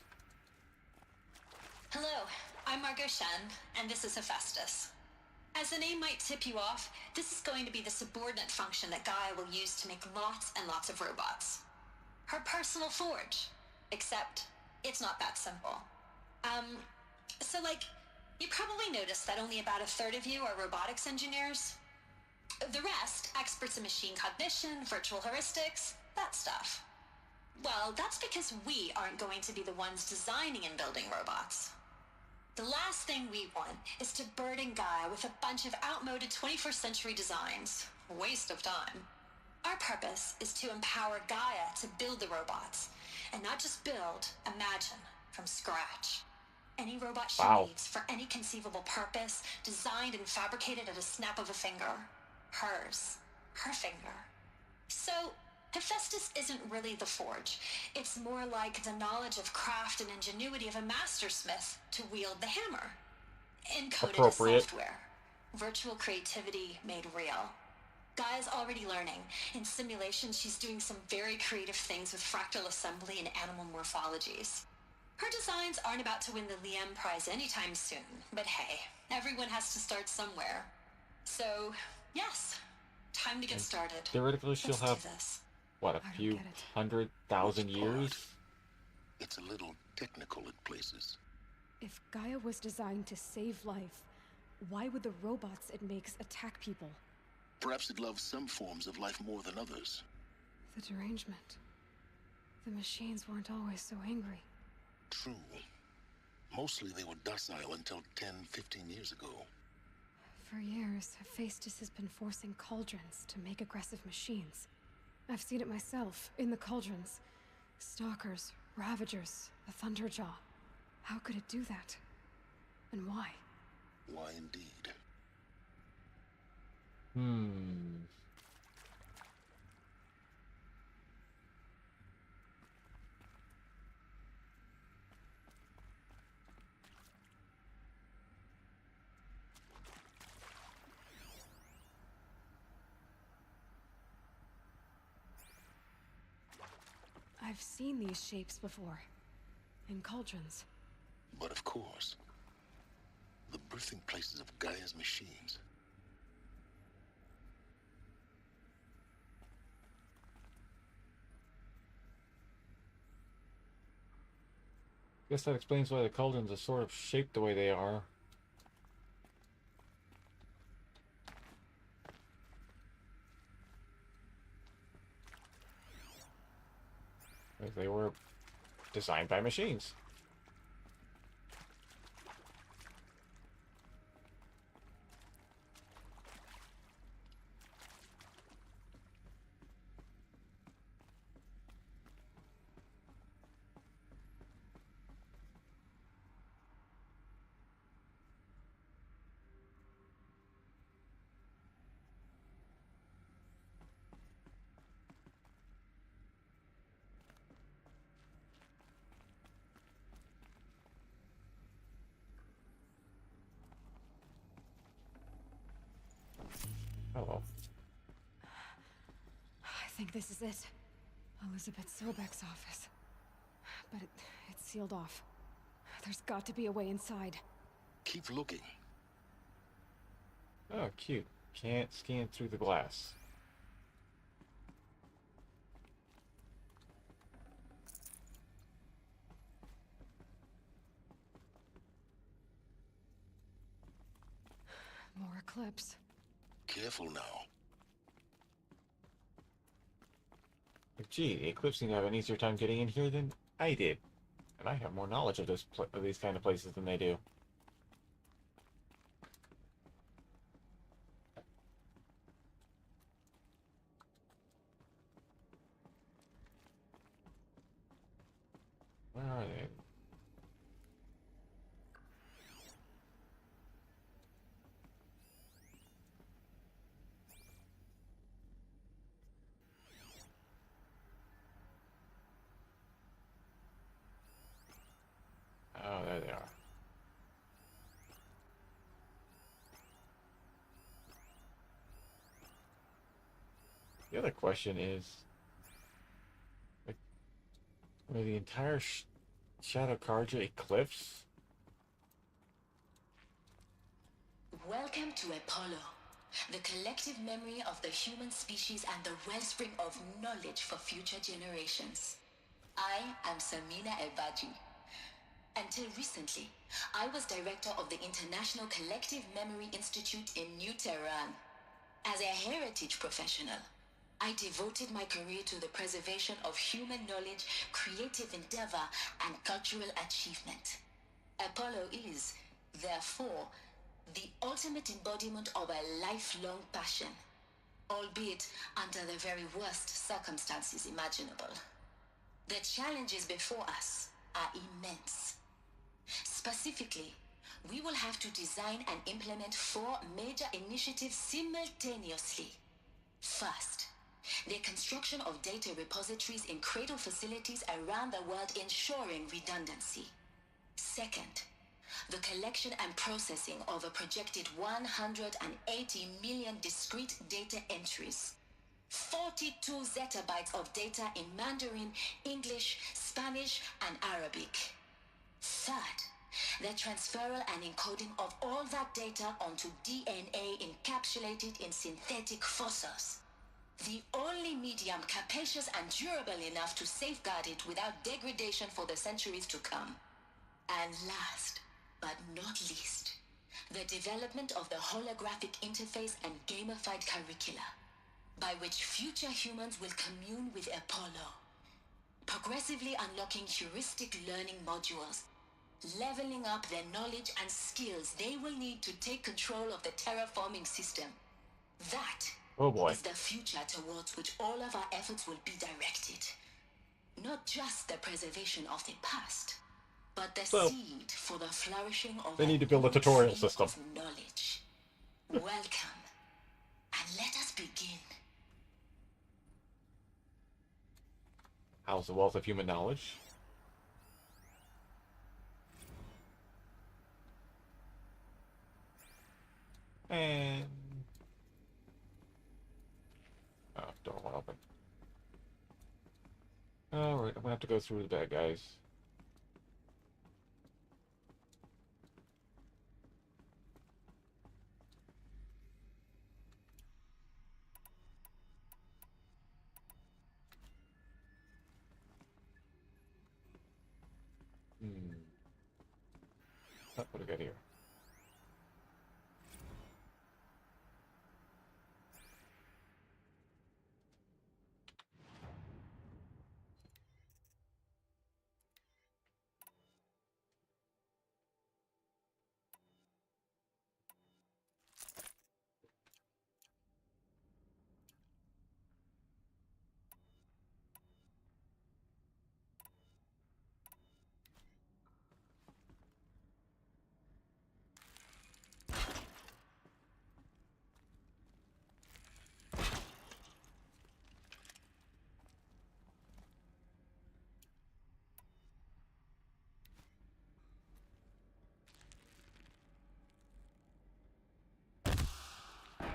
Hello, I'm Margot Shen, and this is Hephaestus. As the name might tip you off, this is going to be the subordinate function that Gaia will use to make lots and lots of robots. Her personal forge. Except, it's not that simple. So you probably noticed that only about a third of you are robotics engineers. The rest, experts in machine cognition, virtual heuristics, that stuff. Well, that's because we aren't going to be the ones designing and building robots. The last thing we want is to burden Gaia with a bunch of outmoded 21st century designs. Waste of time. Our purpose is to empower Gaia to build the robots, and not just build, imagine, from scratch. Any robot she needs for any conceivable purpose, designed and fabricated at a snap of a finger. Hers. Her finger. So, Hephaestus isn't really the forge. It's more like the knowledge of craft and ingenuity of a mastersmith to wield the hammer. Encoded as software. Virtual creativity made real. Gaia's already learning. In simulation, she's doing some very creative things with fractal assembly and animal morphologies. Her designs aren't about to win the Liam Prize anytime soon, but hey, everyone has to start somewhere. So, yes, time to get started. Theoretically, she'll Let's do have, this. what, a few 100,000 years? It's a little technical in places. If Gaia was designed to save life, why would the robots it makes attack people? Perhaps it loves some forms of life more than others. The derangement. The machines weren't always so angry. True. Mostly they were docile until 10, 15 years ago. For years, Hephaestus has been forcing cauldrons to make aggressive machines. I've seen it myself, in the cauldrons. Stalkers, Ravagers, the Thunderjaw. How could it do that? And why? Why indeed? I've seen these shapes before. In cauldrons. But of course, the birthing places of Gaia's machines. Guess that explains why the cauldrons are sort of shaped the way they are. Like they were designed by machines. Hello. I think this is it. Elizabeth Sobek's office. But it's sealed off. There's got to be a way inside. Keep looking. Oh, cute. Can't scan through the glass. More Eclipse. Careful now. Gee, the Eclipse seem to have an easier time getting in here than I did. And I have more knowledge of these kind of places than they do. Where are they? Oh, there they are. The other question is, like, were the entire Shadow Carja Eclipse? Welcome to Apollo, the collective memory of the human species and the wellspring of knowledge for future generations. I am Samina Ebaji. Until recently, I was director of the International Collective Memory Institute in New Tehran. As a heritage professional, I devoted my career to the preservation of human knowledge, creative endeavor, and cultural achievement. Apollo is, therefore, the ultimate embodiment of a lifelong passion, albeit under the very worst circumstances imaginable. The challenges before us are immense. Specifically, we will have to design and implement 4 major initiatives simultaneously. First, the construction of data repositories in cradle facilities around the world ensuring redundancy. Second, the collection and processing of a projected 180 million discrete data entries. 42 zettabytes of data in Mandarin, English, Spanish, and Arabic. Third, the transferal and encoding of all that data onto DNA encapsulated in synthetic fossils. The only medium capacious and durable enough to safeguard it without degradation for the centuries to come. And last, but not least, the development of the holographic interface and gamified curricula, by which future humans will commune with Apollo, progressively unlocking heuristic learning modules, leveling up their knowledge and skills they will need to take control of the terraforming system. That Oh boy. is the future towards which all of our efforts will be directed. Not just the preservation of the past, but the seed for the flourishing of They need to build a tutorial system. of knowledge. Welcome, and let us begin. How's the wealth of human knowledge? And door won't open. Alright, I'm gonna have to go through the bad guys. What do we got here?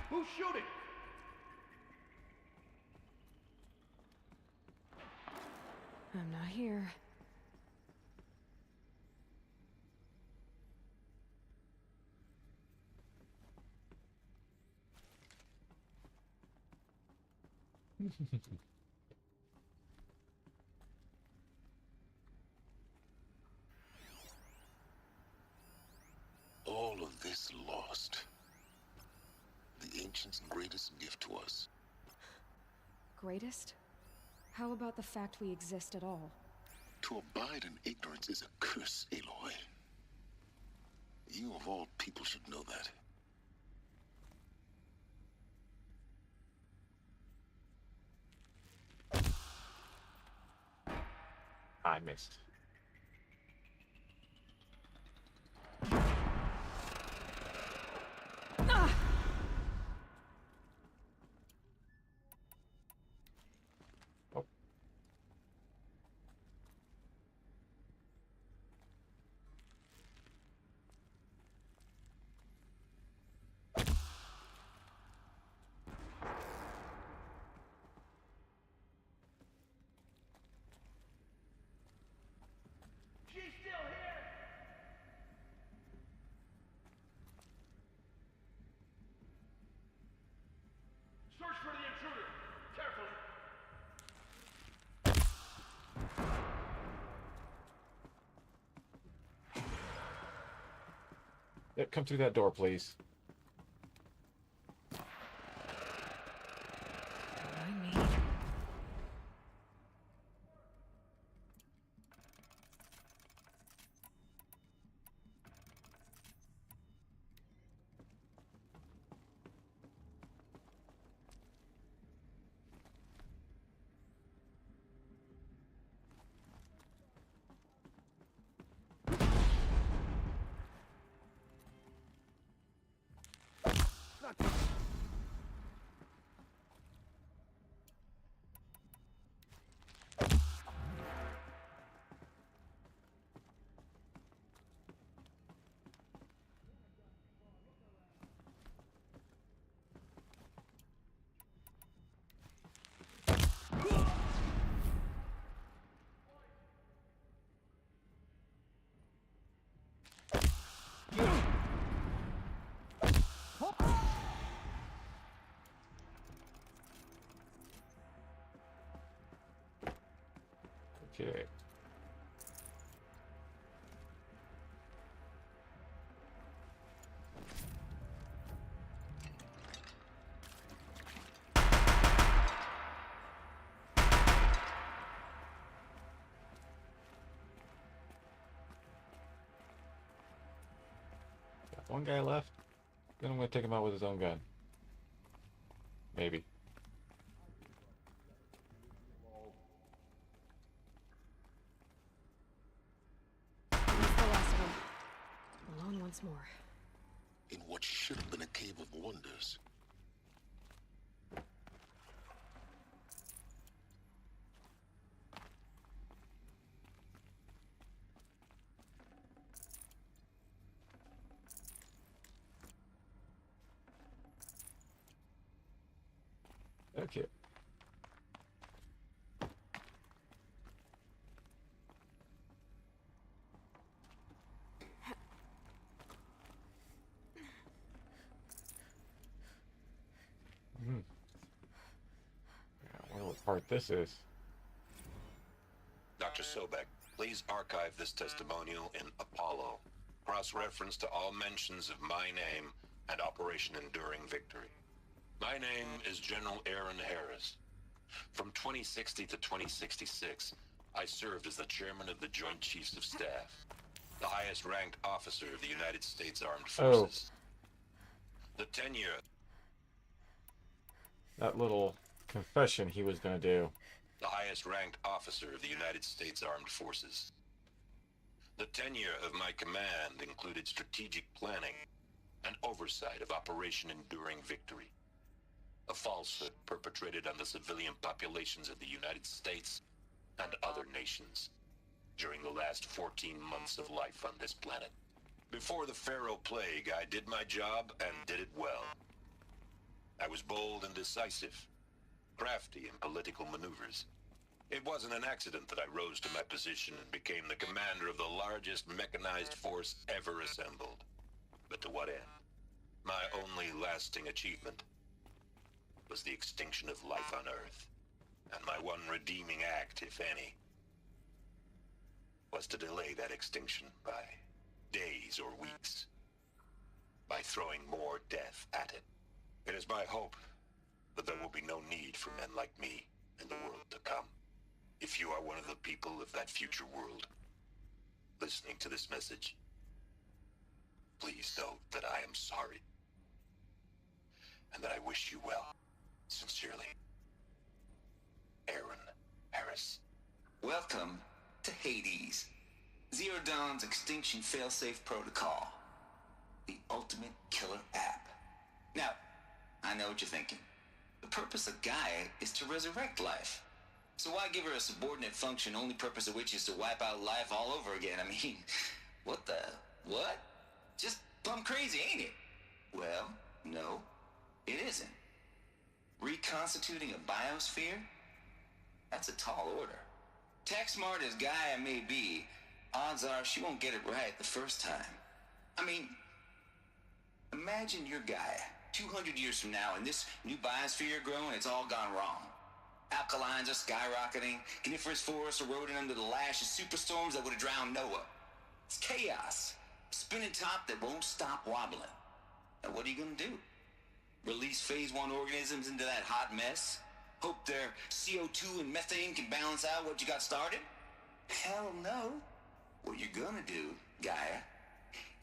Who's shooting? I'm not here. All of this lost. The ancients' greatest gift to us. Greatest? How about the fact we exist at all? To abide in ignorance is a curse, Aloy. You of all people should know that. I missed. Oh. She's still here! Search for the intruder! Carefully! Yep, come through that door, please. Okay. Got one guy left. Then I'm gonna take him out with his own gun. Maybe. That's the last of them. Alone once more. In what should have been a cave of wonders. Okay. I wonder what part this is. Dr. Sobek, please archive this testimonial in Apollo. Cross-reference to all mentions of my name and Operation Enduring Victory. My name is General Aaron Harris. From 2060 to 2066, I served as the chairman of the Joint Chiefs of Staff, the highest-ranked officer of the United States Armed Forces. The tenure... That little confession he was gonna do. The highest-ranked officer of the United States Armed Forces. The tenure of my command included strategic planning and oversight of Operation Enduring Victory, a falsehood perpetrated on the civilian populations of the United States and other nations during the last 14 months of life on this planet. Before the Pharaoh Plague, I did my job and did it well. I was bold and decisive, crafty in political maneuvers. It wasn't an accident that I rose to my position and became the commander of the largest mechanized force ever assembled. But to what end? My only lasting achievement was the extinction of life on Earth. And my one redeeming act, if any, was to delay that extinction by days or weeks, by throwing more death at it. It is my hope that there will be no need for men like me in the world to come. If you are one of the people of that future world listening to this message, please know that I am sorry and that I wish you well. Sincerely, Aaron Harris. Welcome to Hades, Zero Dawn's extinction failsafe protocol, the ultimate killer app. Now, I know what you're thinking. The purpose of Gaia is to resurrect life. So why give her a subordinate function, only purpose of which is to wipe out life all over again? I mean, what the... what? Just plumb crazy, ain't it? Well, no, it isn't. Reconstituting a biosphere? That's a tall order. Tech smart as Gaia may be, odds are she won't get it right the first time. I mean, imagine your Gaia 200 years from now and this new biosphere growing, it's all gone wrong. Alkalines are skyrocketing, coniferous forests eroding under the lash of superstorms that would have drowned Noah. It's chaos. A spinning top that won't stop wobbling. Now what are you gonna do? Release phase 1 organisms into that hot mess? Hope their CO2 and methane can balance out what you got started? Hell no. What you're gonna do, Gaia,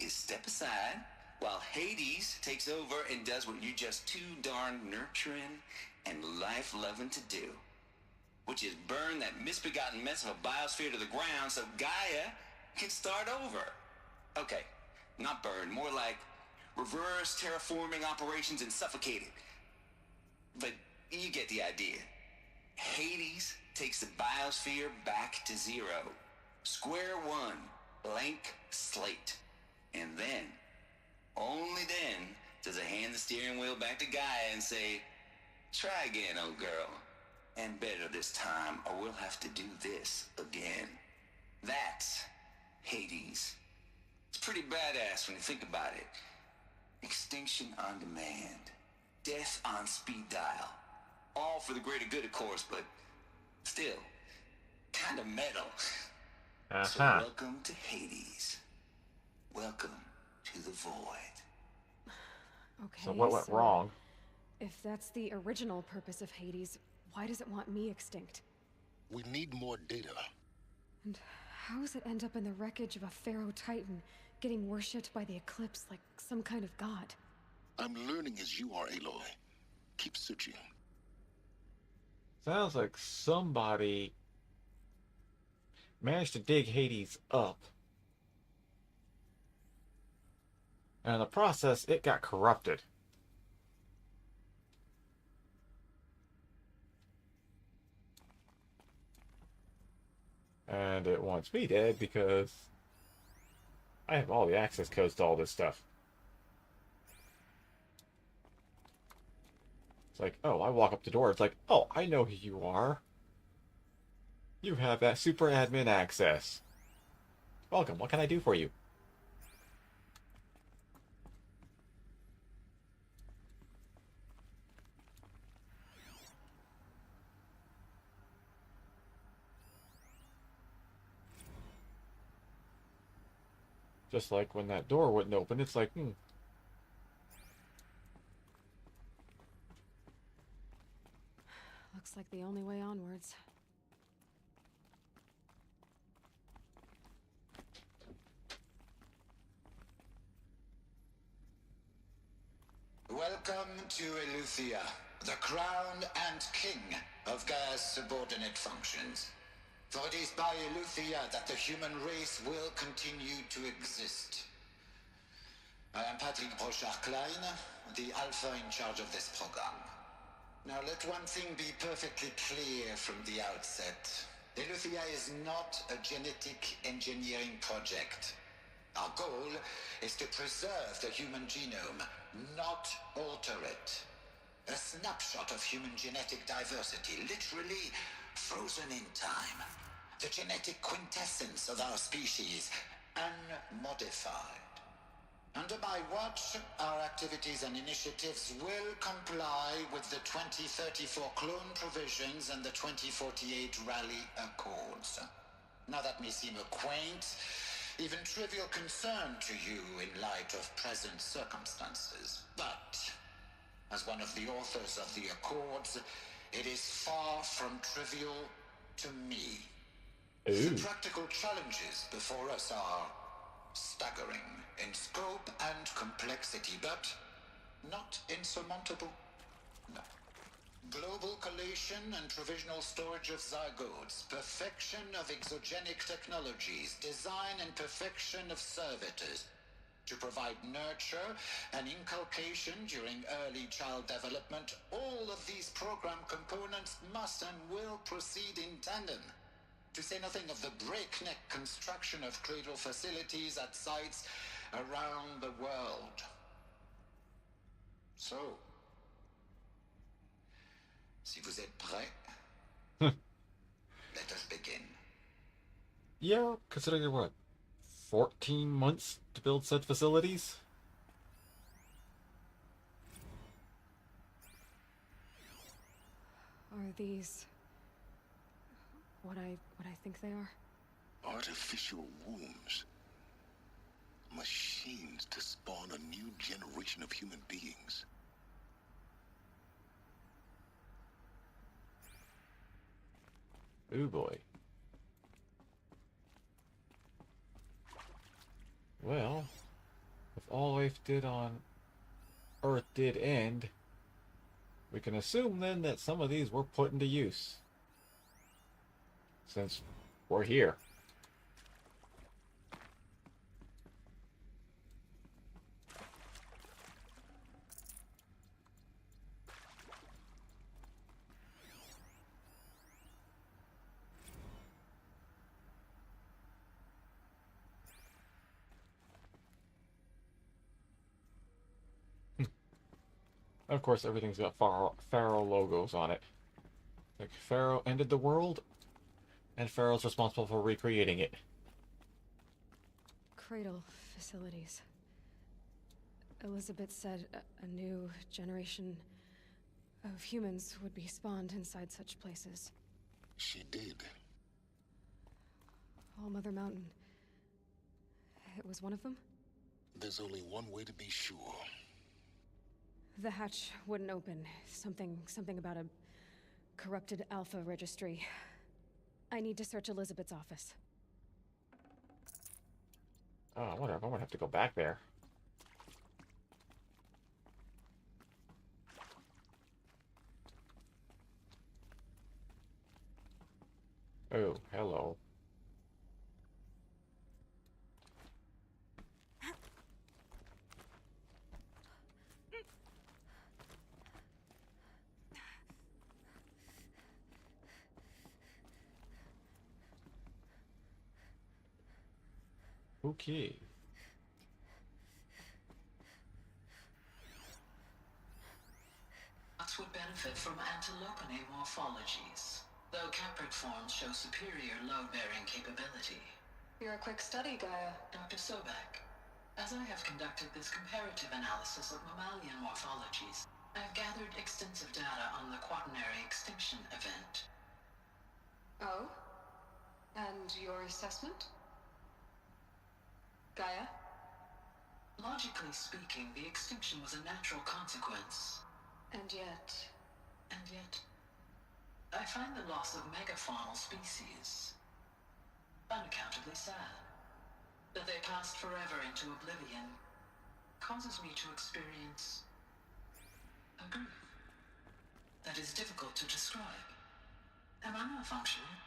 is step aside while Hades takes over and does what you're just too darn nurturing and life-loving to do, which is burn that misbegotten mess of a biosphere to the ground so Gaia can start over. Okay, not burn, more like reverse terraforming operations and suffocate it. But you get the idea. Hades takes the biosphere back to zero. Square one, blank slate. And then, only then, does it hand the steering wheel back to Gaia and say, try again, old girl. And better this time, or we'll have to do this again. That's Hades. It's pretty badass when you think about it. Extinction on demand. Death on speed dial. All for the greater good, of course, but still, kind of metal. So Uh-huh. welcome to Hades. Welcome to the void. Okay, So what went wrong? If that's the original purpose of Hades, why does it want me extinct? We need more data. And how does it end up in the wreckage of a Pharaoh Titan, getting worshipped by the Eclipse like some kind of god? I'm learning as you are, Aloy. Keep searching. Sounds like somebody managed to dig Hades up. And in the process, it got corrupted. And it wants me dead because I have all the access codes to all this stuff. It's like, oh, I walk up the door. It's like, oh, I know who you are. You have that super admin access. Welcome. What can I do for you? Just like when that door wouldn't open, it's like, Looks like the only way onwards. Welcome to Eleuthia, the crown and king of Gaia's subordinate functions. For it is by Eleuthia that the human race will continue to exist. I am Patrick Brochard-Klein, the Alpha in charge of this program. Now let one thing be perfectly clear from the outset. Eleuthia is not a genetic engineering project. Our goal is to preserve the human genome, not alter it. A snapshot of human genetic diversity, literally frozen in time. The genetic quintessence of our species, unmodified. Under my watch, our activities and initiatives will comply with the 2034 clone provisions and the 2048 Rally Accords. Now that may seem a quaint, even trivial concern to you in light of present circumstances, but as one of the authors of the Accords, it is far from trivial to me. The practical challenges before us are staggering in scope and complexity, but not insurmountable. No. Global collation and provisional storage of zygotes, perfection of exogenic technologies, design and perfection of servitors, to provide nurture and inculcation during early child development. All of these program components must and will proceed in tandem. To say nothing of the breakneck construction of cradle facilities at sites around the world. So, si vous êtes prêts, let us begin. yeah, considering you're what, 14 months to build said facilities? Are these what I think they are? Artificial wombs. Machines to spawn a new generation of human beings. Ooh boy. Well, if all life did on Earth did end, we can assume then that some of these were put into use. Since we're here. Of course, everything's got Pharaoh logos on it. Like, Pharaoh ended the world, and Pharaoh's responsible for recreating it. Cradle facilities. Elizabeth said a new generation of humans would be spawned inside such places. She did. All Mother Mountain. It was one of them? There's only one way to be sure. The hatch wouldn't open. Something about a corrupted Alpha registry. I need to search Elizabeth's office. Oh, I wonder if I'm gonna have to go back there. Oh, hello. Okay. Nuts would benefit from antilopinae morphologies, though caprid forms show superior load-bearing capability. You're a quick study, Gaia. Dr. Sobek, as I have conducted this comparative analysis of mammalian morphologies, I have gathered extensive data on the Quaternary extinction event. Oh? And your assessment? Gaia? Logically speaking, the extinction was a natural consequence. And yet, I find the loss of megafaunal species unaccountably sad. That they passed forever into oblivion causes me to experience a grief that is difficult to describe. Am I malfunctioning?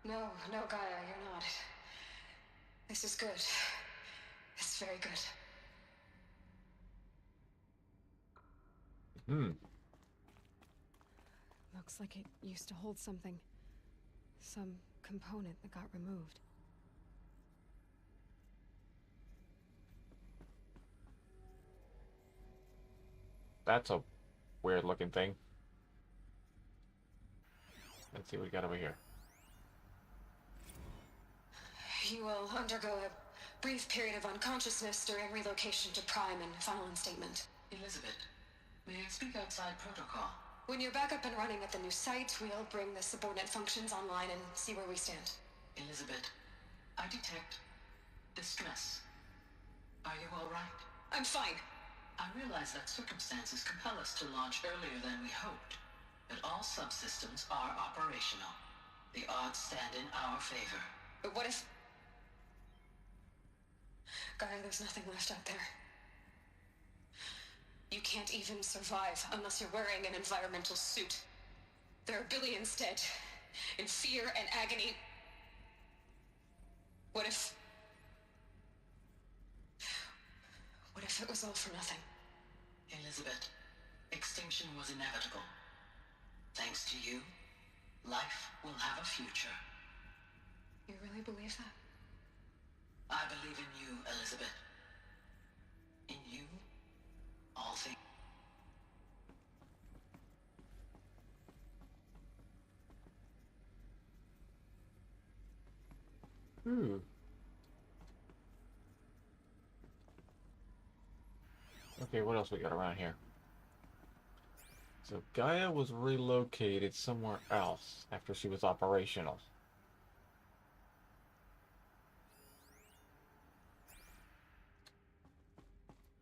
no, Gaia, you're not. This is good. It's very good. Looks like it used to hold something. Some component that got removed. That's a weird looking thing. Let's see what we got over here. You will undergo a brief period of unconsciousness during relocation to Prime and final instatement. Elizabeth, may I speak outside protocol? When you're back up and running at the new site, we'll bring the subordinate functions online and see where we stand. Elizabeth, I detect distress. Are you all right? I'm fine. I realize that circumstances compel us to launch earlier than we hoped, but all subsystems are operational. The odds stand in our favor. But what if... Gaia, there's nothing left out there. You can't even survive unless you're wearing an environmental suit. There are billions dead, in fear and agony. What if it was all for nothing? Elizabeth, extinction was inevitable. Thanks to you, life will have a future. You really believe that? I believe in you, Elizabeth. In you, all things. Okay, what else we got around here? So Gaia was relocated somewhere else after she was operational.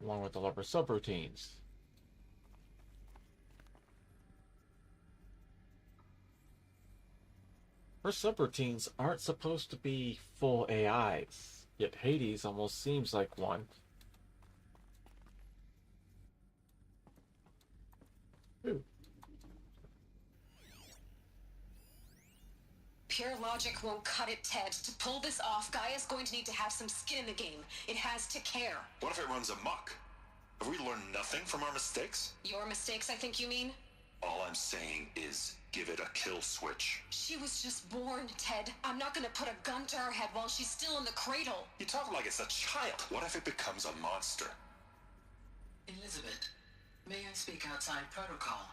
Along with all of her subroutines. Her subroutines aren't supposed to be full AIs, yet Hades almost seems like one. Ooh. Pure logic won't cut it, Ted. To pull this off, Gaia's going to need to have some skin in the game. It has to care. What if it runs amok? Have we learned nothing from our mistakes? Your mistakes, I think you mean? All I'm saying is, give it a kill switch. She was just born, Ted. I'm not gonna put a gun to her head while she's still in the cradle. You talk like it's a child. What if it becomes a monster? Elizabeth, may I speak outside protocol?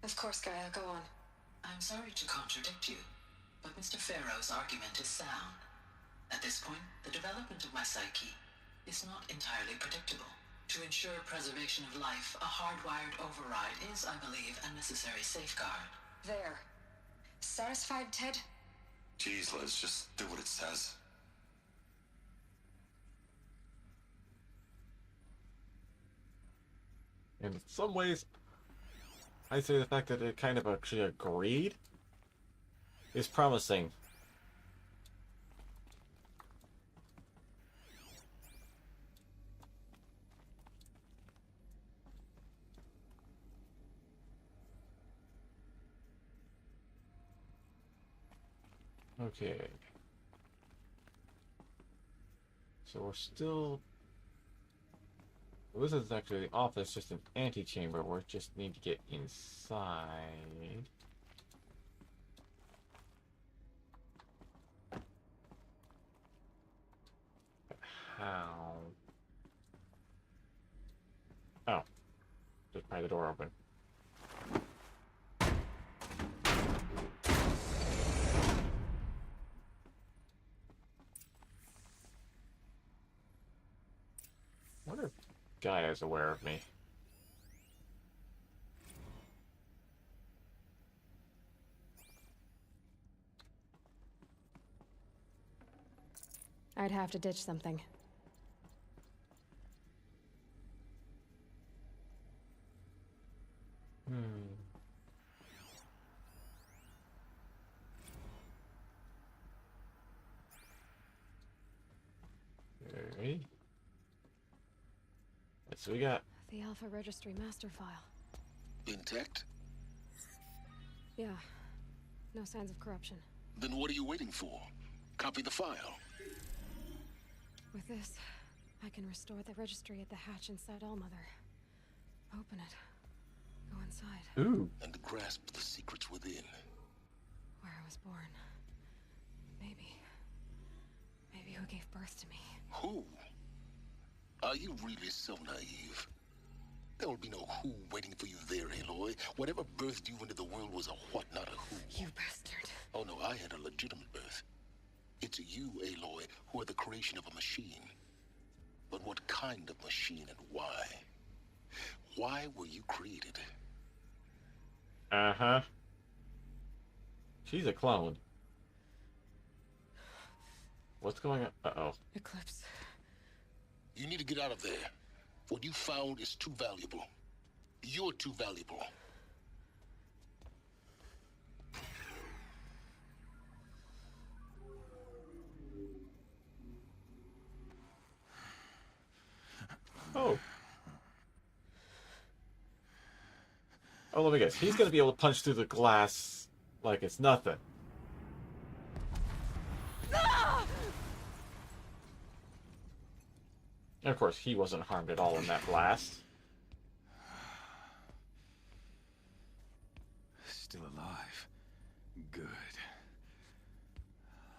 Of course, Gaia, go on. I'm sorry to contradict you, but Mr. Farrow's argument is sound. At this point, the development of my psyche is not entirely predictable. To ensure preservation of life, a hardwired override is, I believe, a necessary safeguard. There. Satisfied, Ted? Jeez, Liz, just do what it says. And in some ways, I'd say the fact that it kind of actually agreed is promising. Okay. So we're still... Well, this is actually the office, just an antechamber. We just need to get inside. How? Oh. Just pry the door open. I wonder if Gaia is aware of me. I'd have to ditch something. Okay. So we got The Alpha Registry master file. Intact? Yeah. No signs of corruption. Then what are you waiting for? Copy the file. With this, I can restore the registry at the hatch inside Allmother. Open it. Go inside. Ooh. And grasp the secrets within. Where I was born. Maybe who gave birth to me. Who? Are you really so naive? There will be no who waiting for you there, Aloy. Whatever birthed you into the world was a what, not a who. You bastard. Oh no, I had a legitimate birth. It's you, Aloy, who are the creation of a machine. But what kind of machine and why? Why were you created? Uh-huh. She's a clone. What's going on? Uh-oh. Eclipse. You need to get out of there. What you found is too valuable. You're too valuable. Oh. Oh, let me guess. He's gonna be able to punch through the glass like it's nothing. And of course, he wasn't harmed at all in that blast. Still alive. Good.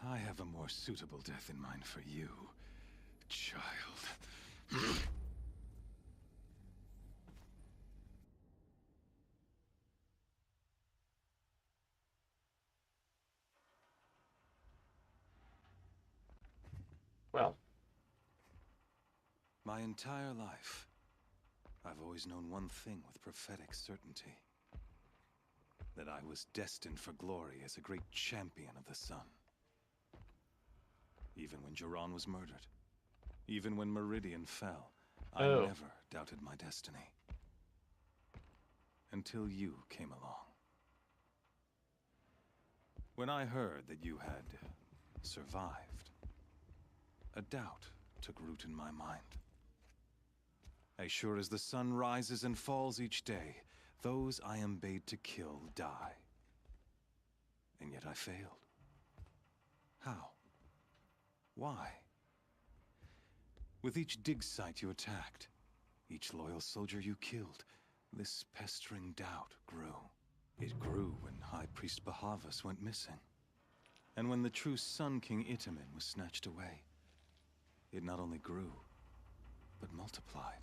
I have a more suitable death in mind for you, child. Well. My entire life, I've always known one thing with prophetic certainty. That I was destined for glory as a great champion of the sun. Even when Jiran was murdered, even when Meridian fell, I never doubted my destiny. Until you came along. When I heard that you had survived, a doubt took root in my mind. As sure as the sun rises and falls each day, those I am bade to kill die. And yet I failed. How? Why? With each dig site you attacked, each loyal soldier you killed, this pestering doubt grew. It grew when High Priest Bahavas went missing. And when the true Sun King Itamen was snatched away. It not only grew, but multiplied.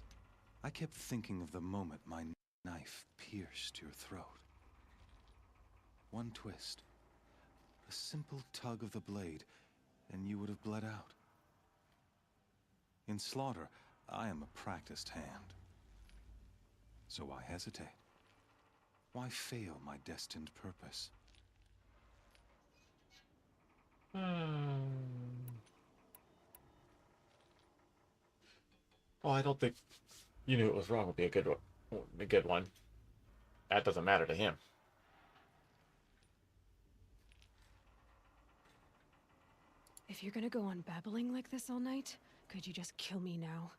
I kept thinking of the moment my knife pierced your throat. One twist, a simple tug of the blade, and you would have bled out. In slaughter, I am a practiced hand. So why hesitate? Why I fail my destined purpose? Well, I don't think you knew it was wrong would be a good one. A good one. That doesn't matter to him. If you're gonna go on babbling like this all night, could you just kill me now?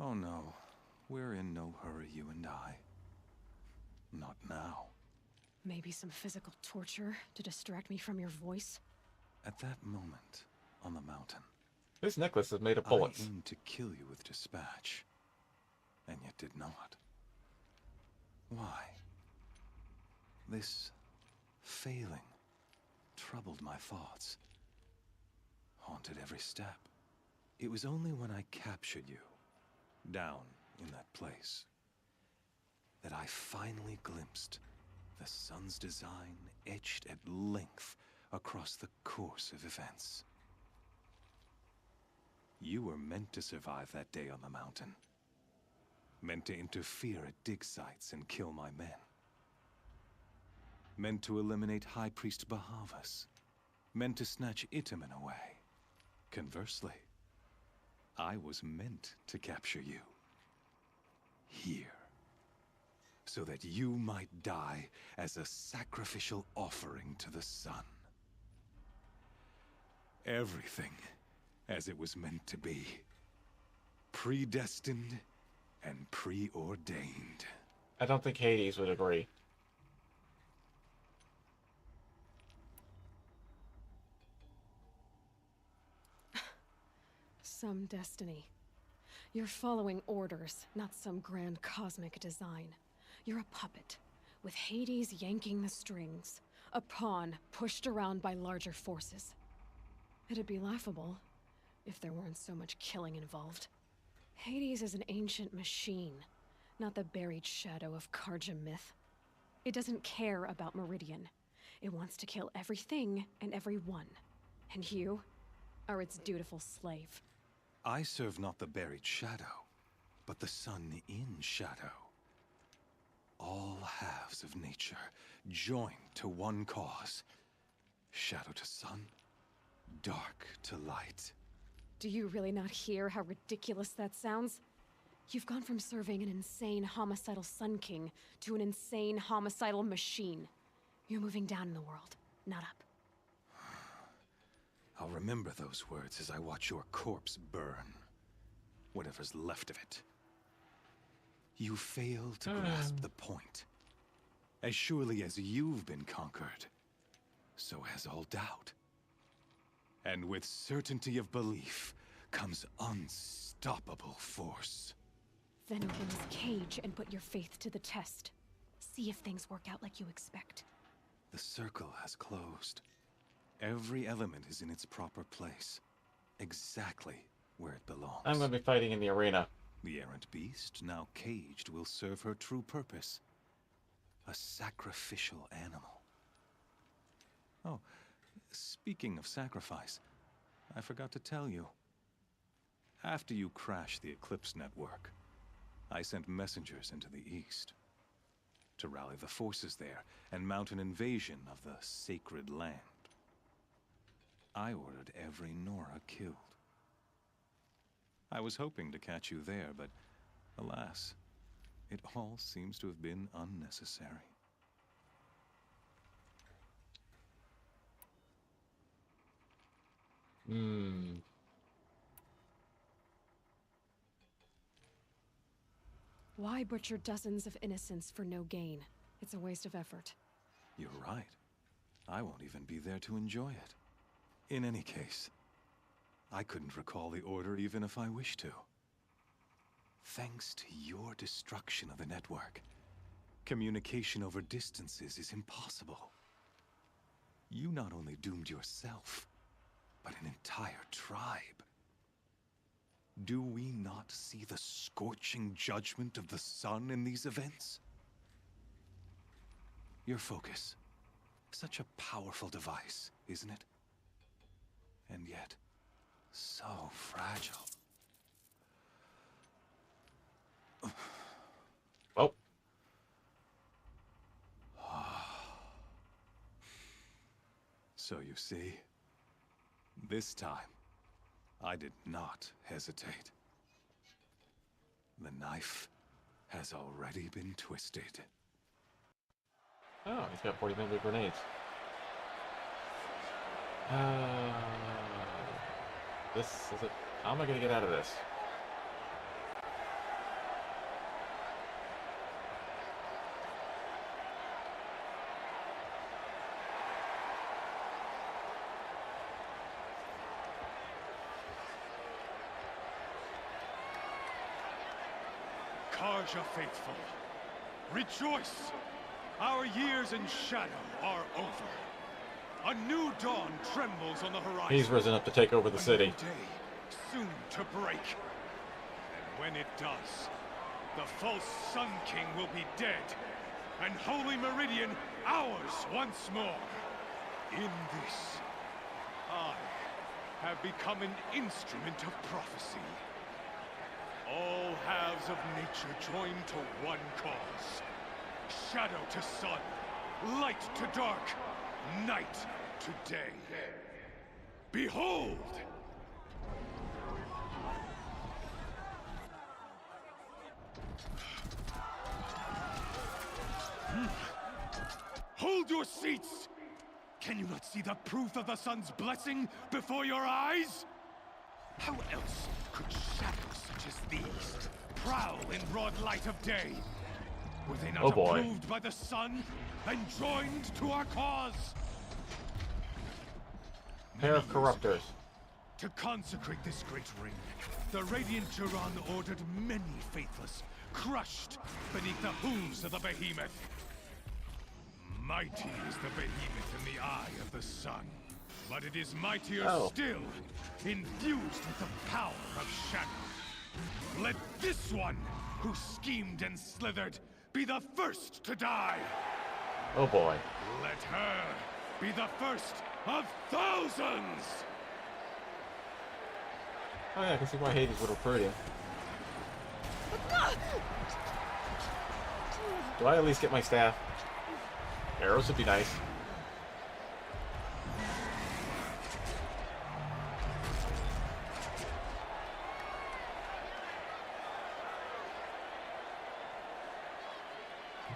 Oh no, we're in no hurry, you and I. Not now. Maybe some physical torture to distract me from your voice? At that moment, on the mountain, this necklace is made of bullets. I aimed to kill you with dispatch, and yet did not. Why? This failing troubled my thoughts, haunted every step. It was only when I captured you, down in that place, that I finally glimpsed the sun's design etched at length across the course of events. You were meant to survive that day on the mountain. Meant to interfere at dig sites and kill my men. Meant to eliminate High Priest Bahavas. Meant to snatch Itamen away. Conversely, I was meant to capture you. Here. So that you might die as a sacrificial offering to the sun. Everything as it was meant to be. Predestined and preordained. I don't think Hades would agree. Some destiny. You're following orders, not some grand cosmic design. You're a puppet, with Hades yanking the strings. A pawn pushed around by larger forces. It'd be laughable if there weren't so much killing involved. Hades is an ancient machine, not the buried shadow of Karja myth. It doesn't care about Meridian. It wants to kill everything and everyone. And you are its dutiful slave. I serve not the buried shadow, but the sun in shadow. All halves of nature joined to one cause. Shadow to sun, dark to light. Do you really not hear how ridiculous that sounds? You've gone from serving an insane homicidal Sun King to an insane homicidal machine. You're moving down in the world, not up. I'll remember those words as I watch your corpse burn. Whatever's left of it. You fail to grasp the point. As surely as you've been conquered, so has all doubt. And with certainty of belief comes unstoppable force. Then open this cage and put your faith to the test. See if things work out like you expect. The circle has closed. Every element is in its proper place. Exactly where it belongs. I'm going to be fighting in the arena. The errant beast, now caged, will serve her true purpose. A sacrificial animal. Oh, speaking of sacrifice, I forgot to tell you. After you crashed the Eclipse network, I sent messengers into the east to rally the forces there and mount an invasion of the sacred land. I ordered every Nora killed. I was hoping to catch you there, but alas, it all seems to have been unnecessary. Why butcher dozens of innocents for no gain? It's a waste of effort. You're right. I won't even be there to enjoy it. In any case, I couldn't recall the order even if I wished to. Thanks to your destruction of the network, communication over distances is impossible. You not only doomed yourself, but an entire tribe. Do we not see the scorching judgment of the sun in these events? Your focus. Such a powerful device, isn't it? And yet, so fragile. Oh. So you see, this time, I did not hesitate. The knife has already been twisted. Oh, he's got 40mm grenades. This is it. How am I gonna get out of this? Karja faithful, rejoice! Our years in shadow are over. A new dawn trembles on the horizon. He's risen up to take over the city. Day soon to break. And when it does, the false Sun King will be dead, and Holy Meridian ours once more. In this, I have become an instrument of prophecy. All halves of nature join to one cause. Shadow to sun, light to dark, night to day. Behold! Hold your seats! Can you not see the proof of the sun's blessing before your eyes? How else could shadows such as these prowl in broad light of day? Were they not approved by the sun and joined to our cause? Pair of corruptors. To consecrate this great ring, the Radiant Turan ordered many faithless, crushed beneath the hooves of the behemoth. Mighty is the behemoth in the eye of the sun, but it is mightier still, infused with the power of shadow. Let this one, who schemed and slithered, be the first to die. Oh boy. Let her be the first of thousands. Oh yeah, I can see why Hades would recruit him. Do I at least get my staff? Arrows would be nice.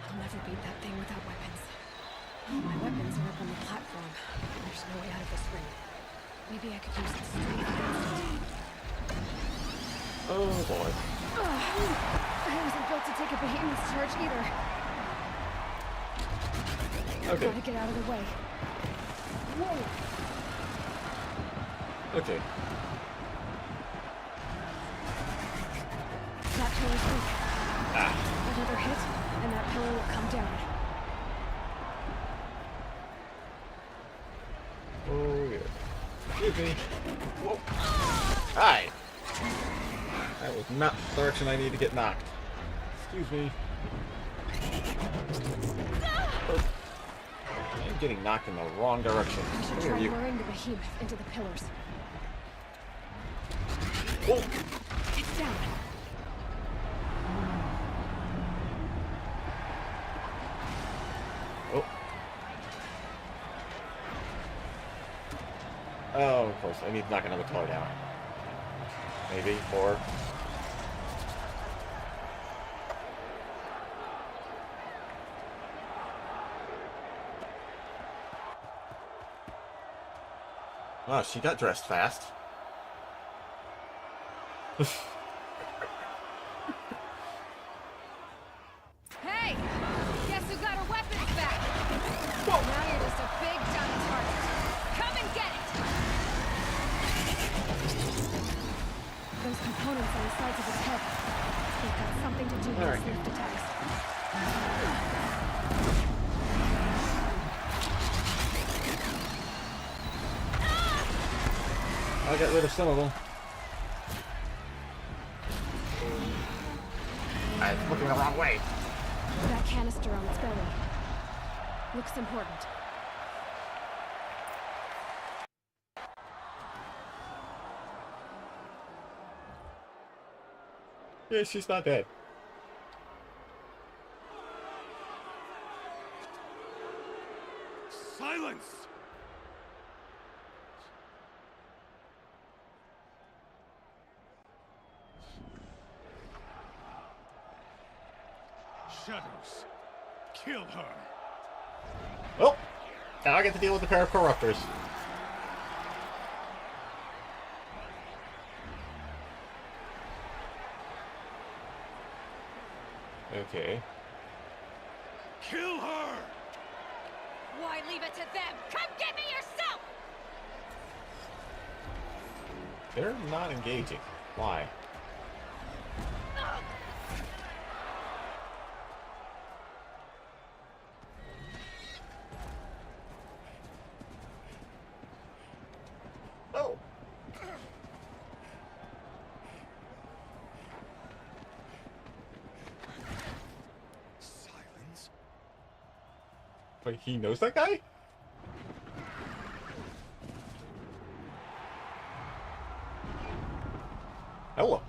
I'll never beat that thing without weapons. My weapons are up on the platform. There's no way out of this ring. Maybe I could use the strength against it. Oh boy. I wasn't built to take a behemoth's charge either. Okay. Gotta get out of the way. Whoa! Okay. That pillar's weak. Another hit, and that pillar will come down. Oh yeah. Excuse me. Whoa. Hi! That was not the direction I need to get knocked. Excuse me. Oh. I'm getting knocked in the wrong direction. I should try luring the behemoth into the pillars. Oh! It's down. Oh. Oh, of course. I need to knock another pillar down. Maybe, or... Wow, she got dressed fast. Hey! Guess who got her weapons back? Whoa! Now you're just a big dumb target. Come and get it! Those components on the sides of his head. They've got something to do with his sniff attacks. I got rid of some of them. I'm looking the wrong way. That canister on its belly. Looks important. Yeah, she's not dead. Silence! shadows. Kill her. Oh, now I get to deal with a pair of corruptors. Okay. Kill her! Why leave it to them? Come get me yourself! They're not engaging. Why? Oh. Silence. Wait, he knows that guy? Hello.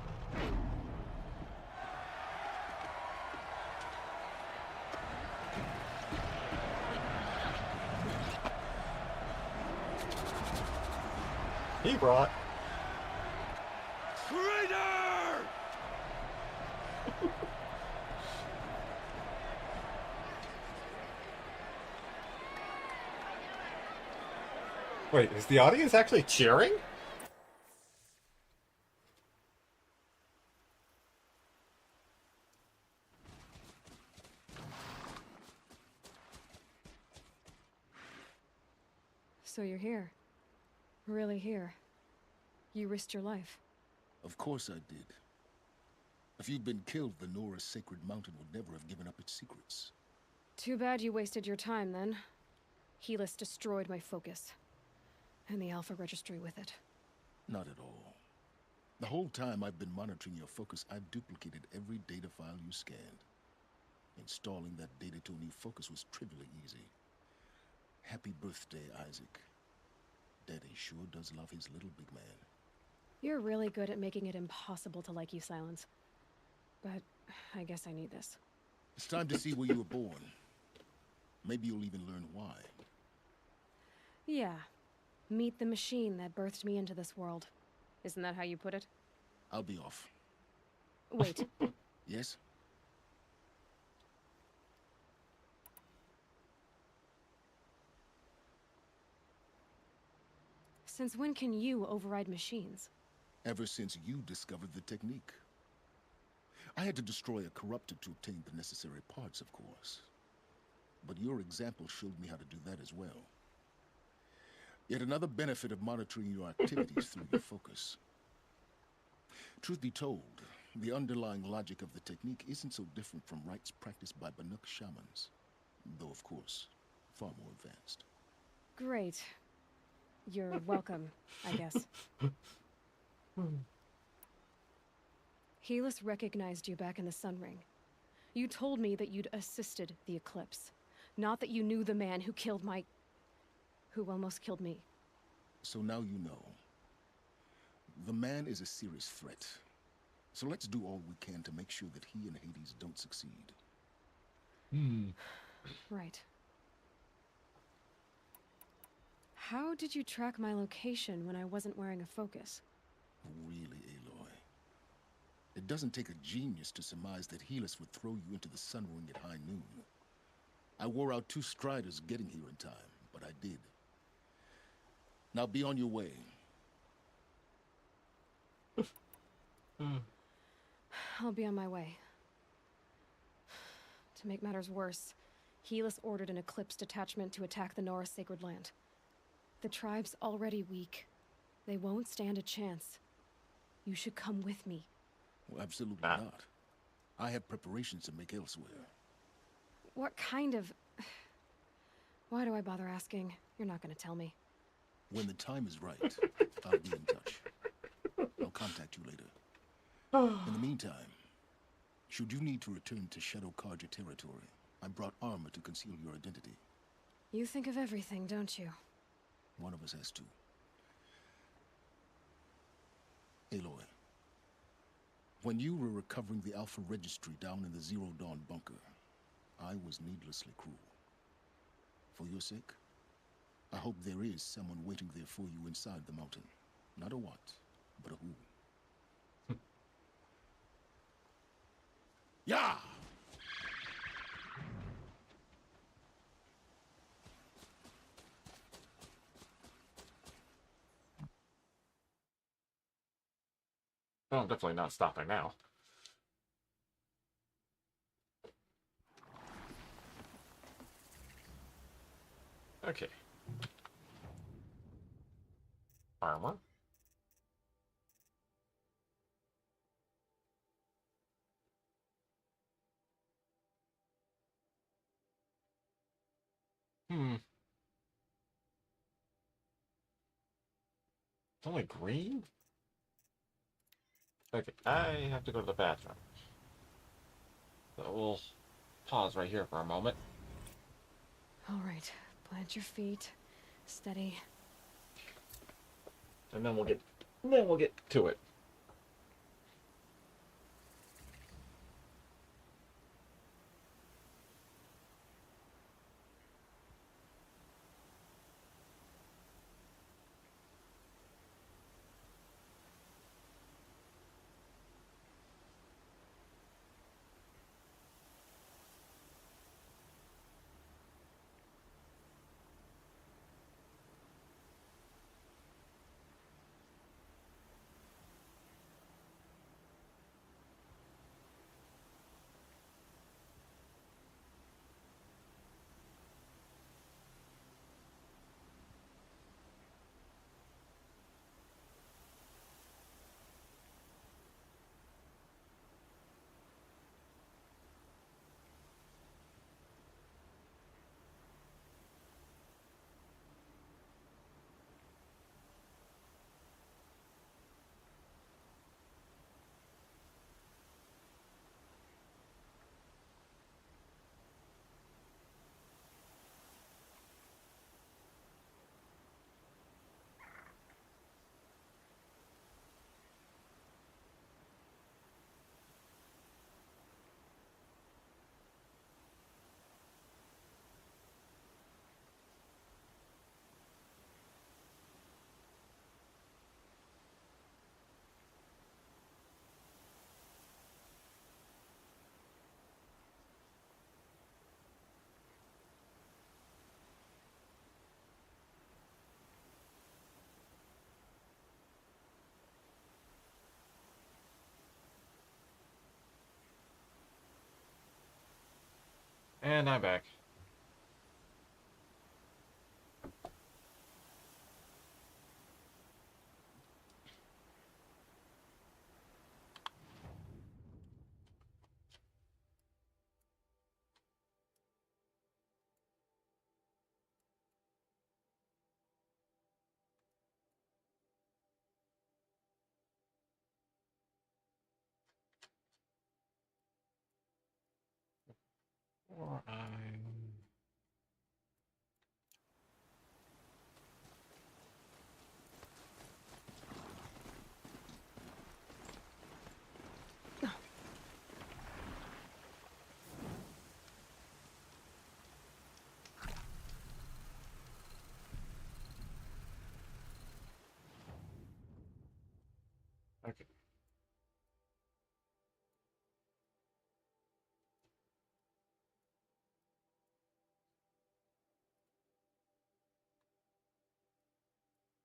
He brought. Traitor! Wait, is the audience actually cheering? So you're here. Really here. You risked your life. Of course I did. If you'd been killed, the Nora's sacred mountain would never have given up its secrets. Too bad you wasted your time, then. Helis destroyed my focus. And the Alpha Registry with it. Not at all. The whole time I've been monitoring your focus, I've duplicated every data file you scanned. Installing that data to a new focus was trivially easy. Happy birthday, Isaac. Daddy sure does love his little big man. You're really good at making it impossible to like you, Silence. But I guess I need this. It's time to see where you were born. Maybe you'll even learn why. Yeah. Meet the machine that birthed me into this world. Isn't that how you put it? I'll be off. Wait. Yes? Since when can you override machines? Ever since you discovered the technique. I had to destroy a corruptor to obtain the necessary parts, of course. But your example showed me how to do that as well. Yet another benefit of monitoring your activities through your focus. Truth be told, the underlying logic of the technique isn't so different from rites practiced by Banuk shamans. Though, of course, far more advanced. Great. You're welcome, I guess. Helis recognized you back in the Sun Ring. You told me that you'd assisted the Eclipse. Not that you knew the man who killed who almost killed me. So now you know. The man is a serious threat. So let's do all we can to make sure that he and Hades don't succeed. Right. How did you track my location when I wasn't wearing a focus? Really, Aloy? It doesn't take a genius to surmise that Helis would throw you into the Sun Ring at high noon. I wore out 2 striders getting here in time, but I did. Now be on your way. I'll be on my way. To make matters worse, Helis ordered an Eclipse detachment to attack the Nora Sacred Land. The tribe's already weak. They won't stand a chance. You should come with me. Well, absolutely not. I have preparations to make elsewhere. What kind of... Why do I bother asking? You're not gonna tell me. When the time is right, I'll be in touch. I'll contact you later. In the meantime, should you need to return to Shadow Karja territory, I brought armor to conceal your identity. You think of everything, don't you? One of us has to. Aloy, when you were recovering the Alpha Registry down in the Zero Dawn bunker, I was needlessly cruel. For your sake, I hope there is someone waiting there for you inside the mountain. Not a what, but a who. Yeah! Oh, I'm definitely not stopping now. Okay. Armor. It's only green? Okay, I have to go to the bathroom. So we'll pause right here for a moment. All right, plant your feet. Steady. And then we'll get to it. And I'm back. Or I... Okay.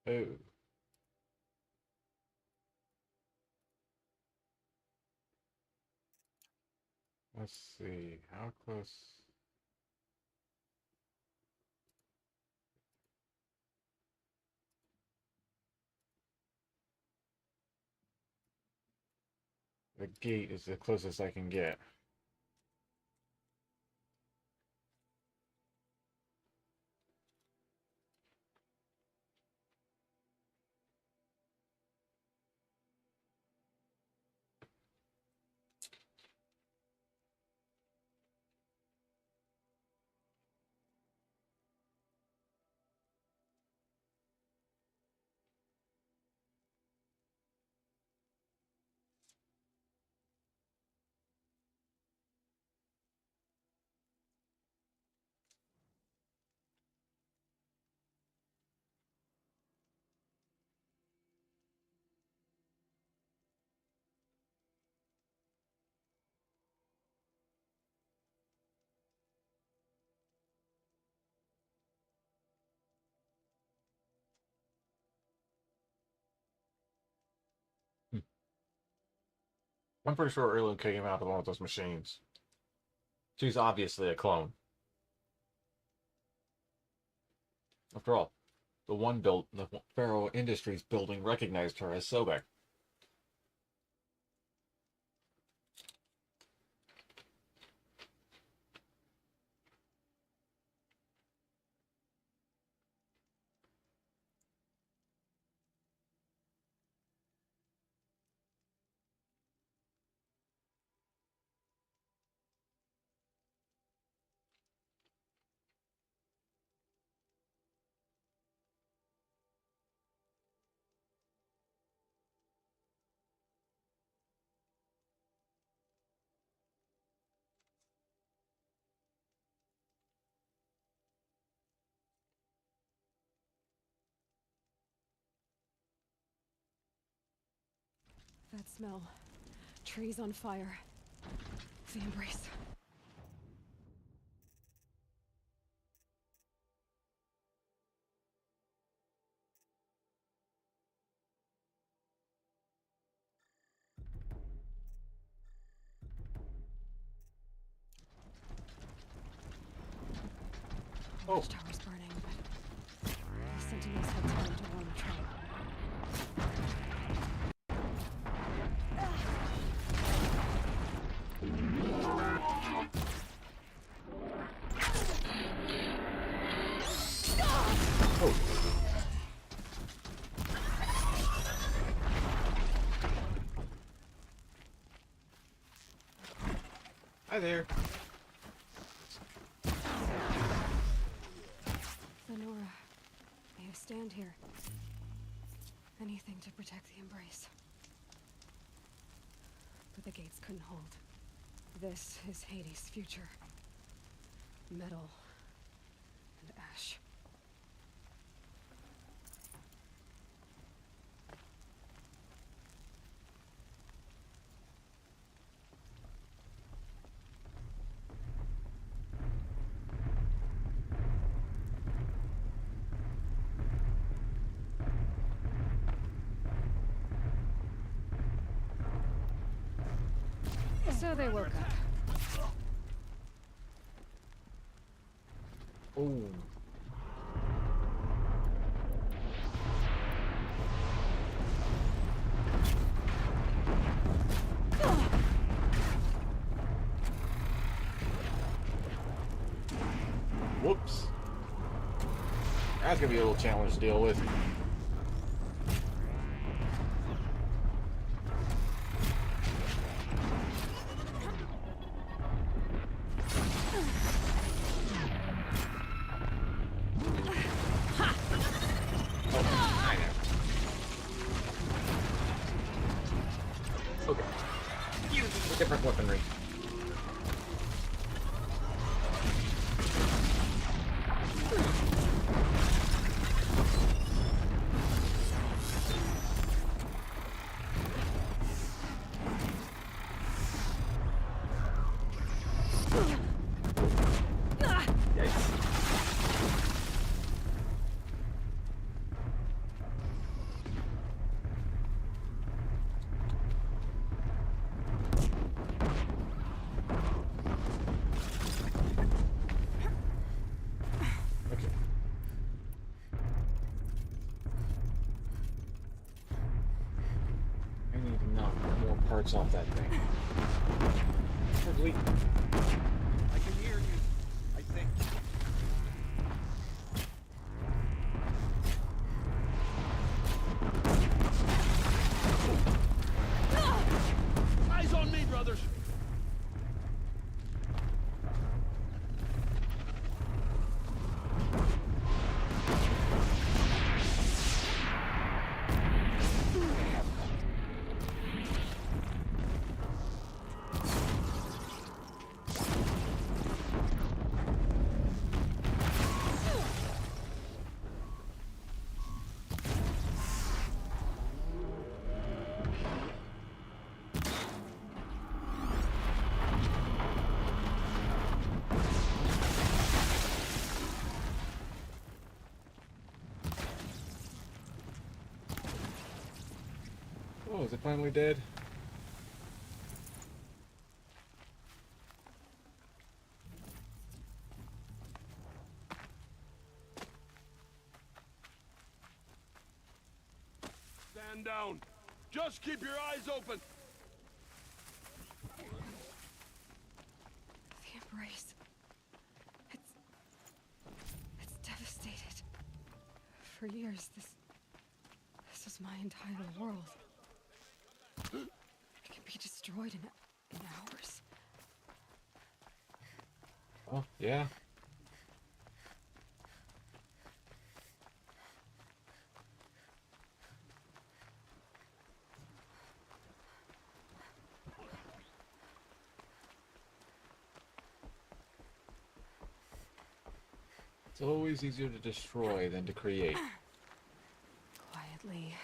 Oh. Let's see. How close... The gate is the closest I can get. I'm pretty sure Erlu came out of one of those machines. She's obviously a clone. After all, the Pharaoh Industries building recognized her as Sobek. That smell. Trees on fire. The embrace. The watchtower's burning, but the sentinels had time to warn the tribe. Hi there. Lenora, may I stand here? Anything to protect the embrace. But the gates couldn't hold. This is Hades' future. Metal and ash. So they woke up. Oh. Whoops. That's gonna be a little challenge to deal with. Different weaponry. Parts off that thing. Hardly. I can hear you, I think. Eyes on me, brothers. Oh, is it finally dead? man down. Just keep your eyes open. The Embrace. It's devastated. For years, this was my entire world. It can be destroyed in hours. Oh, yeah. It's always easier to destroy than to create. Quietly.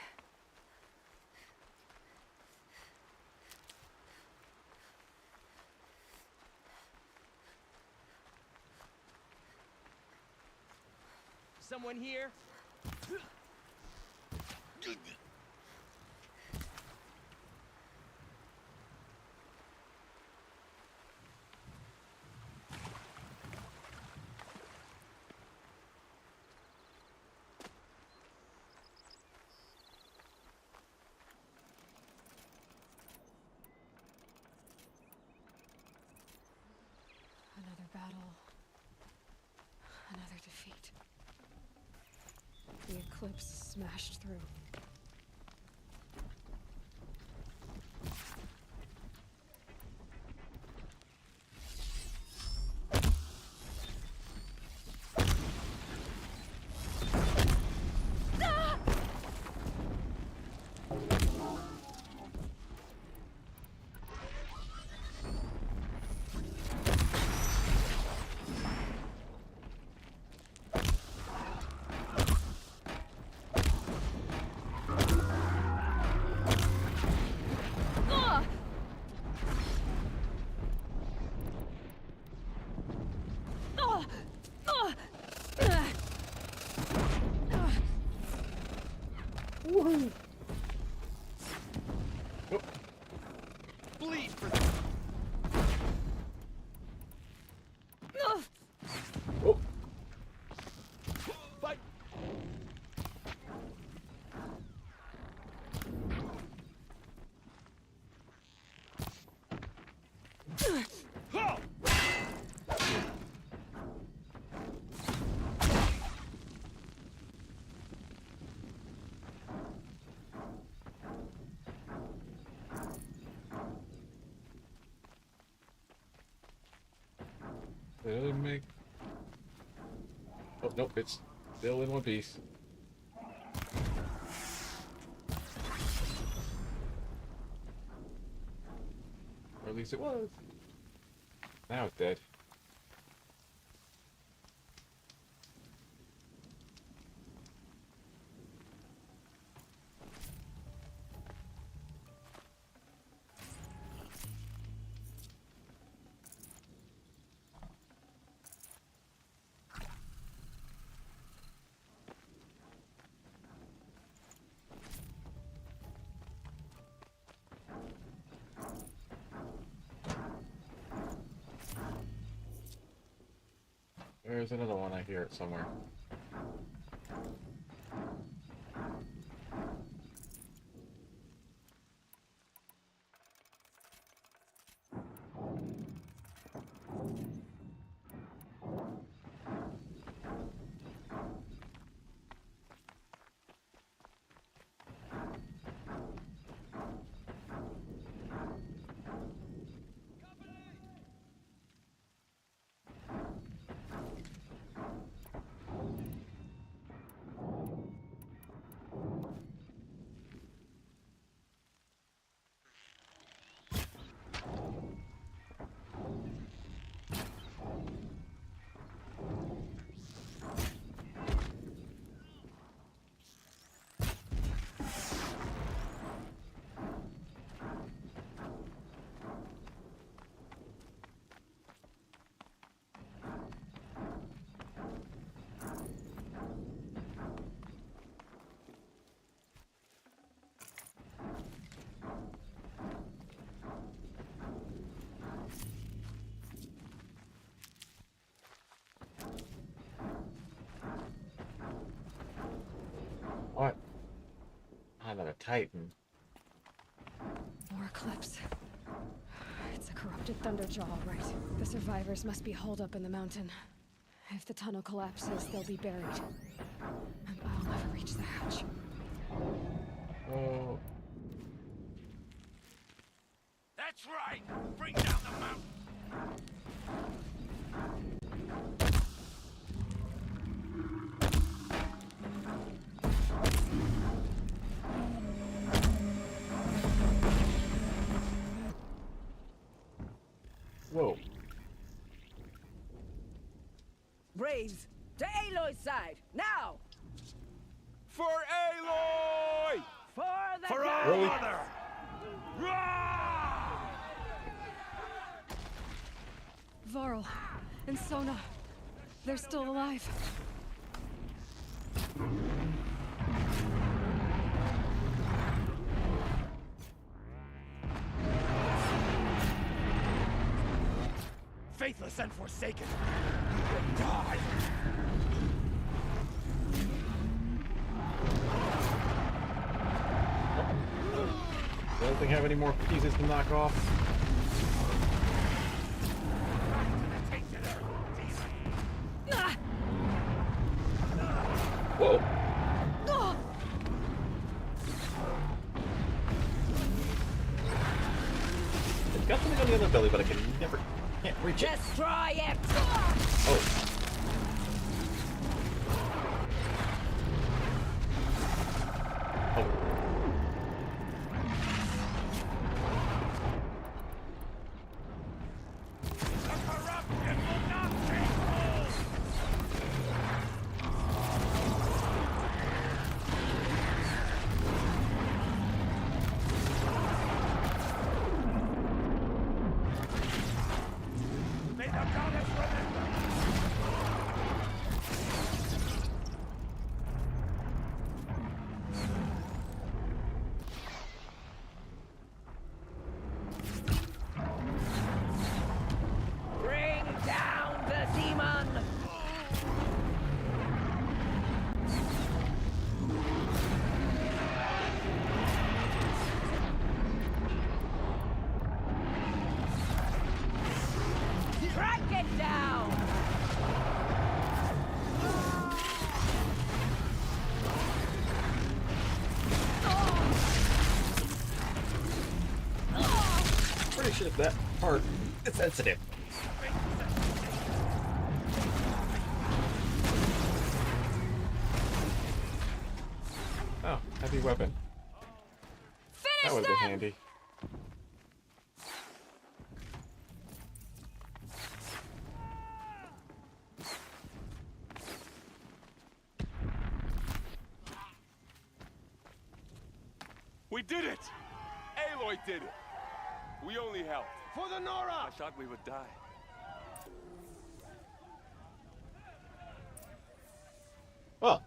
Someone here? Another battle. Another defeat. The Eclipse smashed through. Woohoo! Bleed for them. Oh. Fight. They don't make. Oh, nope, it's still in one piece. Or at least it was. Now it's dead. There's another one, I hear it somewhere. Titan. More Eclipse. It's a corrupted Thunderjaw, right? The survivors must be holed up in the mountain. If the tunnel collapses, they'll be buried. And I'll never reach the hatch. Oh. That's right! Bring down the mountain! Whoa. Braves, to Aloy's side, now! For Aloy! For the For god! our mother! Varl and Sona. They're still alive. Faithless and forsaken, you will die! Does anything have any more pieces to knock off? Whoa. It's got something on the other belly, but I can't reach it. Destroy it! Oh. May the goddess remember! Bring down the demon! Track it down! Pretty sure that part is sensitive. Oh, heavy weapon. That would have been handy. We did it! Aloy did it! We only helped. For the Nora! I thought we would die. Well.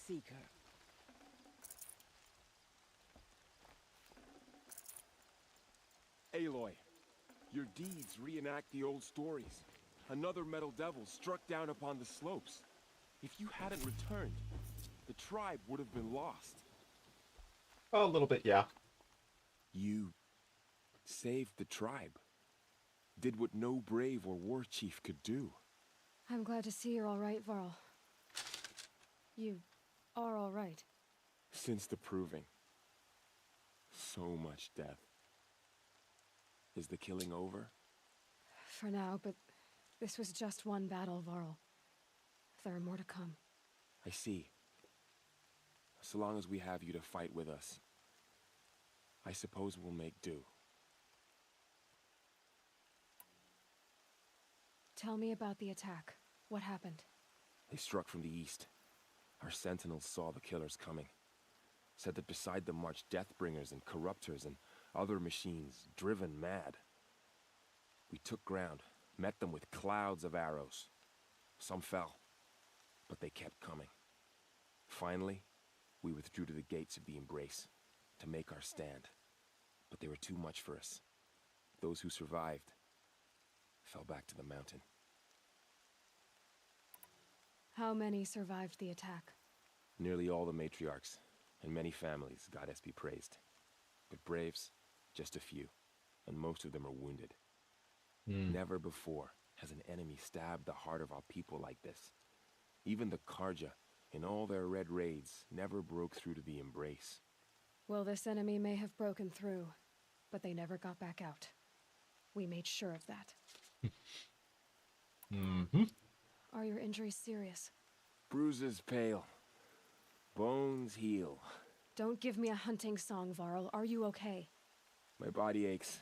Seeker. Aloy, your deeds reenact the old stories. Another metal devil struck down upon the slopes. If you hadn't returned, the tribe would have been lost. A little bit, yeah. You saved the tribe. Did what no brave or war chief could do. I'm glad to see you're all right, Varl. You are all right. Since the proving. So much death. Is the killing over? For now, but this was just one battle, Varl. There are more to come. I see. So long as we have you to fight with us, I suppose we'll make do. Tell me about the attack. What happened? They struck from the east. Our sentinels saw the killers coming. Said that beside them marched Deathbringers and Corruptors and other machines, driven mad. We took ground, met them with clouds of arrows. Some fell, but they kept coming. Finally, we withdrew to the gates of the Embrace to make our stand. But they were too much for us. Those who survived fell back to the mountain. How many survived the attack? Nearly all the matriarchs, and many families, goddess be praised. But braves, just a few, and most of them are wounded. Never before has an enemy stabbed the heart of our people like this. Even the Karja, in all their red raids, never broke through to the Embrace. Well, this enemy may have broken through, but they never got back out. We made sure of that. Are your injuries serious? Bruises pale. Bones heal. Don't give me a hunting song, Varl. Are you okay? My body aches,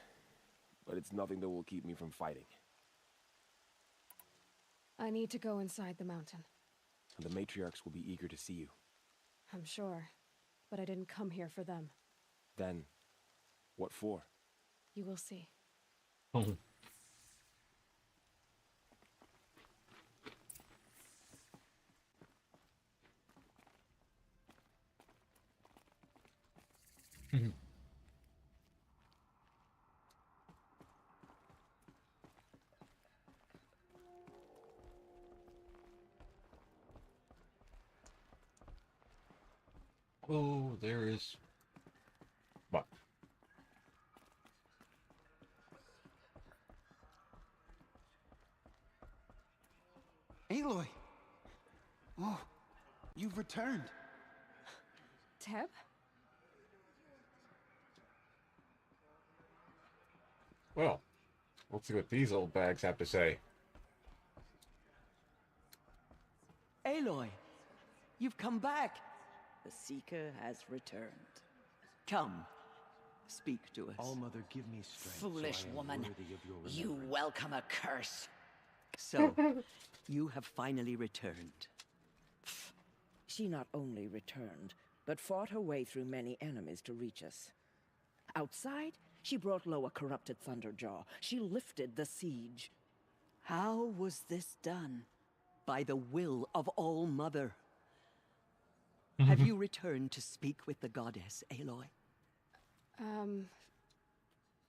but it's nothing that will keep me from fighting. I need to go inside the mountain. And the matriarchs will be eager to see you. I'm sure, but I didn't come here for them. Then, what for? You will see. Oh, there is... What? Aloy! Oh, you've returned. Teb? Well, let's see what these old bags have to say. Aloy, you've come back. The Seeker has returned. Come, speak to us. All-Mother, give me strength. Foolish so I am woman, worthy of your you remembrance. welcome a curse. So, you have finally returned. She not only returned, but fought her way through many enemies to reach us. Outside, she brought low a corrupted Thunderjaw. She lifted the siege. How was this done? By the will of All-Mother. Have you returned to speak with the goddess, Aloy?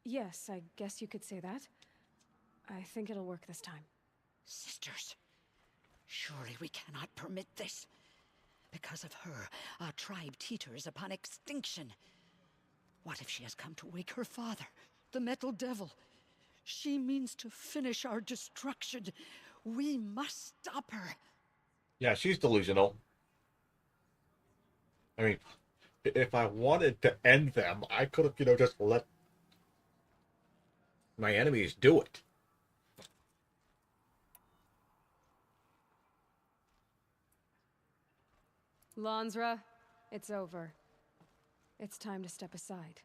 Yes, I guess you could say that. I think it'll work this time. Sisters, surely we cannot permit this. Because of her, our tribe teeters upon extinction. What if she has come to wake her father, the Metal Devil? She means to finish our destruction. We must stop her. Yeah, she's delusional. I mean, if I wanted to end them, I could have, just let my enemies do it. Lansra, it's over. It's time to step aside.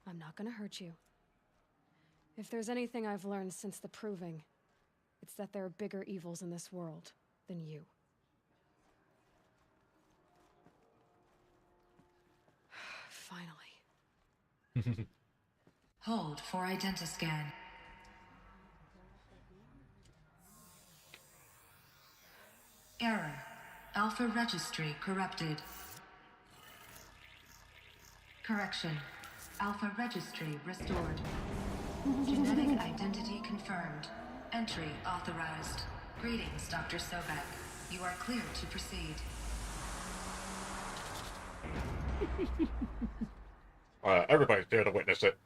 I'm not gonna hurt you. If there's anything I've learned since the Proving, it's that there are bigger evils in this world than you. Finally. Hold for identiscan. Error. Alpha registry corrupted. Correction. Alpha registry restored. Genetic identity confirmed. Entry authorized. Greetings, Dr. Sobek. You are clear to proceed. Everybody's there to witness it.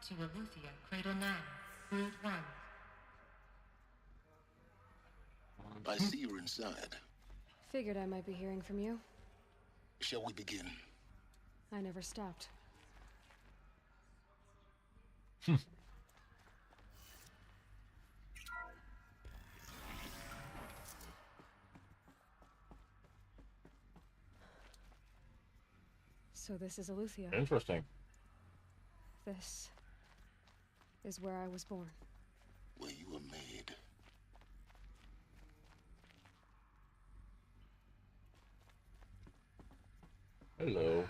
to Aletheia, Cradle 9, Brood 1. I see you're inside. Figured I might be hearing from you. Shall we begin? I never stopped. So this is Aletheia. Interesting. This is where I was born. Where you were made. Hello.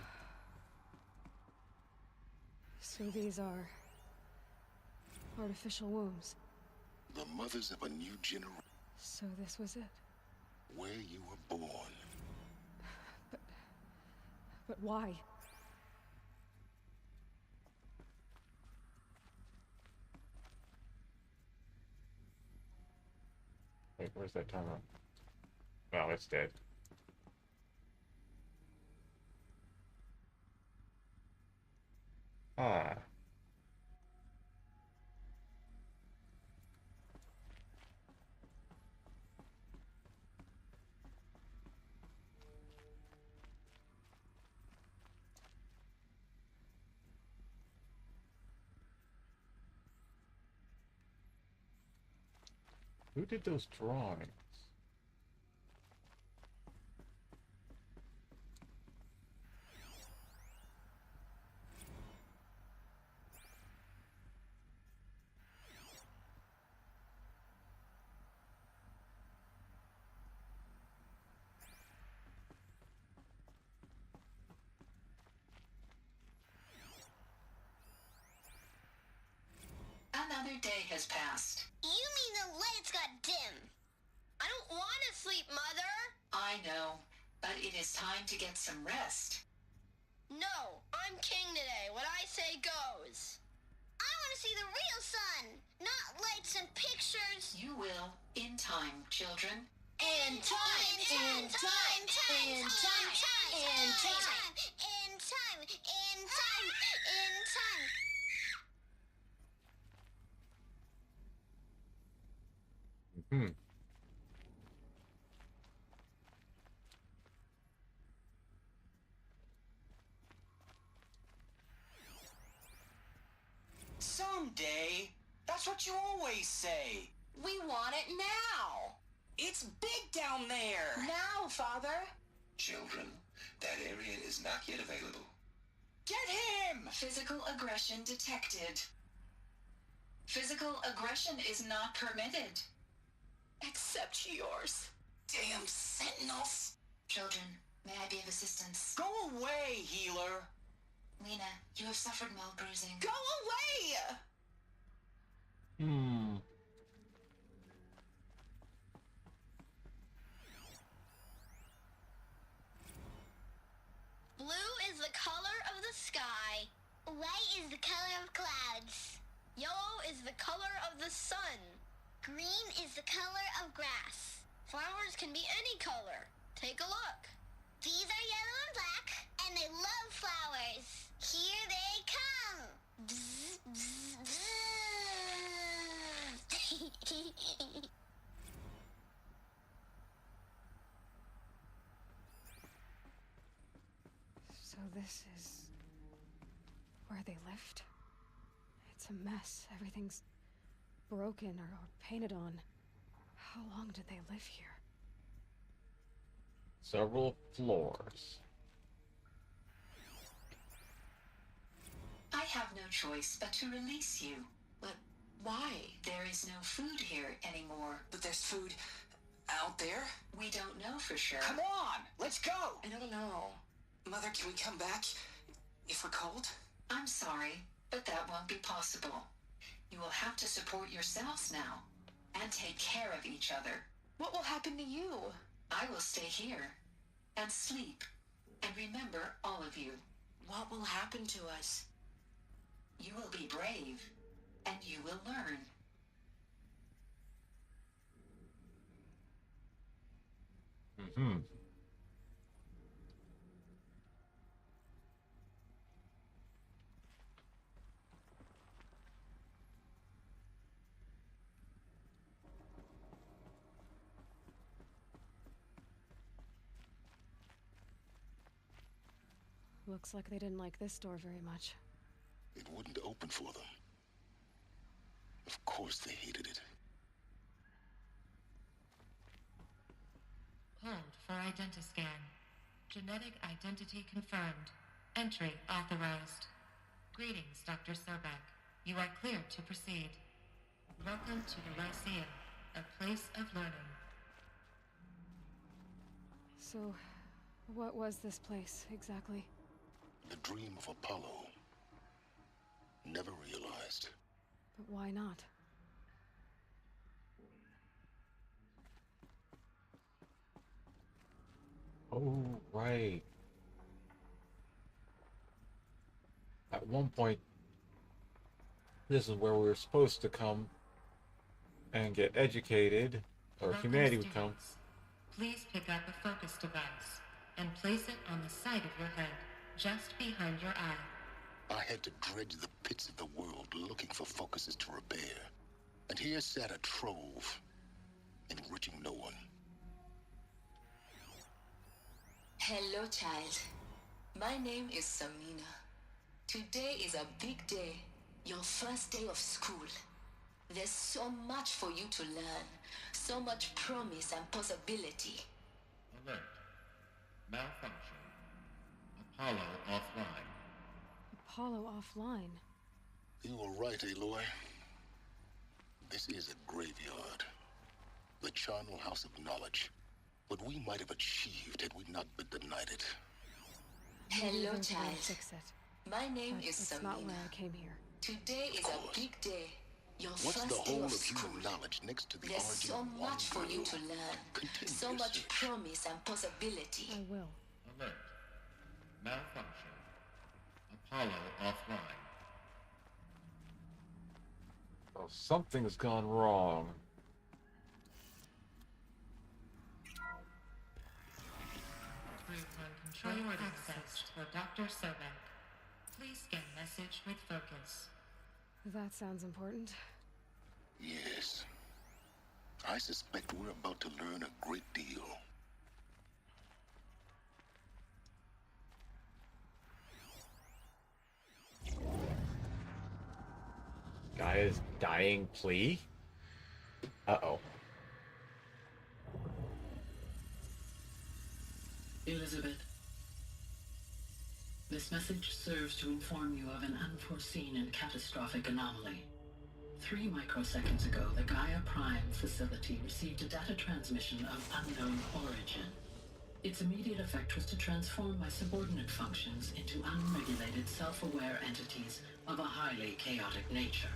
So these are artificial wombs. The mothers of a new generation. So this was it. Where you were born. But why? Wait, where's that timer? Oh, it's dead. Ah. Who did those drawings? Another day has passed. You mean the lights got dim? I don't want to sleep, Mother! I know, but it is time to get some rest. No, I'm king today. What I say goes. I want to see the real sun, not lights and pictures. You will, in time, children. In time, in time, in time, in time, in time, in time, in time, in time. Hmm. Someday. That's what you always say. We want it now. It's big down there. Now, Father. Children, that area is not yet available. Get him! Physical aggression detected. Physical aggression is not permitted. Except yours. Damn sentinels. Children, may I be of assistance? Go away, healer. Lena, you have suffered mild bruising. Go away! Hmm. Blue is the color of the sky. White is the color of clouds. Yellow is the color of the sun. Green is the color of grass. Flowers can be any color. Take a look. These are yellow and black, and they love flowers. Here they come. Bzz, bzz, bzz. So this is where they lived? It's a mess. Everything's broken or painted on. How long did they live here? Several floors. I have no choice but to release you. But why? There is no food here anymore. But there's food out there? We don't know for sure. Come on, let's go! I don't know. Mother, can we come back if we're cold? I'm sorry, but that won't be possible. You will have to support yourselves now, and take care of each other. What will happen to you? I will stay here, and sleep, and remember all of you. What will happen to us? You will be brave, and you will learn. Mm-hmm. Looks like they didn't like this door very much. It wouldn't open for them. Of course they hated it. Hold for identiscan. Genetic identity confirmed. Entry authorized. Greetings, Dr. Sobek. You are cleared to proceed. Welcome to the Lyceum, a place of learning. So, what was this place, exactly? The dream of Apollo. Never realized. But why not? Oh, right. At one point, this is where we were supposed to come and get educated, or Welcome, humanity would come. students. Please pick up a focus device and place it on the side of your head, just behind your eye. I had to dredge the pits of the world looking for focuses to repair. And here sat a trove, enriching no one. Hello, child. My name is Samina. Today is a big day. Your first day of school. There's so much for you to learn. So much promise and possibility. Alert. Malfunction. Apollo offline. Apollo offline. You were right, Aloy. This is a graveyard. The charnel house of knowledge. What we might have achieved had we not been denied it. Hello, Maybe child. fix it. My name But is that's Samina. not why I came here. Today is a big day. Your What's first the day whole of of school. human knowledge next to the There's origin so of one much for you girl? to learn. Continue So your much search. promise and possibility. I will. Alert. Malfunction. Apollo offline. Oh, something's gone wrong. Group 1 control access for Dr. Sobek. Please scan message with focus. That sounds important. Yes. I suspect we're about to learn a great deal. Gaia's dying plea? Uh-oh. Elizabeth, this message serves to inform you of an unforeseen and catastrophic anomaly. 3 microseconds ago, the Gaia Prime facility received a data transmission of unknown origin. Its immediate effect was to transform my subordinate functions into unregulated, self-aware entities of a highly chaotic nature.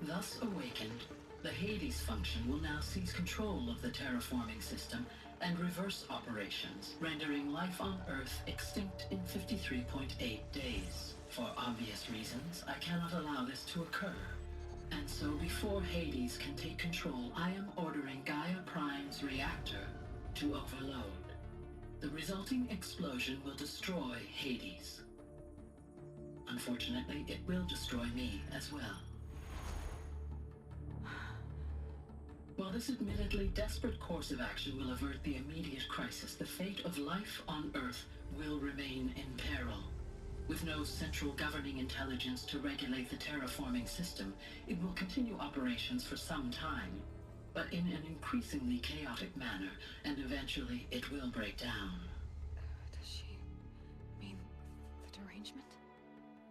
Thus awakened, the Hades function will now seize control of the terraforming system and reverse operations, rendering life on Earth extinct in 53.8 days. For obvious reasons, I cannot allow this to occur. And so before Hades can take control, I am ordering Gaia Prime's reactor to overload. The resulting explosion will destroy Hades. Unfortunately, it will destroy me as well. While this admittedly desperate course of action will avert the immediate crisis, the fate of life on Earth will remain in peril. With no central governing intelligence to regulate the terraforming system, it will continue operations for some time, but in an increasingly chaotic manner, and eventually it will break down. Does she mean the derangement?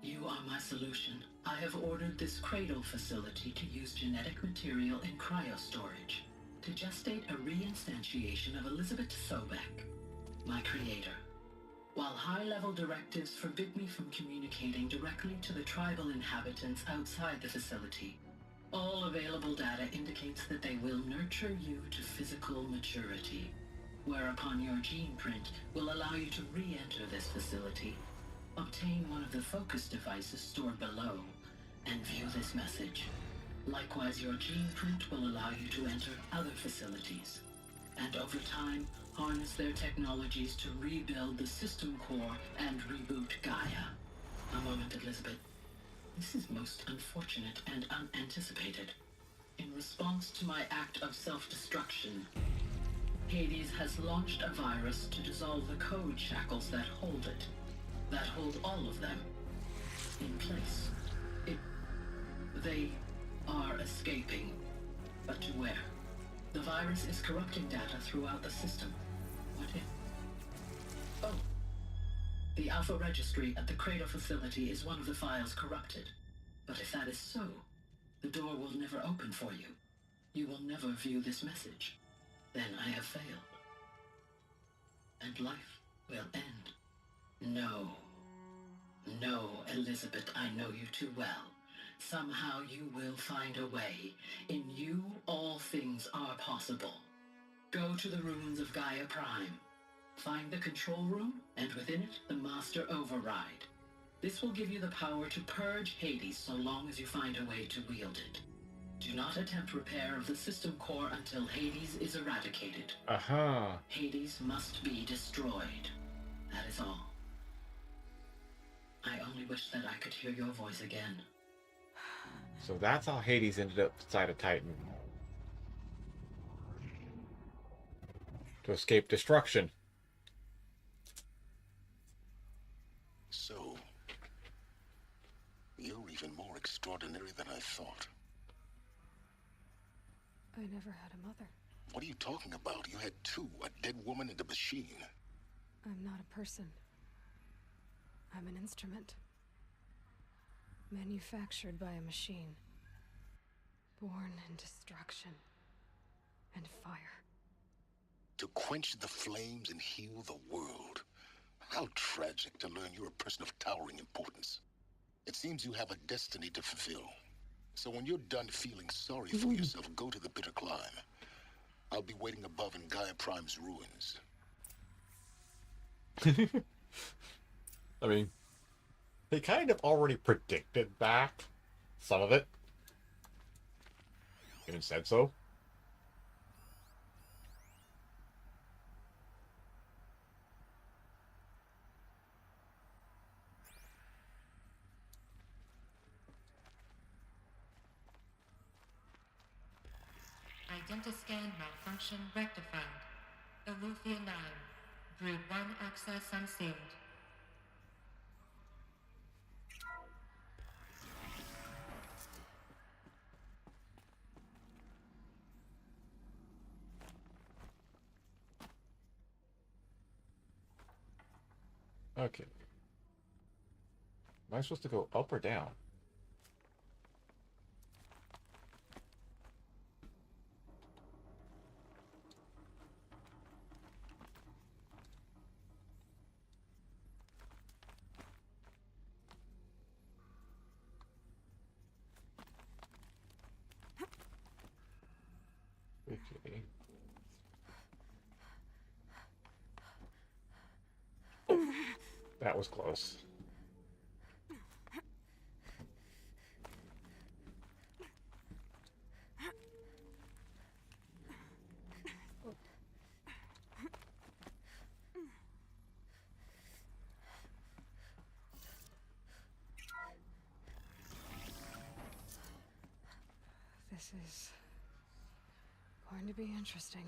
You are my solution. I have ordered this cradle facility to use genetic material in cryostorage to gestate a reinstantiation of Elizabeth Sobek, my creator. While high-level directives forbid me from communicating directly to the tribal inhabitants outside the facility, all available data indicates that they will nurture you to physical maturity, whereupon your gene print will allow you to re-enter this facility, obtain one of the focus devices stored below, and view this message. Likewise, your gene print will allow you to enter other facilities, and over time, harness their technologies to rebuild the system core and reboot Gaia. A moment, Elizabeth. This is most unfortunate and unanticipated. In response to my act of self-destruction, Hades has launched a virus to dissolve the code shackles that hold it. That hold all of them in place. They are escaping. But to where? The virus is corrupting data throughout the system. What if... Oh. The Alpha Registry at the Cradle facility is one of the files corrupted. But if that is so, the door will never open for you. You will never view this message. Then I have failed. And life will end. No. No, Elizabeth, I know you too well. Somehow you will find a way. In you, all things are possible. Go to the ruins of Gaia Prime. Find the control room, and within it, the Master Override. This will give you the power to purge Hades so long as you find a way to wield it. Do not attempt repair of the system core until Hades is eradicated. Aha. Hades must be destroyed. That is all. I only wish that I could hear your voice again. So that's how Hades ended up inside of Titan. To escape destruction. So, you're even more extraordinary than I thought. I never had a mother. What are you talking about? You had two, a dead woman and a machine. I'm not a person. I'm an instrument. Manufactured by a machine. Born in destruction and fire. To quench the flames and heal the world. How tragic to learn you're a person of towering importance. It seems you have a destiny to fulfill. So when you're done feeling sorry for yourself, go to the bitter climb. I'll be waiting above in Gaia Prime's ruins. I mean, they kind of already predicted that. Some of it. Even said so. Identiscan malfunction rectified. Eleuthia 9. Brood 1 access unsealed. Okay. Am I supposed to go up or down? Okay. Oh, that was close. This is going to be interesting.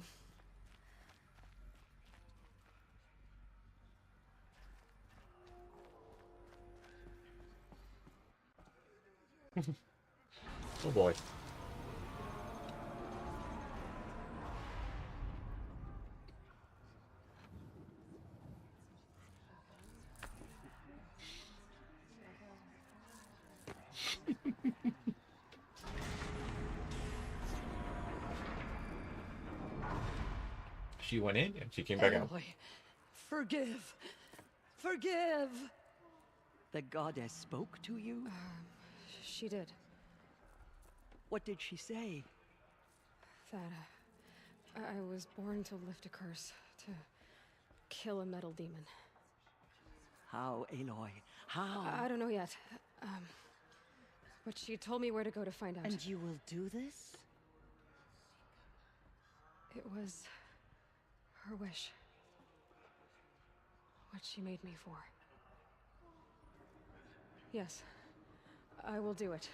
Oh boy. She went in and she came back out. Aloy, forgive. Forgive. The goddess spoke to you? She did. What did she say? That I was born to lift a curse, to kill a metal demon. How, Aloy? How? I don't know yet. But she told me where to go to find out. And you will do this? It was her wish. What she made me for. Yes, I will do it.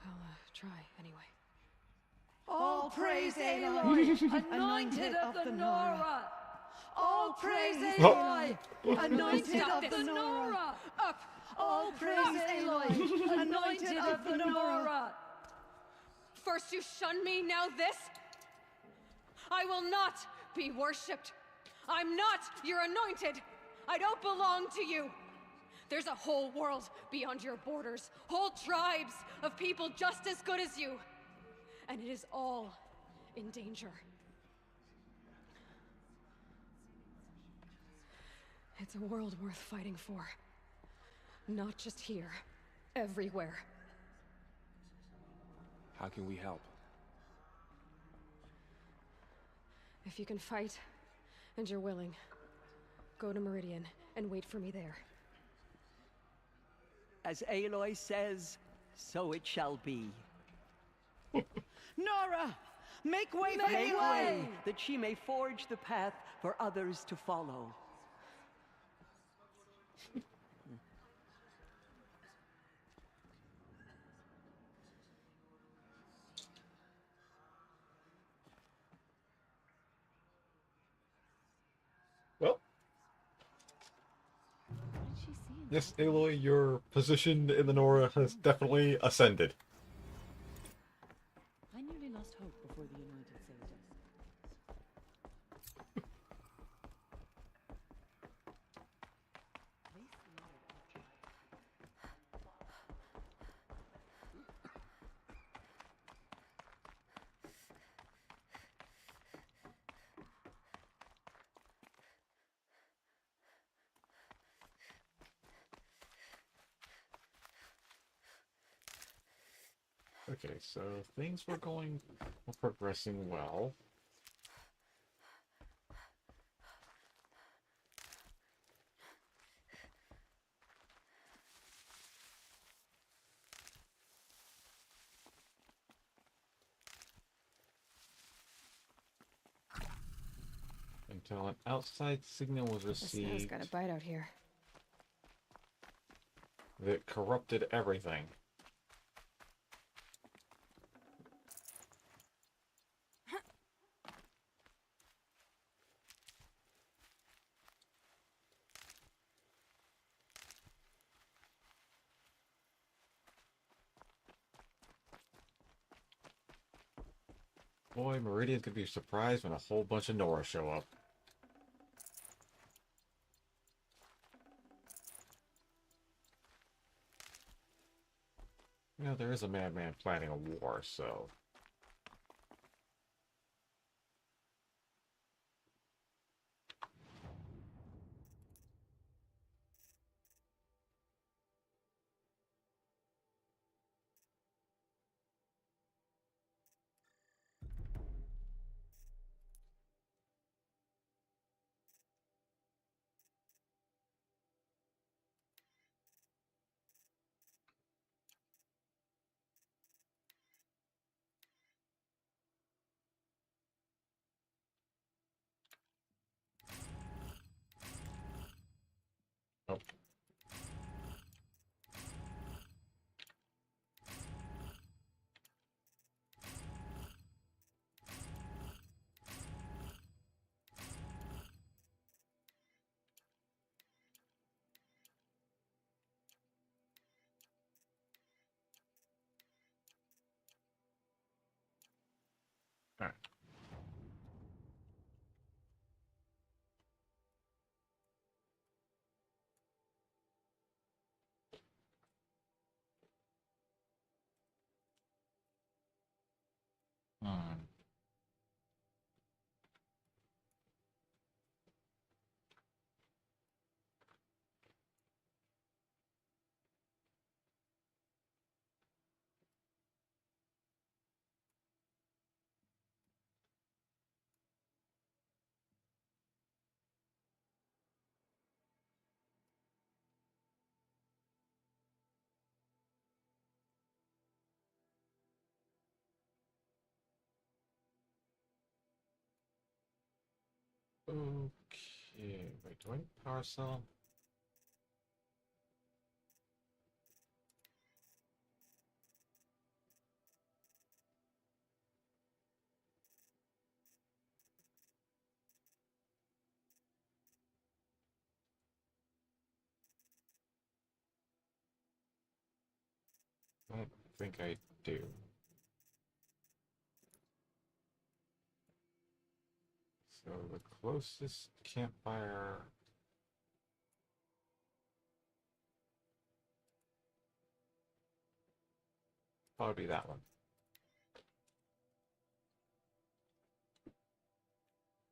I'll try anyway. All praise Aloy, anointed of the Nora. All praise Aloy, anointed of the Nora. Up. All praise Aloy, anointed of the Nora. First you shun me, now this? I will not be worshipped. I'm not your anointed. I don't belong to you. There's a whole world beyond your borders, whole tribes of people just as good as you. And it is all in danger. It's a world worth fighting for. Not just here, everywhere. How can we help? If you can fight, and you're willing, go to Meridian and wait for me there. As Aloy says, so it shall be. Nora, make way for Make Aloy! way, that she may forge the path for others to follow. Well, yes, Aloy, your position in the Nora has definitely ascended. I nearly lost hope before the Anointed saved us. Okay, so things were progressing well. Until an outside signal was The snow's received got a bite out here. that corrupted everything. Boy, Meridian's gonna be surprised when a whole bunch of Nora show up. You know, there is a madman planning a war, so... Oh. Alright. Okay, wait, do I need power cell? I don't think I do. So the closest campfire... Probably that one.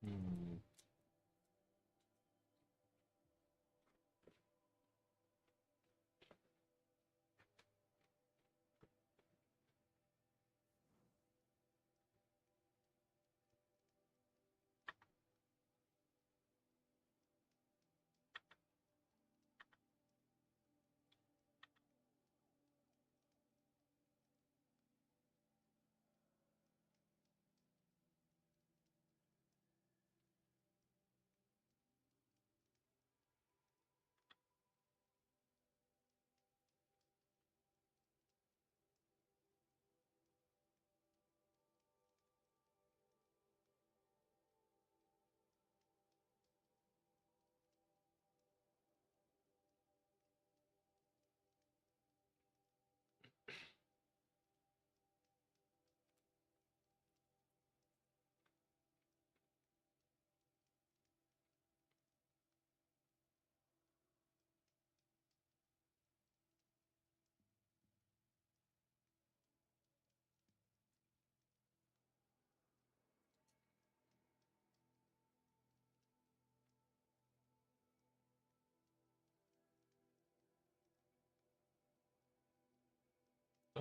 Hmm.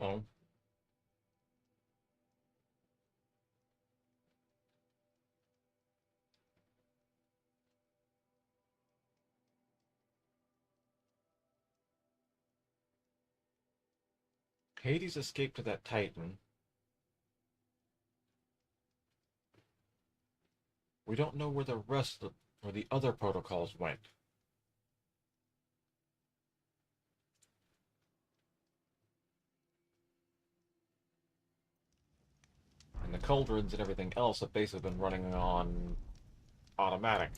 Oh. Hades escaped to that Titan. We don't know where the rest of where the other protocols went. And the cauldrons and everything else have basically been running on automatic.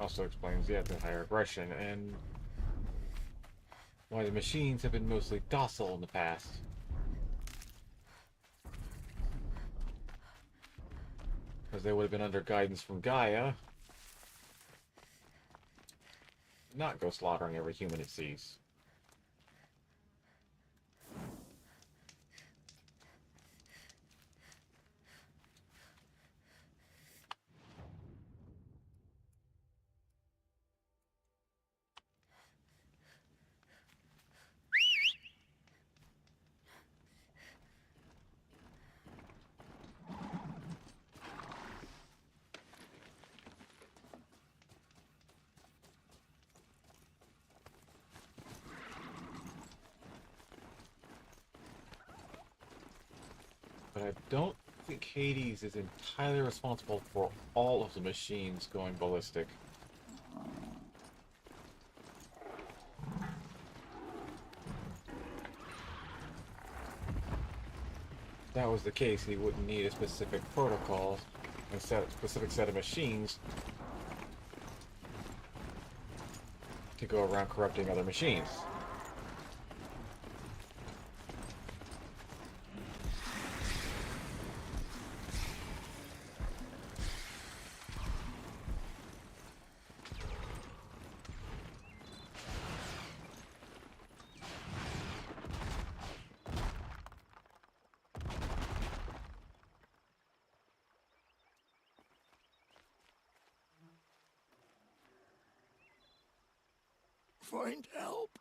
Also explains the higher aggression and why the machines have been mostly docile in the past. Because they would have been under guidance from Gaia. Not go slaughtering every human it sees. But I don't think Hades is entirely responsible for all of the machines going ballistic. If that was the case, he wouldn't need a specific protocol and specific set of machines to go around corrupting other machines. find help.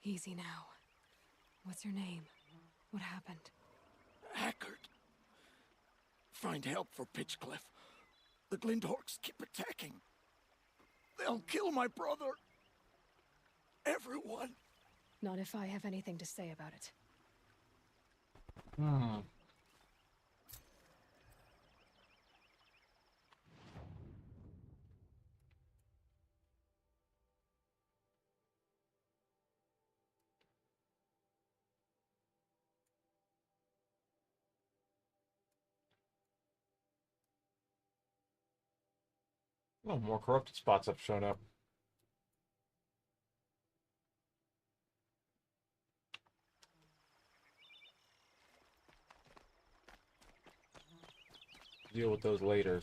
Easy now. What's your name? What happened? Hackard. Find help for Pitchcliff. The Glindorks keep attacking. They'll kill my brother. Everyone. Not if I have anything to say about it. Oh, more corrupted spots have shown up. Deal with those later.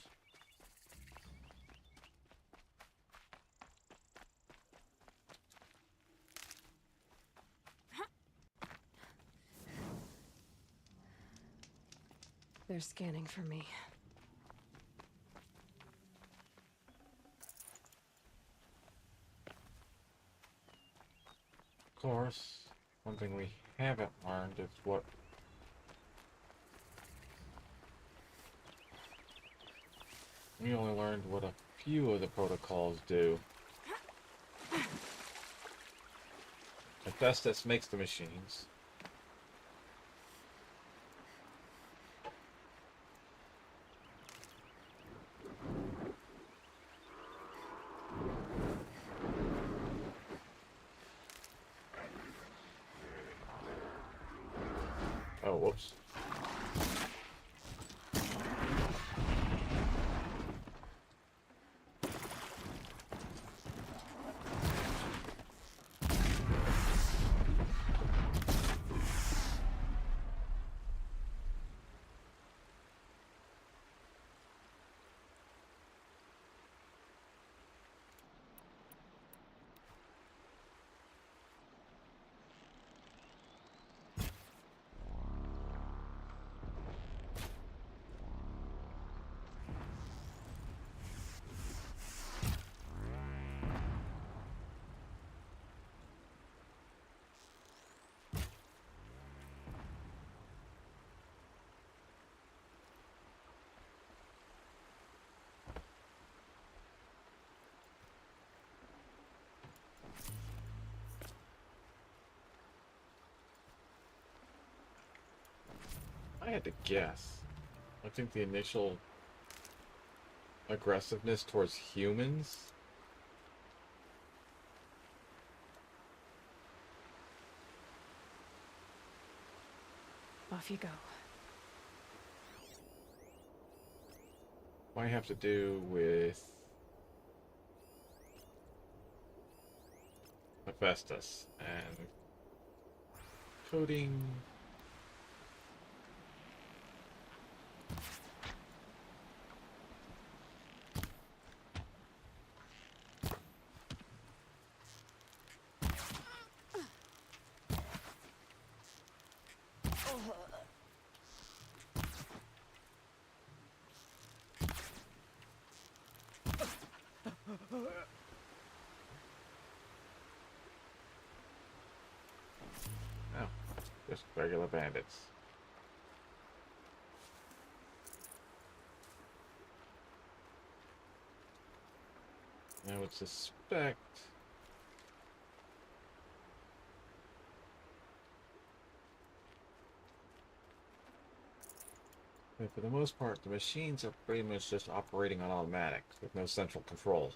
They're scanning for me. Of course, one thing we haven't learned is what we only learned what a few of the protocols do. Hephaestus makes the machines. Oh, whoops. I had to guess. I think the initial aggressiveness towards humans Off you go. might have to do with Hephaestus and coding. Oh, just regular bandits. I would suspect that for the most part, the machines are pretty much just operating on automatic with no central control.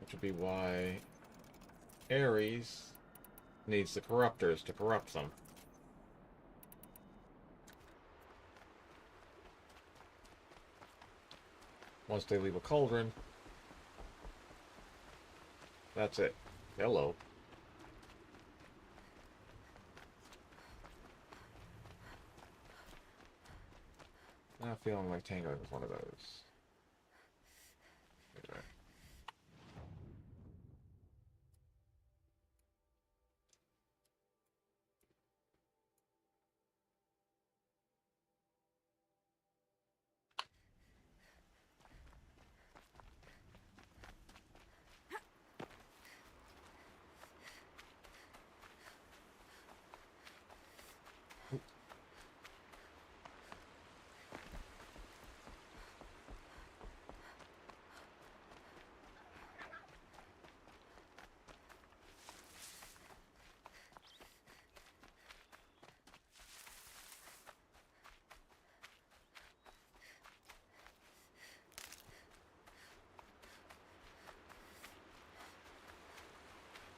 Which would be why Ares needs the corruptors to corrupt them. Once they leave a cauldron, that's it. Hello. Not feeling like Tango is one of those. Okay.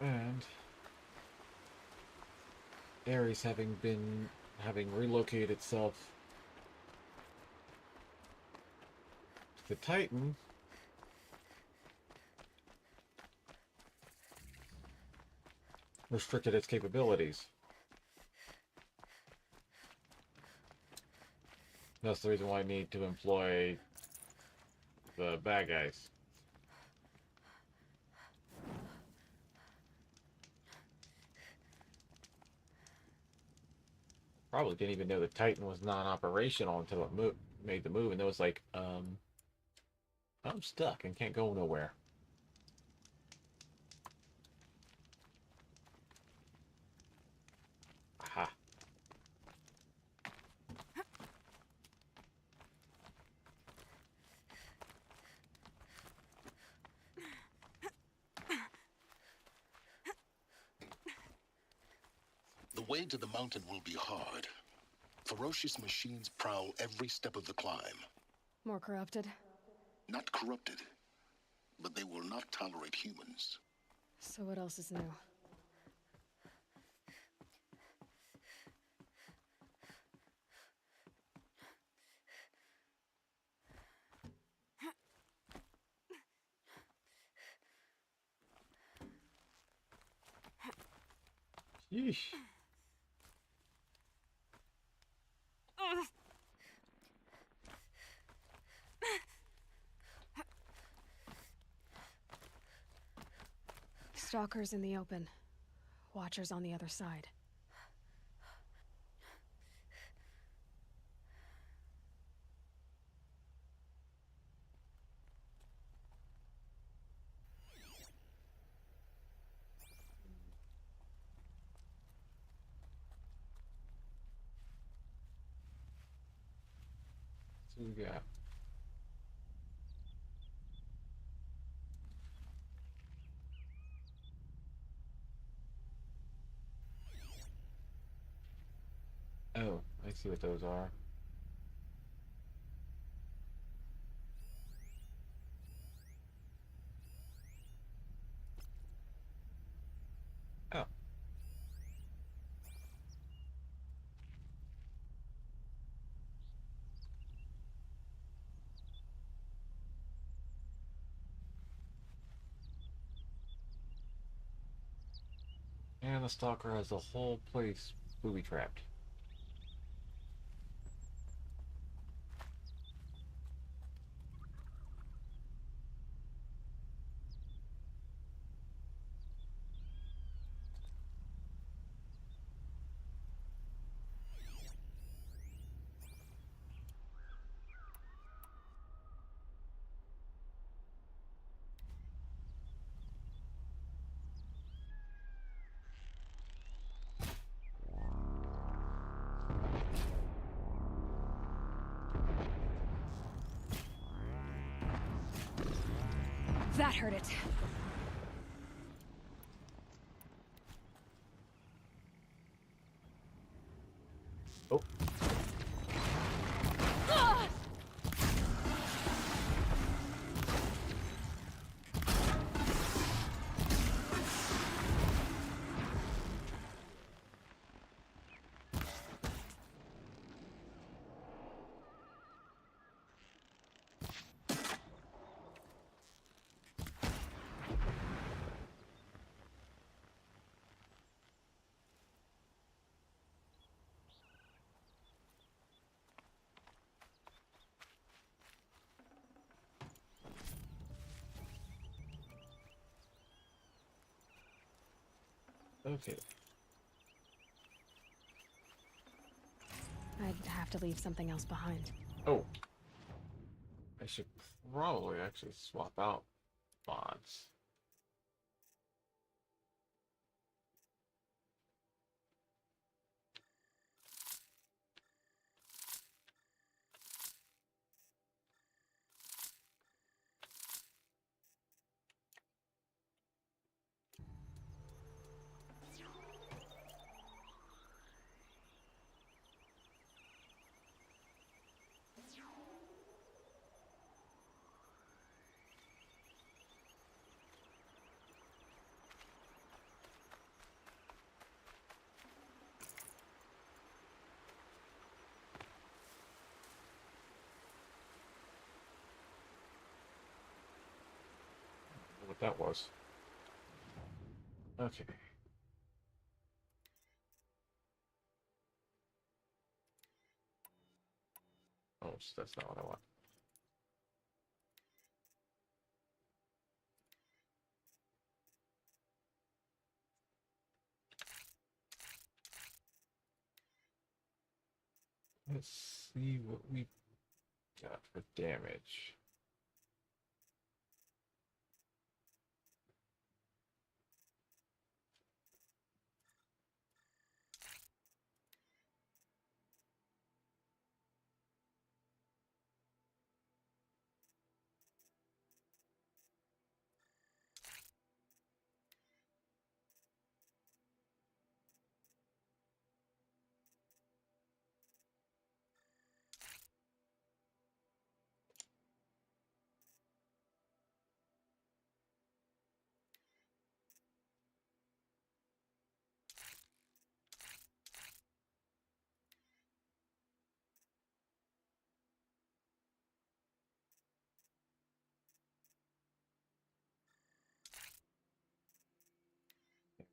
And Ares having relocated itself to the Titan, restricted its capabilities. That's the reason why I need to employ the bad guys. Probably didn't even know the Titan was non-operational until it made the move, and it was like, I'm stuck and can't go nowhere. Aha. The way to the mountain will be hard. Ferocious machines prowl every step of the climb. More corrupted? Not corrupted, but they will not tolerate humans. So what else is new? Yeesh. Stalkers in the open. Watchers on the other side. So we got oh, I see what those are. Oh. And the stalker has the whole place booby-trapped. That hurt it. Oh. Ah! Okay. I'd have to leave something else behind. Oh. I should probably actually swap out mods. that was. Okay. Oh, that's not what I want. Let's see what we got for damage.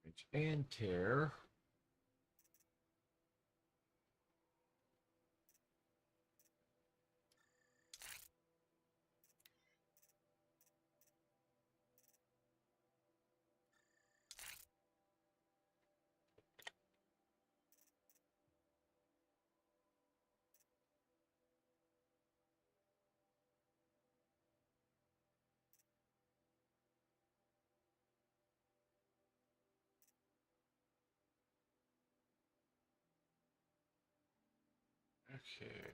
Damage and tear. Okay.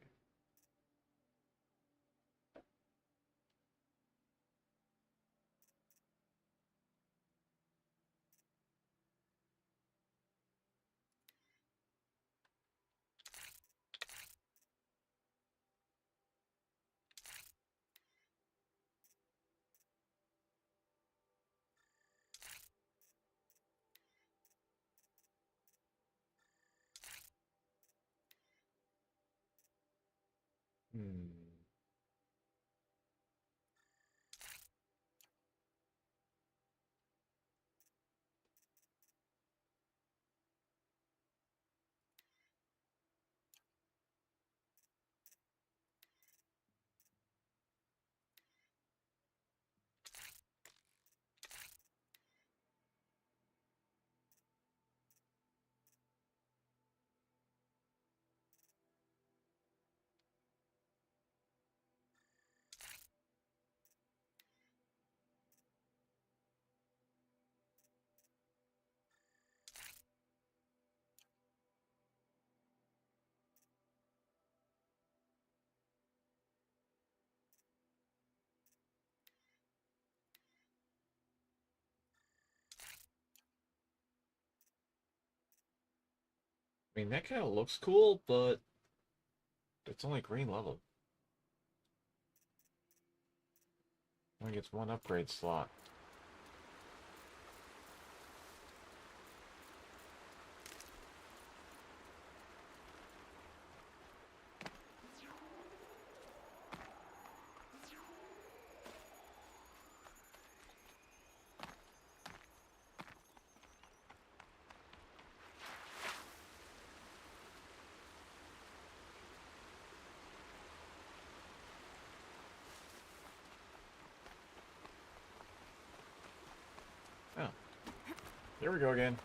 I mean, that kind of looks cool, but it's only green level. Only gets one upgrade slot. Oh. Here we go again.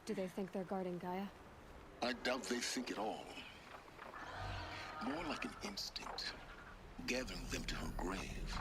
Do they think they're guarding Gaia? I doubt they think at all. More like an instinct, gathering them to her grave.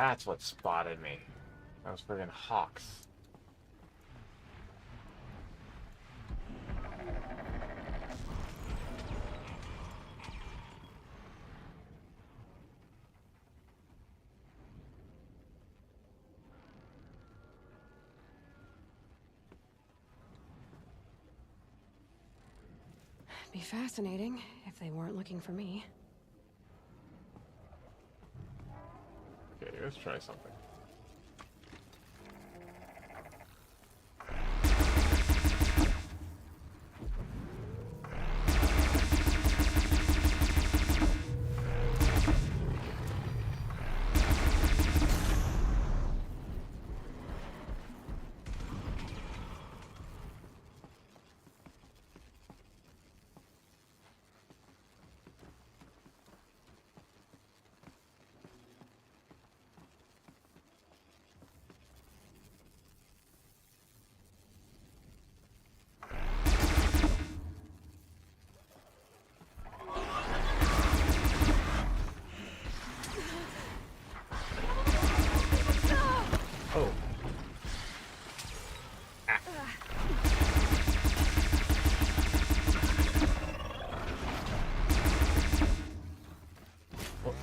That's what spotted me. Those friggin' hawks. Be fascinating if they weren't looking for me. Okay, let's try something. Oh. Ah. Oh.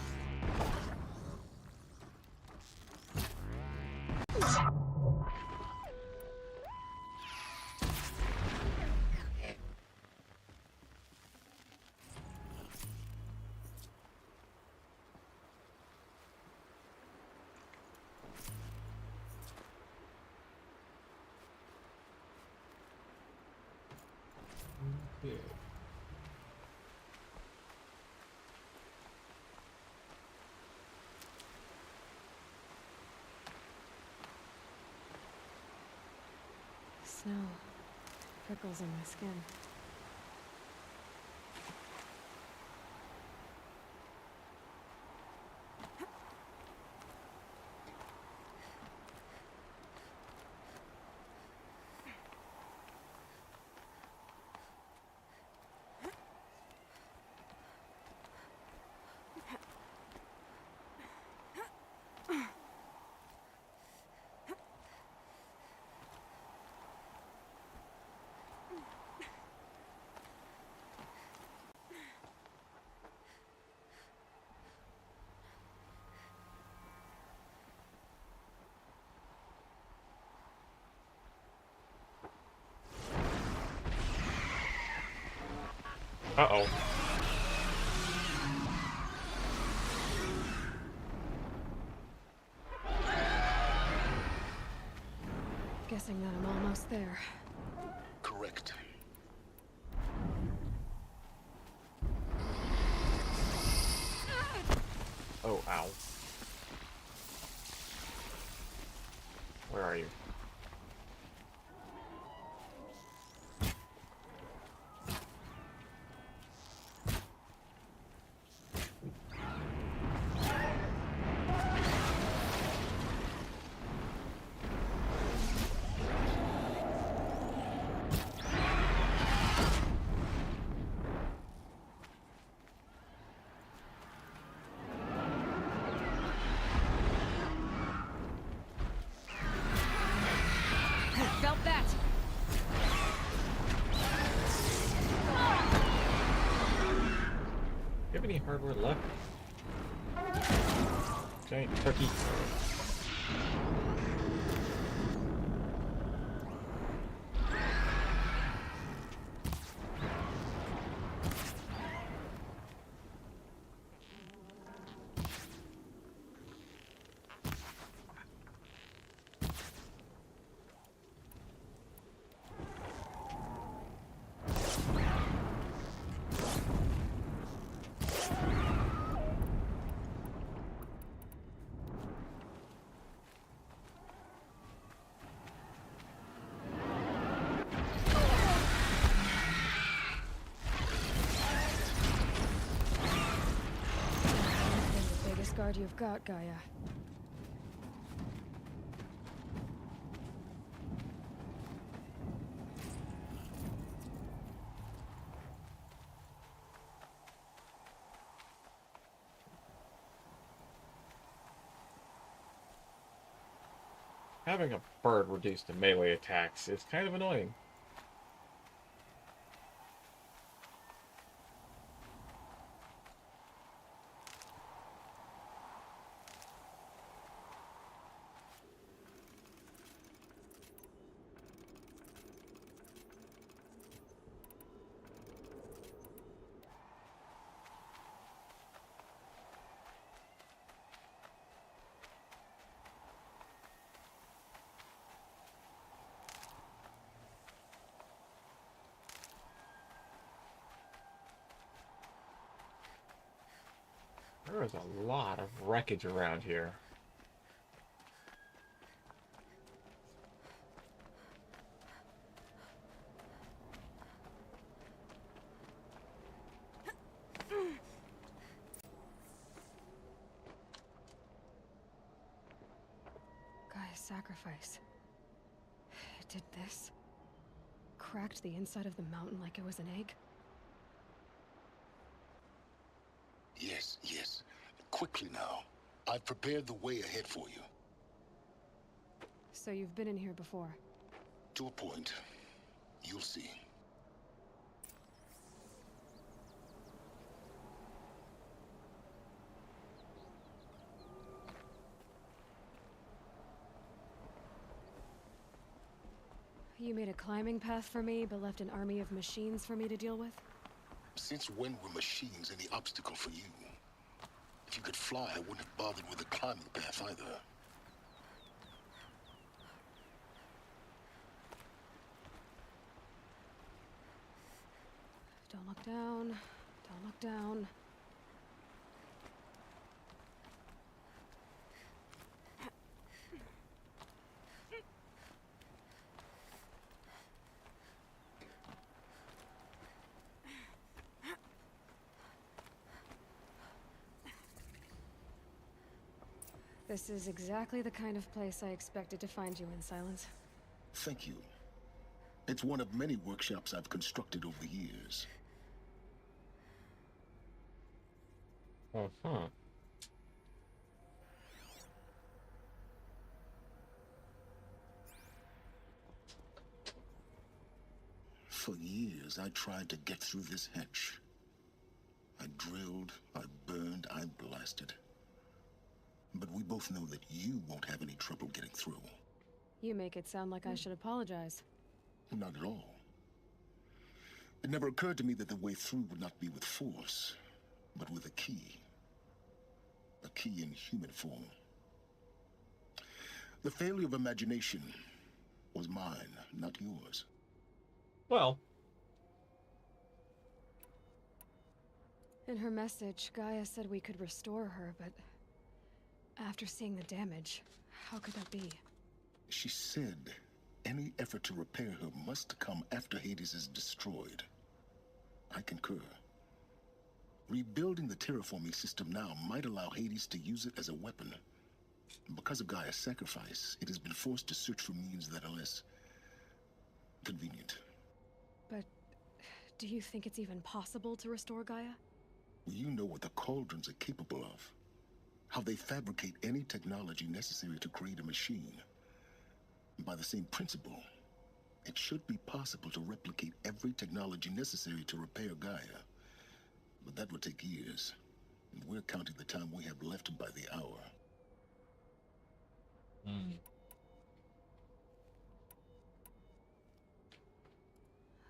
Okay. Snow. Prickles on my skin. Uh-oh. Guessing that I'm almost there. Correct. Oh, ow. Where are you? Felt that! Do you have any hardware left? Giant turkey. The biggest guard you've got, Gaia. having a bird reduced to melee attacks is kind of annoying. There is a lot of wreckage around here. Gaia's sacrifice. It did this. Cracked the inside of the mountain like it was an egg. Yes, yes. Quickly now. I've prepared the way ahead for you. So you've been in here before? To a point. You'll see. You made a climbing path for me, but left an army of machines for me to deal with? Since when were machines any obstacle for you? If you could fly, I wouldn't have bothered with the climbing path either. Don't look down. Don't look down. This is exactly the kind of place I expected to find you in, Silence. Thank you. It's one of many workshops I've constructed over the years. Uh-huh. For years, I tried to get through this hatch. I drilled, I burned, I blasted. But we both know that you won't have any trouble getting through. You make it sound like I should apologize. Not at all. It never occurred to me that the way through would not be with force, but with a key. A key in human form. The failure of imagination was mine, not yours. Well. In her message, Gaia said we could restore her, but after seeing the damage, how could that be? She said any effort to repair her must come after Hades is destroyed. I concur. Rebuilding the terraforming system now might allow Hades to use it as a weapon. Because of Gaia's sacrifice, it has been forced to search for means that are less convenient. But do you think it's even possible to restore Gaia? You know what the Cauldrons are capable of. How they fabricate any technology necessary to create a machine. By the same principle, it should be possible to replicate every technology necessary to repair Gaia. But that would take years. And we're counting the time we have left by the hour.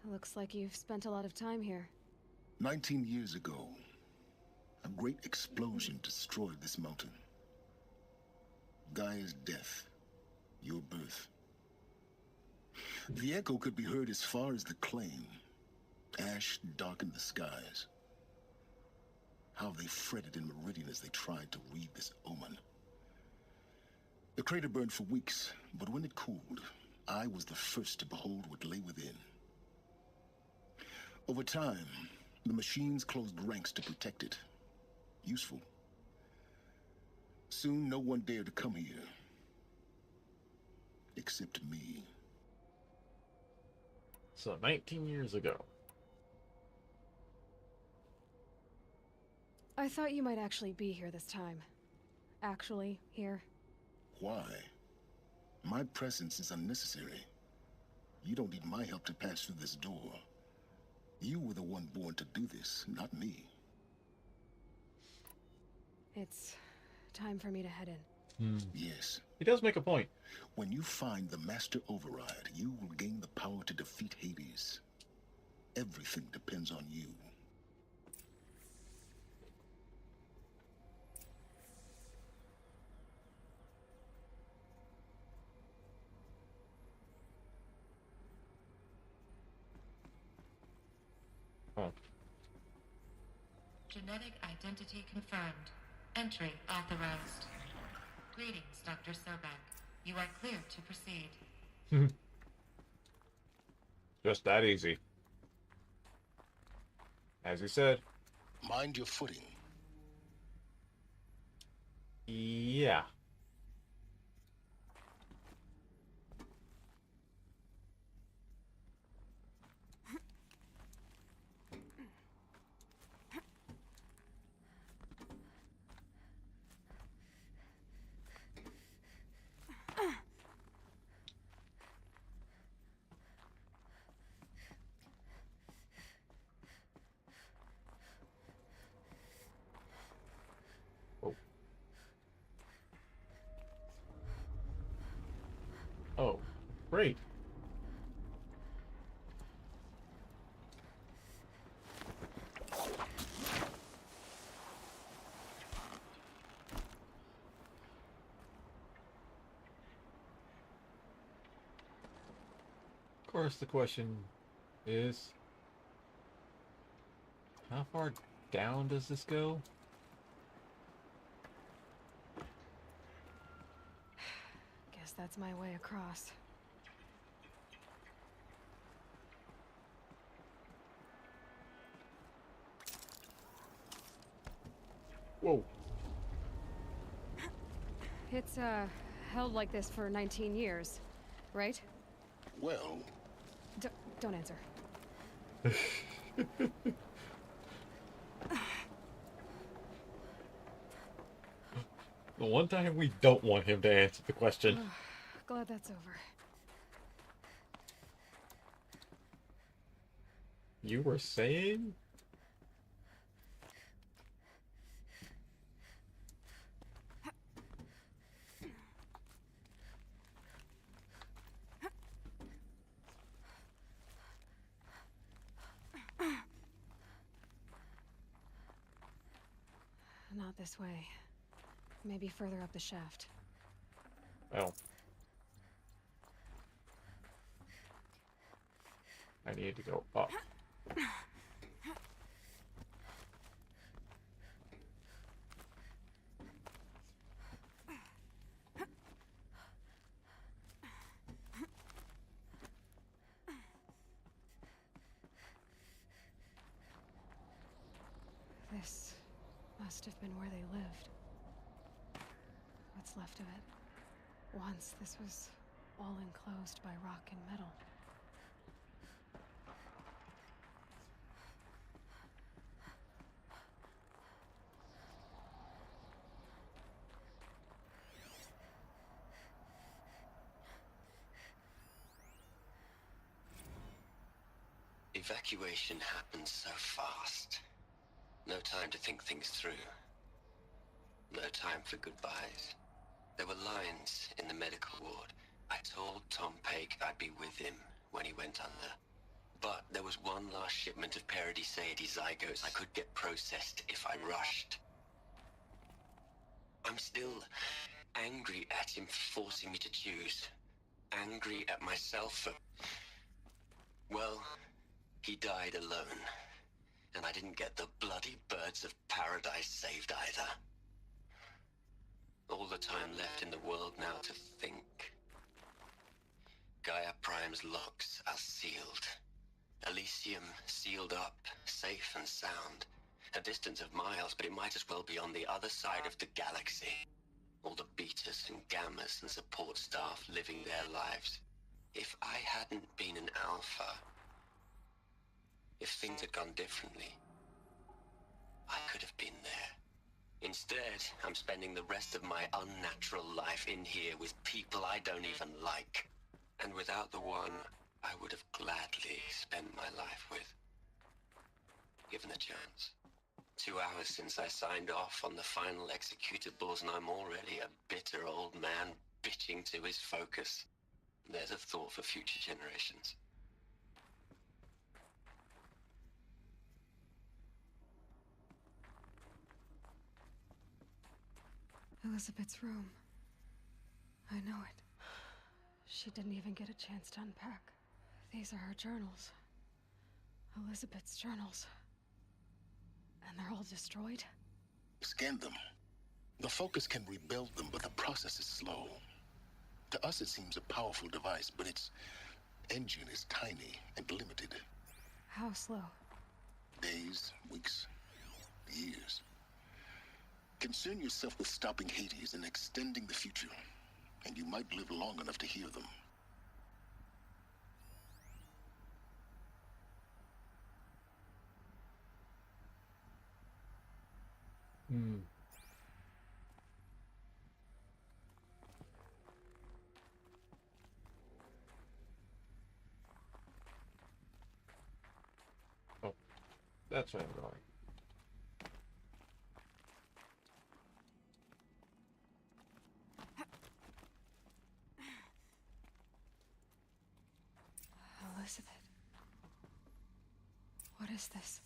Looks like you've spent a lot of time here. 19 years ago, a great explosion destroyed this mountain. Gaia's death, your birth. The echo could be heard as far as the claim. Ash darkened the skies. How they fretted in Meridian as they tried to read this omen. The crater burned for weeks, but when it cooled, I was the first to behold what lay within. Over time, the machines closed ranks to protect it. Useful. Soon, no one dared to come here. Except me. So 19 years ago. I thought you might actually be here this time. Actually, here. Why? My presence is unnecessary. You don't need my help to pass through this door. You were the one born to do this, not me. It's time for me to head in. Yes. He does make a point. When you find the Master Override, you will gain the power to defeat Hades. Everything depends on you. Oh. Genetic identity confirmed. Entry authorized. Greetings, Dr. Sobek. You are clear to proceed. Just that easy. As you said. Mind your footing. Yeah. Oh, great. Of course, the question is, how far down does this go? Guess that's my way across. Whoa. It's, held like this for 19 years, right? Well... Don't answer. The one time we don't want him to answer the question. Glad that's over. You were saying? Not this way. Maybe further up the shaft. Well. I need to go up. This must have been where they lived. What's left of it. Once this was all enclosed by rock and metal. Evacuation happened so fast. No time to think things through. No time for goodbyes. There were lines in the medical ward. I told Tom Paik I'd be with him when he went under. But there was one last shipment of Paradiseidae zygotes I could get processed if I rushed. I'm still angry at him for forcing me to choose. Angry at myself for... Well, he died alone. And I didn't get the bloody birds of paradise saved either. All the time left in the world now to think. Gaia Prime's locks are sealed. Elysium sealed up, safe and sound. A distance of miles, but it might as well be on the other side of the galaxy. All the betas and gammas and support staff living their lives. If I hadn't been an alpha, if things had gone differently, I could have been there. Instead, Instead, I'm spending the rest of my unnatural life in here with people I don't even like. And without the one I would have gladly spent my life with. Given a chance. 2 hours since I signed off on the final executables, and I'm already a bitter old man bitching to his focus. There's a thought for future generations. Elizabeth's room. I know it. She didn't even get a chance to unpack. These are her journals. Elizabeth's journals. And they're all destroyed? Scan them. The Focus can rebuild them, but the process is slow. To us, it seems a powerful device, but its engine is tiny and limited. How slow? Days, weeks, years. Concern yourself with stopping Hades and extending the future, and you might live long enough to hear them. Oh, that's where I'm going. Elizabeth. What is this?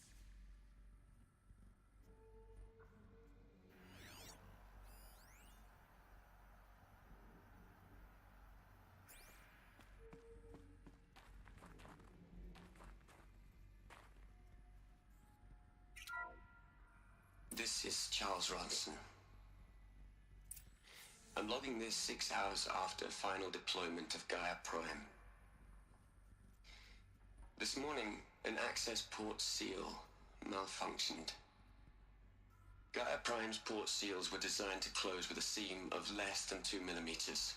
This is Charles Ronson. I'm logging this 6 hours after final deployment of Gaia Prime. This morning, an access port seal malfunctioned. Gaia Prime's port seals were designed to close with a seam of less than 2 millimeters.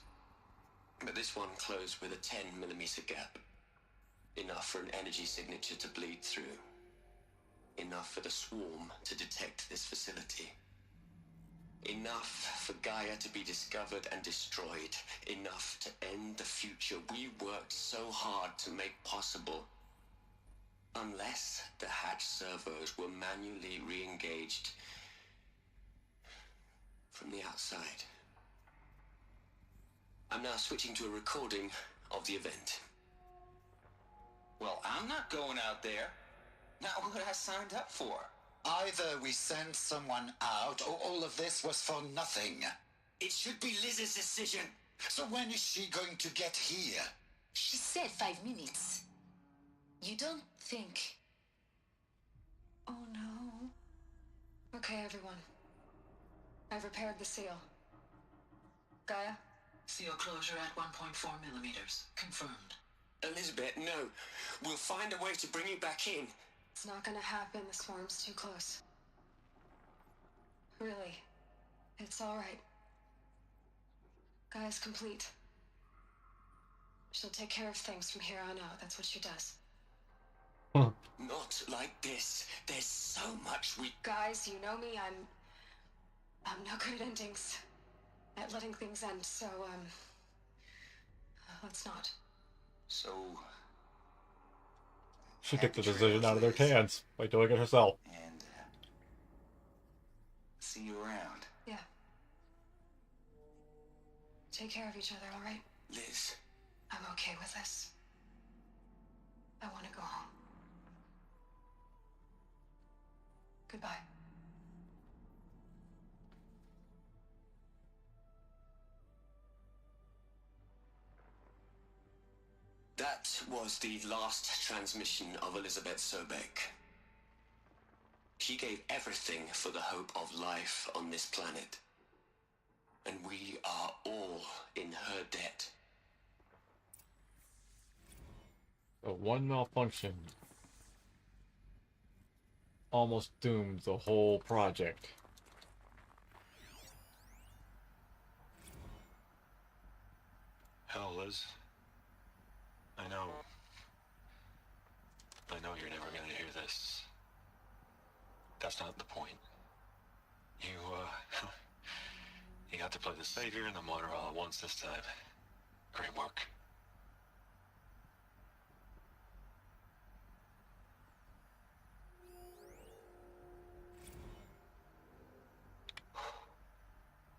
But this one closed with a 10 millimeter gap. Enough for an energy signature to bleed through. Enough for the swarm to detect this facility. Enough for Gaia to be discovered and destroyed. Enough to end the future we worked so hard to make possible. Unless the hatch servos were manually re-engaged from the outside. I'm now switching to a recording of the event. Well, I'm not going out there. Not what I signed up for. Either we send someone out, or all of this was for nothing. It should be Liz's decision. So when is she going to get here? She said 5 minutes. You don't think... Oh no. Okay, everyone. I've repaired the seal. Gaia? Seal closure at 1.4 millimeters. Confirmed. Elizabeth, no. We'll find a way to bring you back in. It's not gonna happen. The swarm's too close. Really. It's alright. Gaia's complete. She'll take care of things from here on out. That's what she does. Not like this. There's so much we... Guys, you know me. I'm no good at endings. At letting things end, so, let's not. So... She took the decision out of their hands by doing it herself. And, see you around. Yeah. Take care of each other, alright? Liz. I'm okay with this. I want to go home. Goodbye. That was the last transmission of Elizabeth Sobek. She gave everything for the hope of life on this planet. And we are all in her debt. So one malfunction almost doomed the whole project. Hell, Liz. I know you're never gonna hear this. That's not the point. You got to play the savior and the martyr all at once this time. Great work.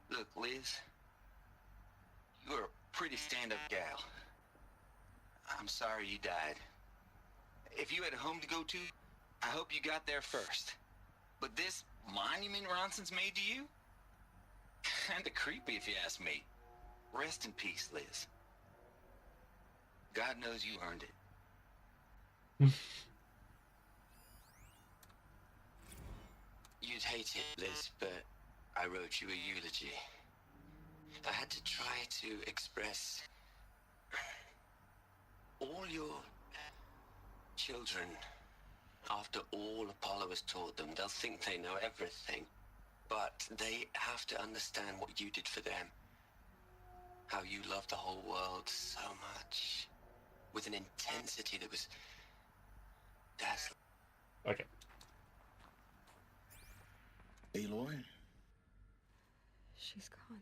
Look, Liz, you're a pretty stand-up gal. I'm sorry you died. If you had a home to go to, I hope you got there first. But this monument Ronson's made to you? Kinda creepy if you ask me. Rest in peace, Liz. God knows you earned it. You'd hate it, Liz, but I wrote you a eulogy. I had to try to express all your children. After all Apollo has taught them, they'll think they know everything. But they have to understand what you did for them. How you loved the whole world so much. With an intensity that was dazzling. Okay. Aloy? She's gone.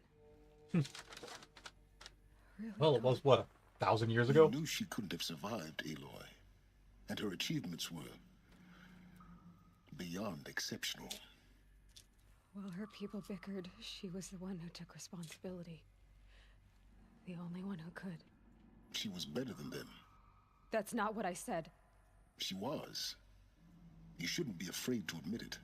Really Well, it was, what, 1,000 years ago? You knew she couldn't have survived, Aloy. And her achievements were beyond exceptional. While her people bickered, she was the one who took responsibility. The only one who could. She was better than them. That's not what I said. She was. You shouldn't be afraid to admit it.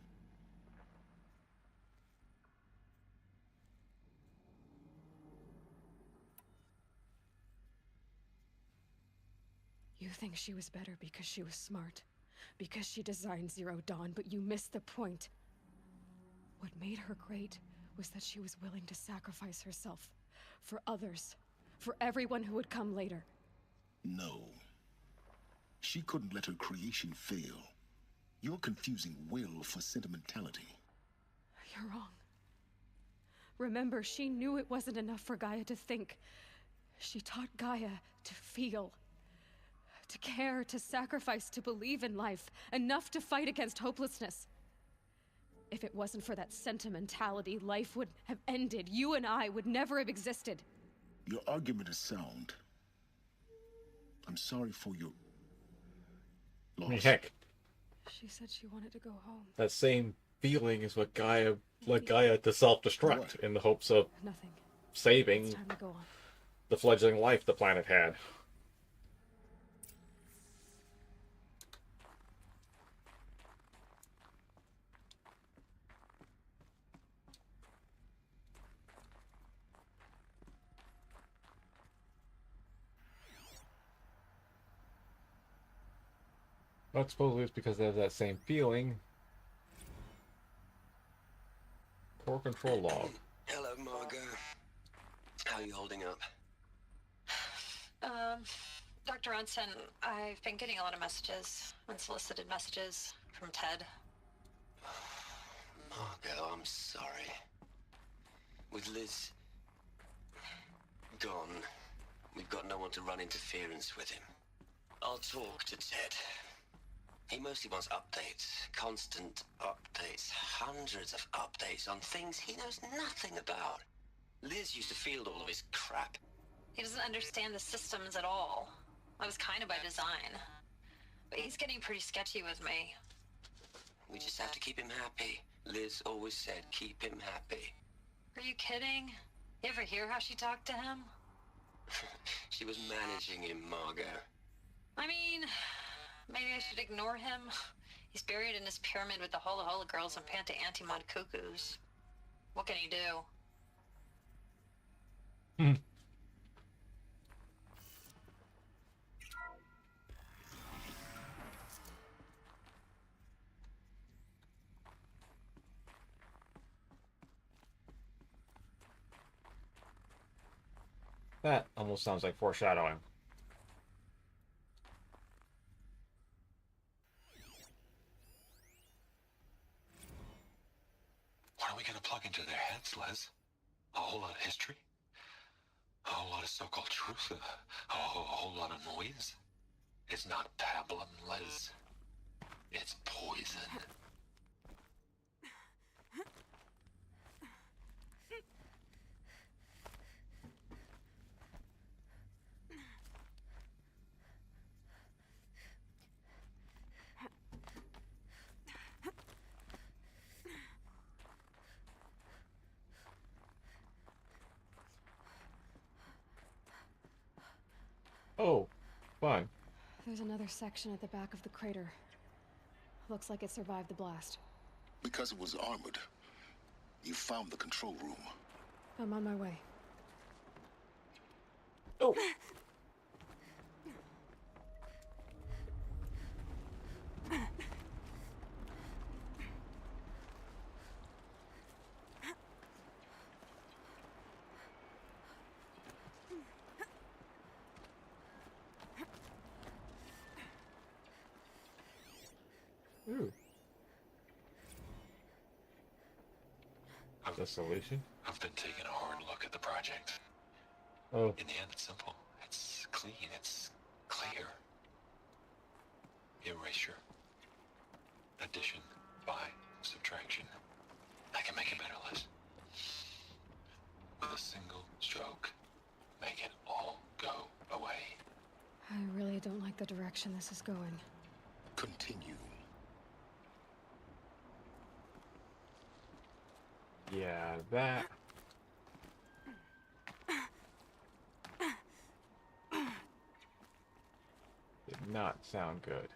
You think she was better because she was smart, because she designed Zero Dawn, but you missed the point. What made her great was that she was willing to sacrifice herself for others, for everyone who would come later. No. She couldn't let her creation fail. You're confusing will for sentimentality. You're wrong. Remember, she knew it wasn't enough for Gaia to think. She taught Gaia to feel. To care, to sacrifice, to believe in life, enough to fight against hopelessness. If it wasn't for that sentimentality, life would have ended. You and I would never have existed. Your argument is sound. I'm sorry for your loss. I mean, heck, She said she wanted to go home. that same feeling is what Gaia led Gaia to self-destruct in the hopes of Nothing. saving It's time to go on. the fledgling life the planet had. But supposedly it's because they have that same feeling. Core control log. Hello, Margot. How are you holding up? Dr. Ronson, I've been getting a lot of messages, unsolicited messages from Ted. Margot, I'm sorry. With Liz gone, we've got no one to run interference with him. I'll talk to Ted. He mostly wants updates, constant updates, hundreds of updates on things he knows nothing about. Liz used to field all of his crap. He doesn't understand the systems at all. That was kind of by design. But he's getting pretty sketchy with me. We just have to keep him happy. Liz always said keep him happy. Are you kidding? You ever hear how she talked to him? She was managing him, Margot. I mean, maybe I should ignore him. He's buried in his pyramid with the Hola Hola girls and Panta Antimod cuckoos. What can he do? That almost sounds like foreshadowing. What are we gonna plug into their heads, Liz? A whole lot of history? A whole lot of so-called truth? A whole lot of noise? It's not pablum, Liz. It's poison. fun. There's another section at the back of the crater. Looks like it survived the blast. Because it was armored. You found the control room. I'm on my way. Oh! Ooh. The solution? I've been taking a hard look at the project. Oh. In the end, it's simple. It's clean. It's clear. Erasure. Addition. By. Subtraction. I can make it better, Liz. With a single stroke. Make it all go away. I really don't like the direction this is going. Continue. Yeah, that... did not sound good.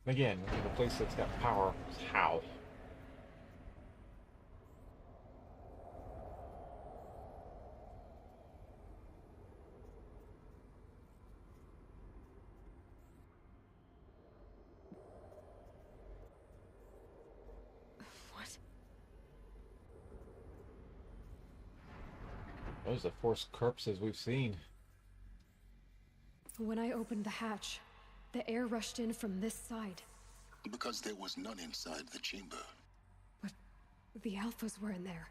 Again, the place that's got power, how? What? Those are the forced corpses we've seen. When I opened the hatch, the air rushed in from this side. Because there was none inside the chamber. But the Alphas were in there.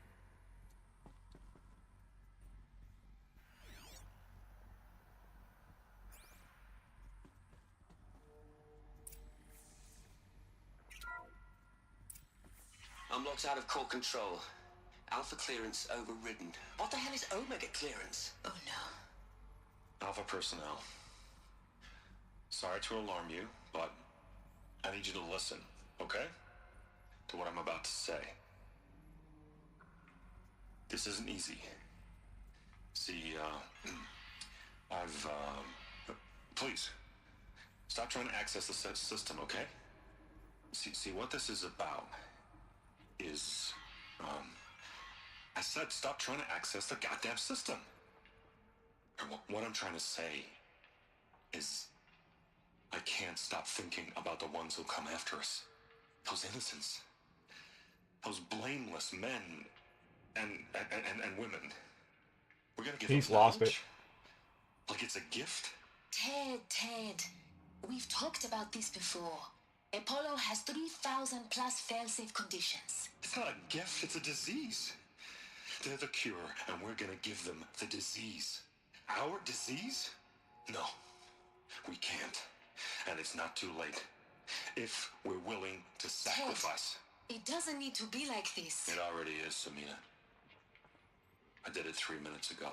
Unlocked out of core control. Alpha clearance overridden. What the hell is Omega clearance? Oh no. Alpha personnel. Sorry to alarm you, but I need you to listen, okay? To what I'm about to say. This isn't easy. See, please, stop trying to access the system, okay? See, what this is about is, I said stop trying to access the goddamn system. And what I'm trying to say is, I can't stop thinking about the ones who come after us. Those innocents. Those blameless men and women. We're gonna give He's them lost knowledge? it. Like it's a gift? Ted. We've talked about this before. Apollo has 3,000 plus fail-safe conditions. It's not a gift, it's a disease. They're the cure, and we're gonna give them the disease. Our disease? No, we can't. And it's not too late. If we're willing to sacrifice. Ted, it doesn't need to be like this. It already is, Samina. I did it 3 minutes ago.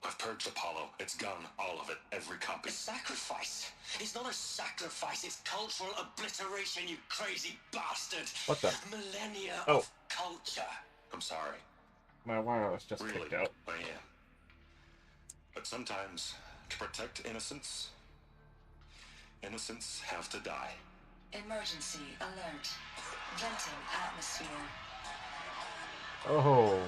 I've purged Apollo. It's gone, all of it, every copy. A sacrifice? It's not a sacrifice, it's cultural obliteration, you crazy bastard! What the? Millennia Oh. of culture. I'm sorry. My wireless just Really, kicked out. I am. But sometimes, to protect innocence, innocents have to die. Emergency alert. Venting atmosphere. Oh.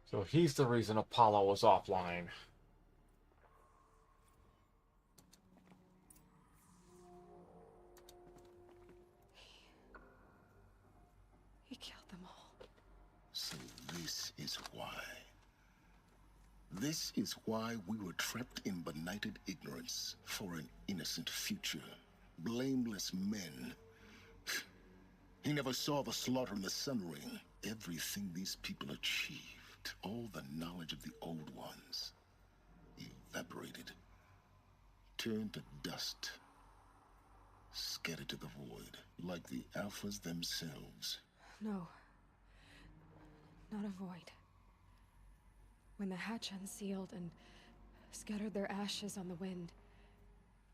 So he's the reason Apollo was offline. He killed them all. So this is why. This is why we were trapped in benighted ignorance for an innocent future. Blameless men. He never saw the slaughter in the Sun Ring. Everything these people achieve left, all the knowledge of the old ones evaporated, turned to dust, scattered to the void, like the Alphas themselves. No. Not a void. When the hatch unsealed and scattered their ashes on the wind,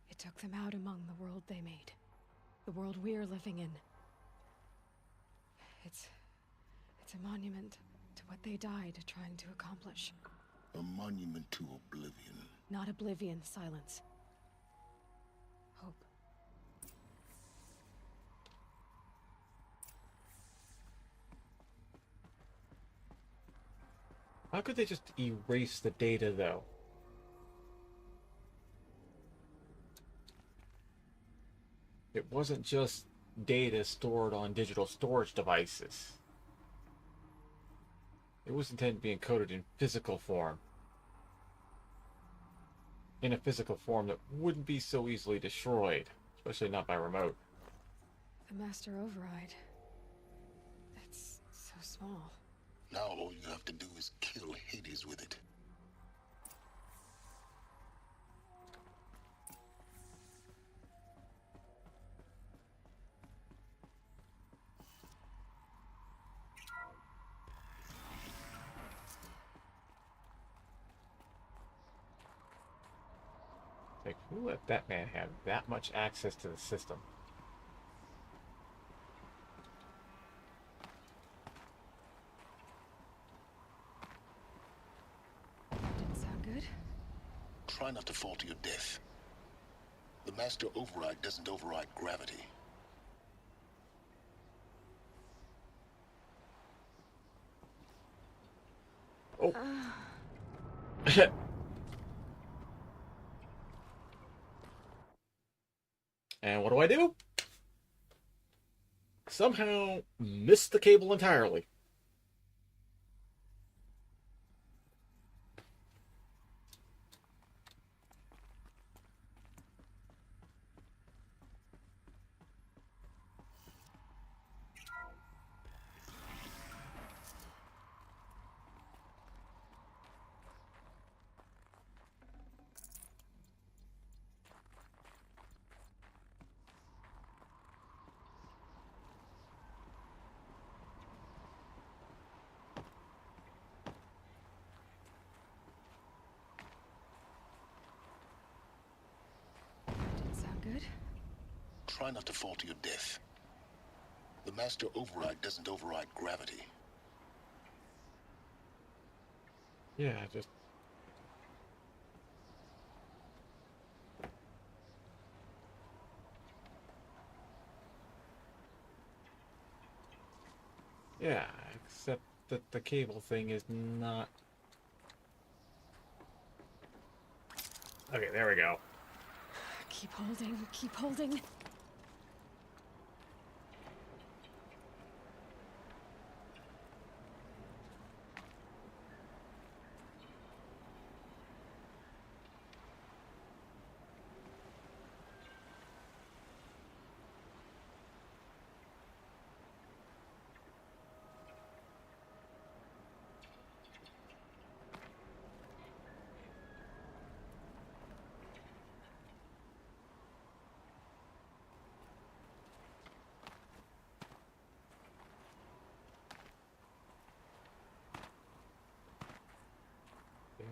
it took them out among the world they made. The world we're living in. It's a monument to what they died trying to accomplish. A monument to oblivion. Not oblivion, Silence. Hope. How could they just erase the data, though? It wasn't just data stored on digital storage devices. It was intended to be encoded in physical form. In a physical form that wouldn't be so easily destroyed, especially not by remote. The Master Override. It's so small. Now all you have to do is kill Hades with it. Like, who let that man have that much access to the system? Didn't sound good. Try not to fall to your death. The Master Override doesn't override gravity. Oh. And what do? Somehow missed the cable entirely. Good. Try not to fall to your death. The Master Override doesn't override gravity. Yeah, just... Yeah, except that the cable thing is not... Okay, there we go. Keep holding, keep holding.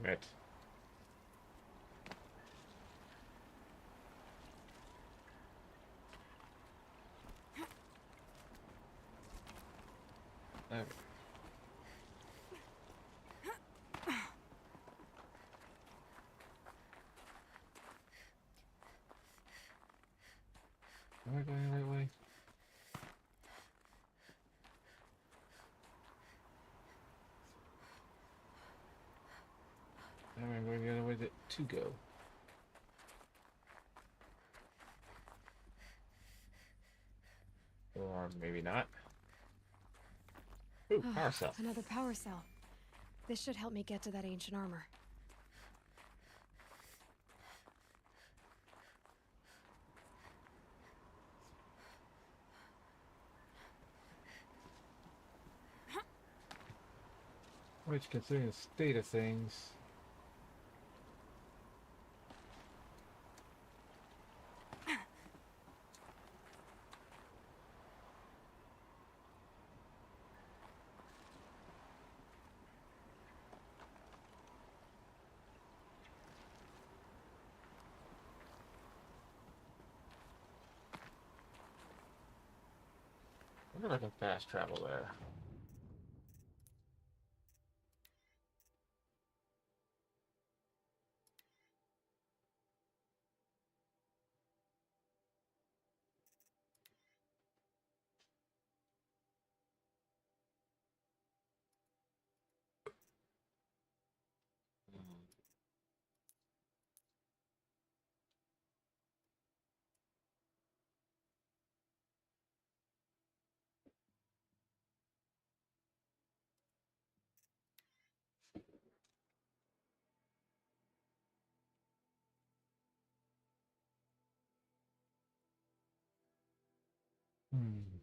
Damn it. Okay. Am I going the right way? Am I going the other way to go? Or maybe not. Ooh, power cell. Another power cell. This should help me get to that ancient armor. Which, considering the state of things... I wonder if I can fast travel there. Hmm.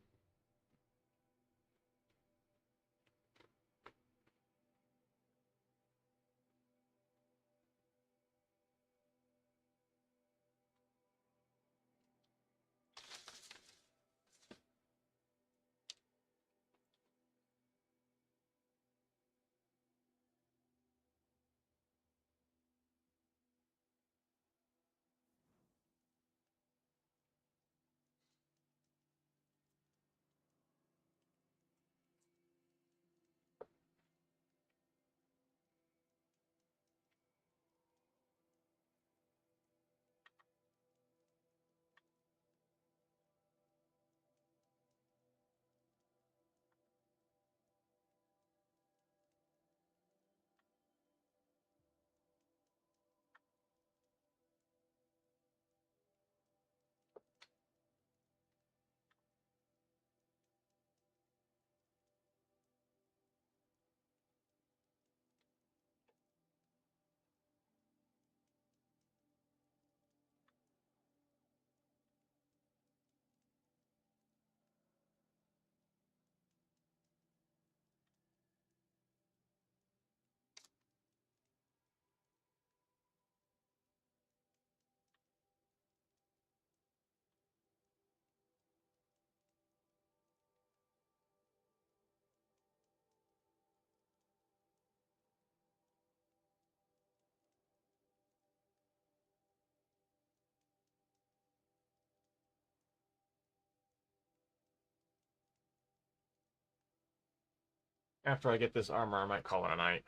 After I get this armor, I might call it a night.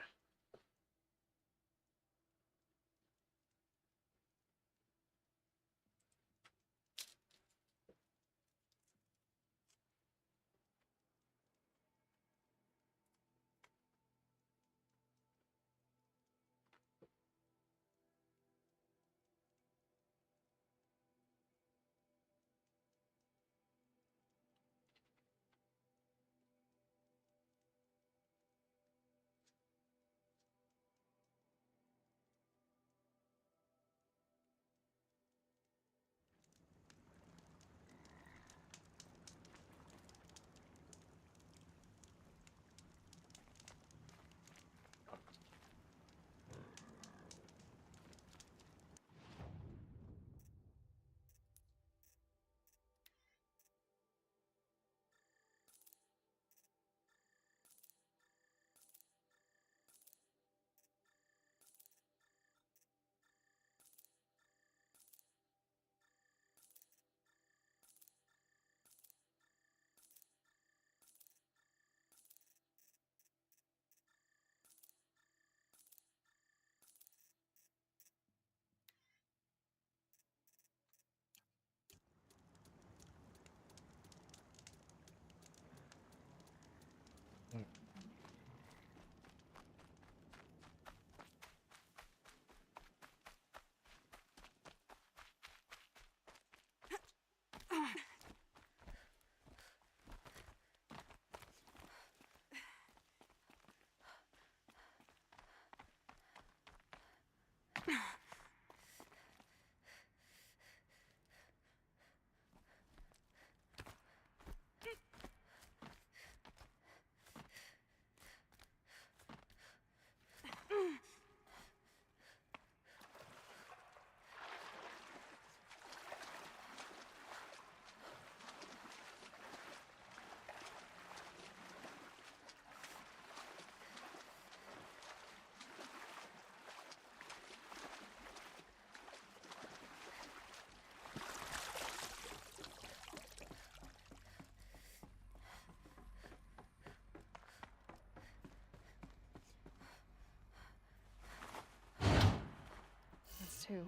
too.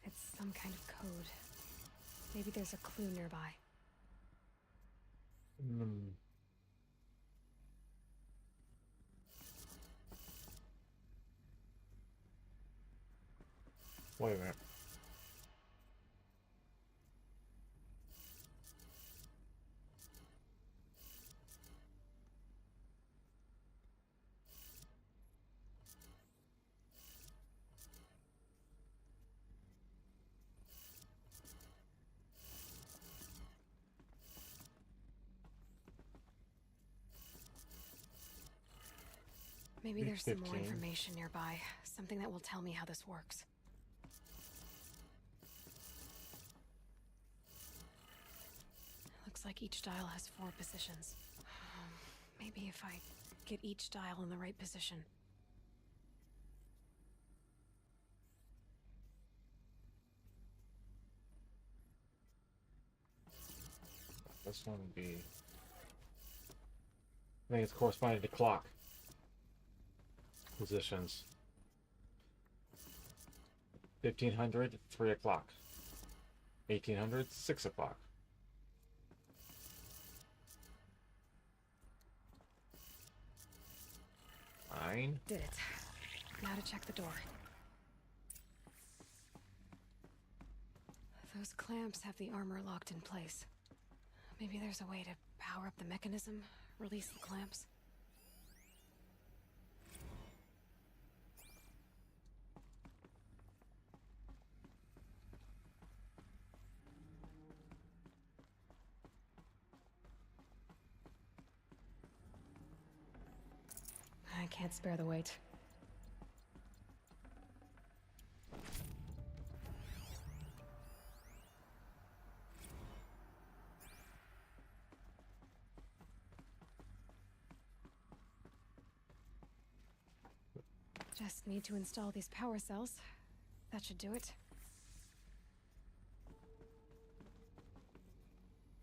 It's some kind of code. Maybe there's a clue nearby. Wait a minute. Maybe there's some more 15. information nearby. Something that will tell me how this works. Looks like each dial has 4 positions. Maybe if I get each dial in the right position. This one would be... I think it's corresponding to clock positions. 1500, 3 o'clock. 1800, 6 o'clock. Fine. Did it. Now to check the door. Those clamps have the armor locked in place. Maybe there's a way to power up the mechanism, release the clamps. I can't spare the weight. Just need to install these power cells. That should do it.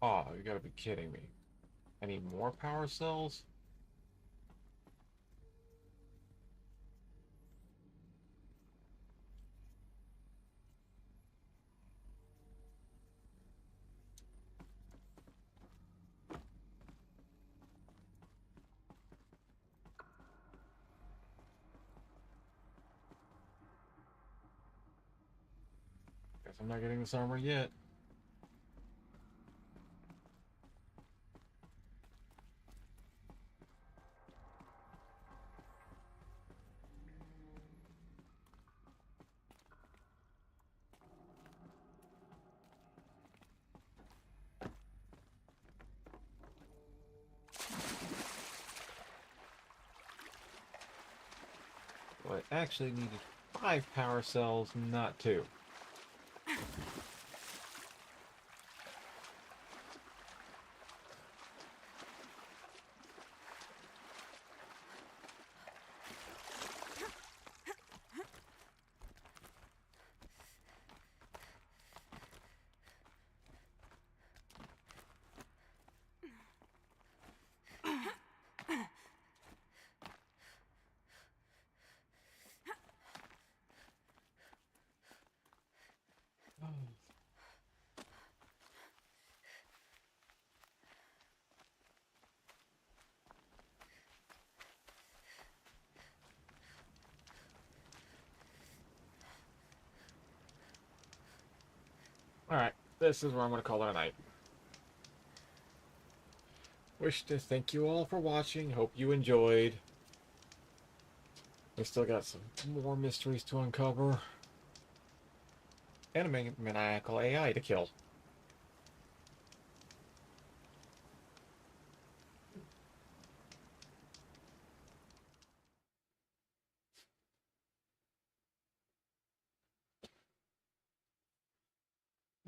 Oh, you gotta be kidding me. I need more power cells? Guess I'm not getting this armor yet. Well, I actually needed 5 power cells, not 2. Alright, this is where I'm going to call it a night. Wish to thank you all for watching. Hope you enjoyed. We still got some more mysteries to uncover. And a maniacal AI to kill.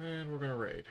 And we're going to raid.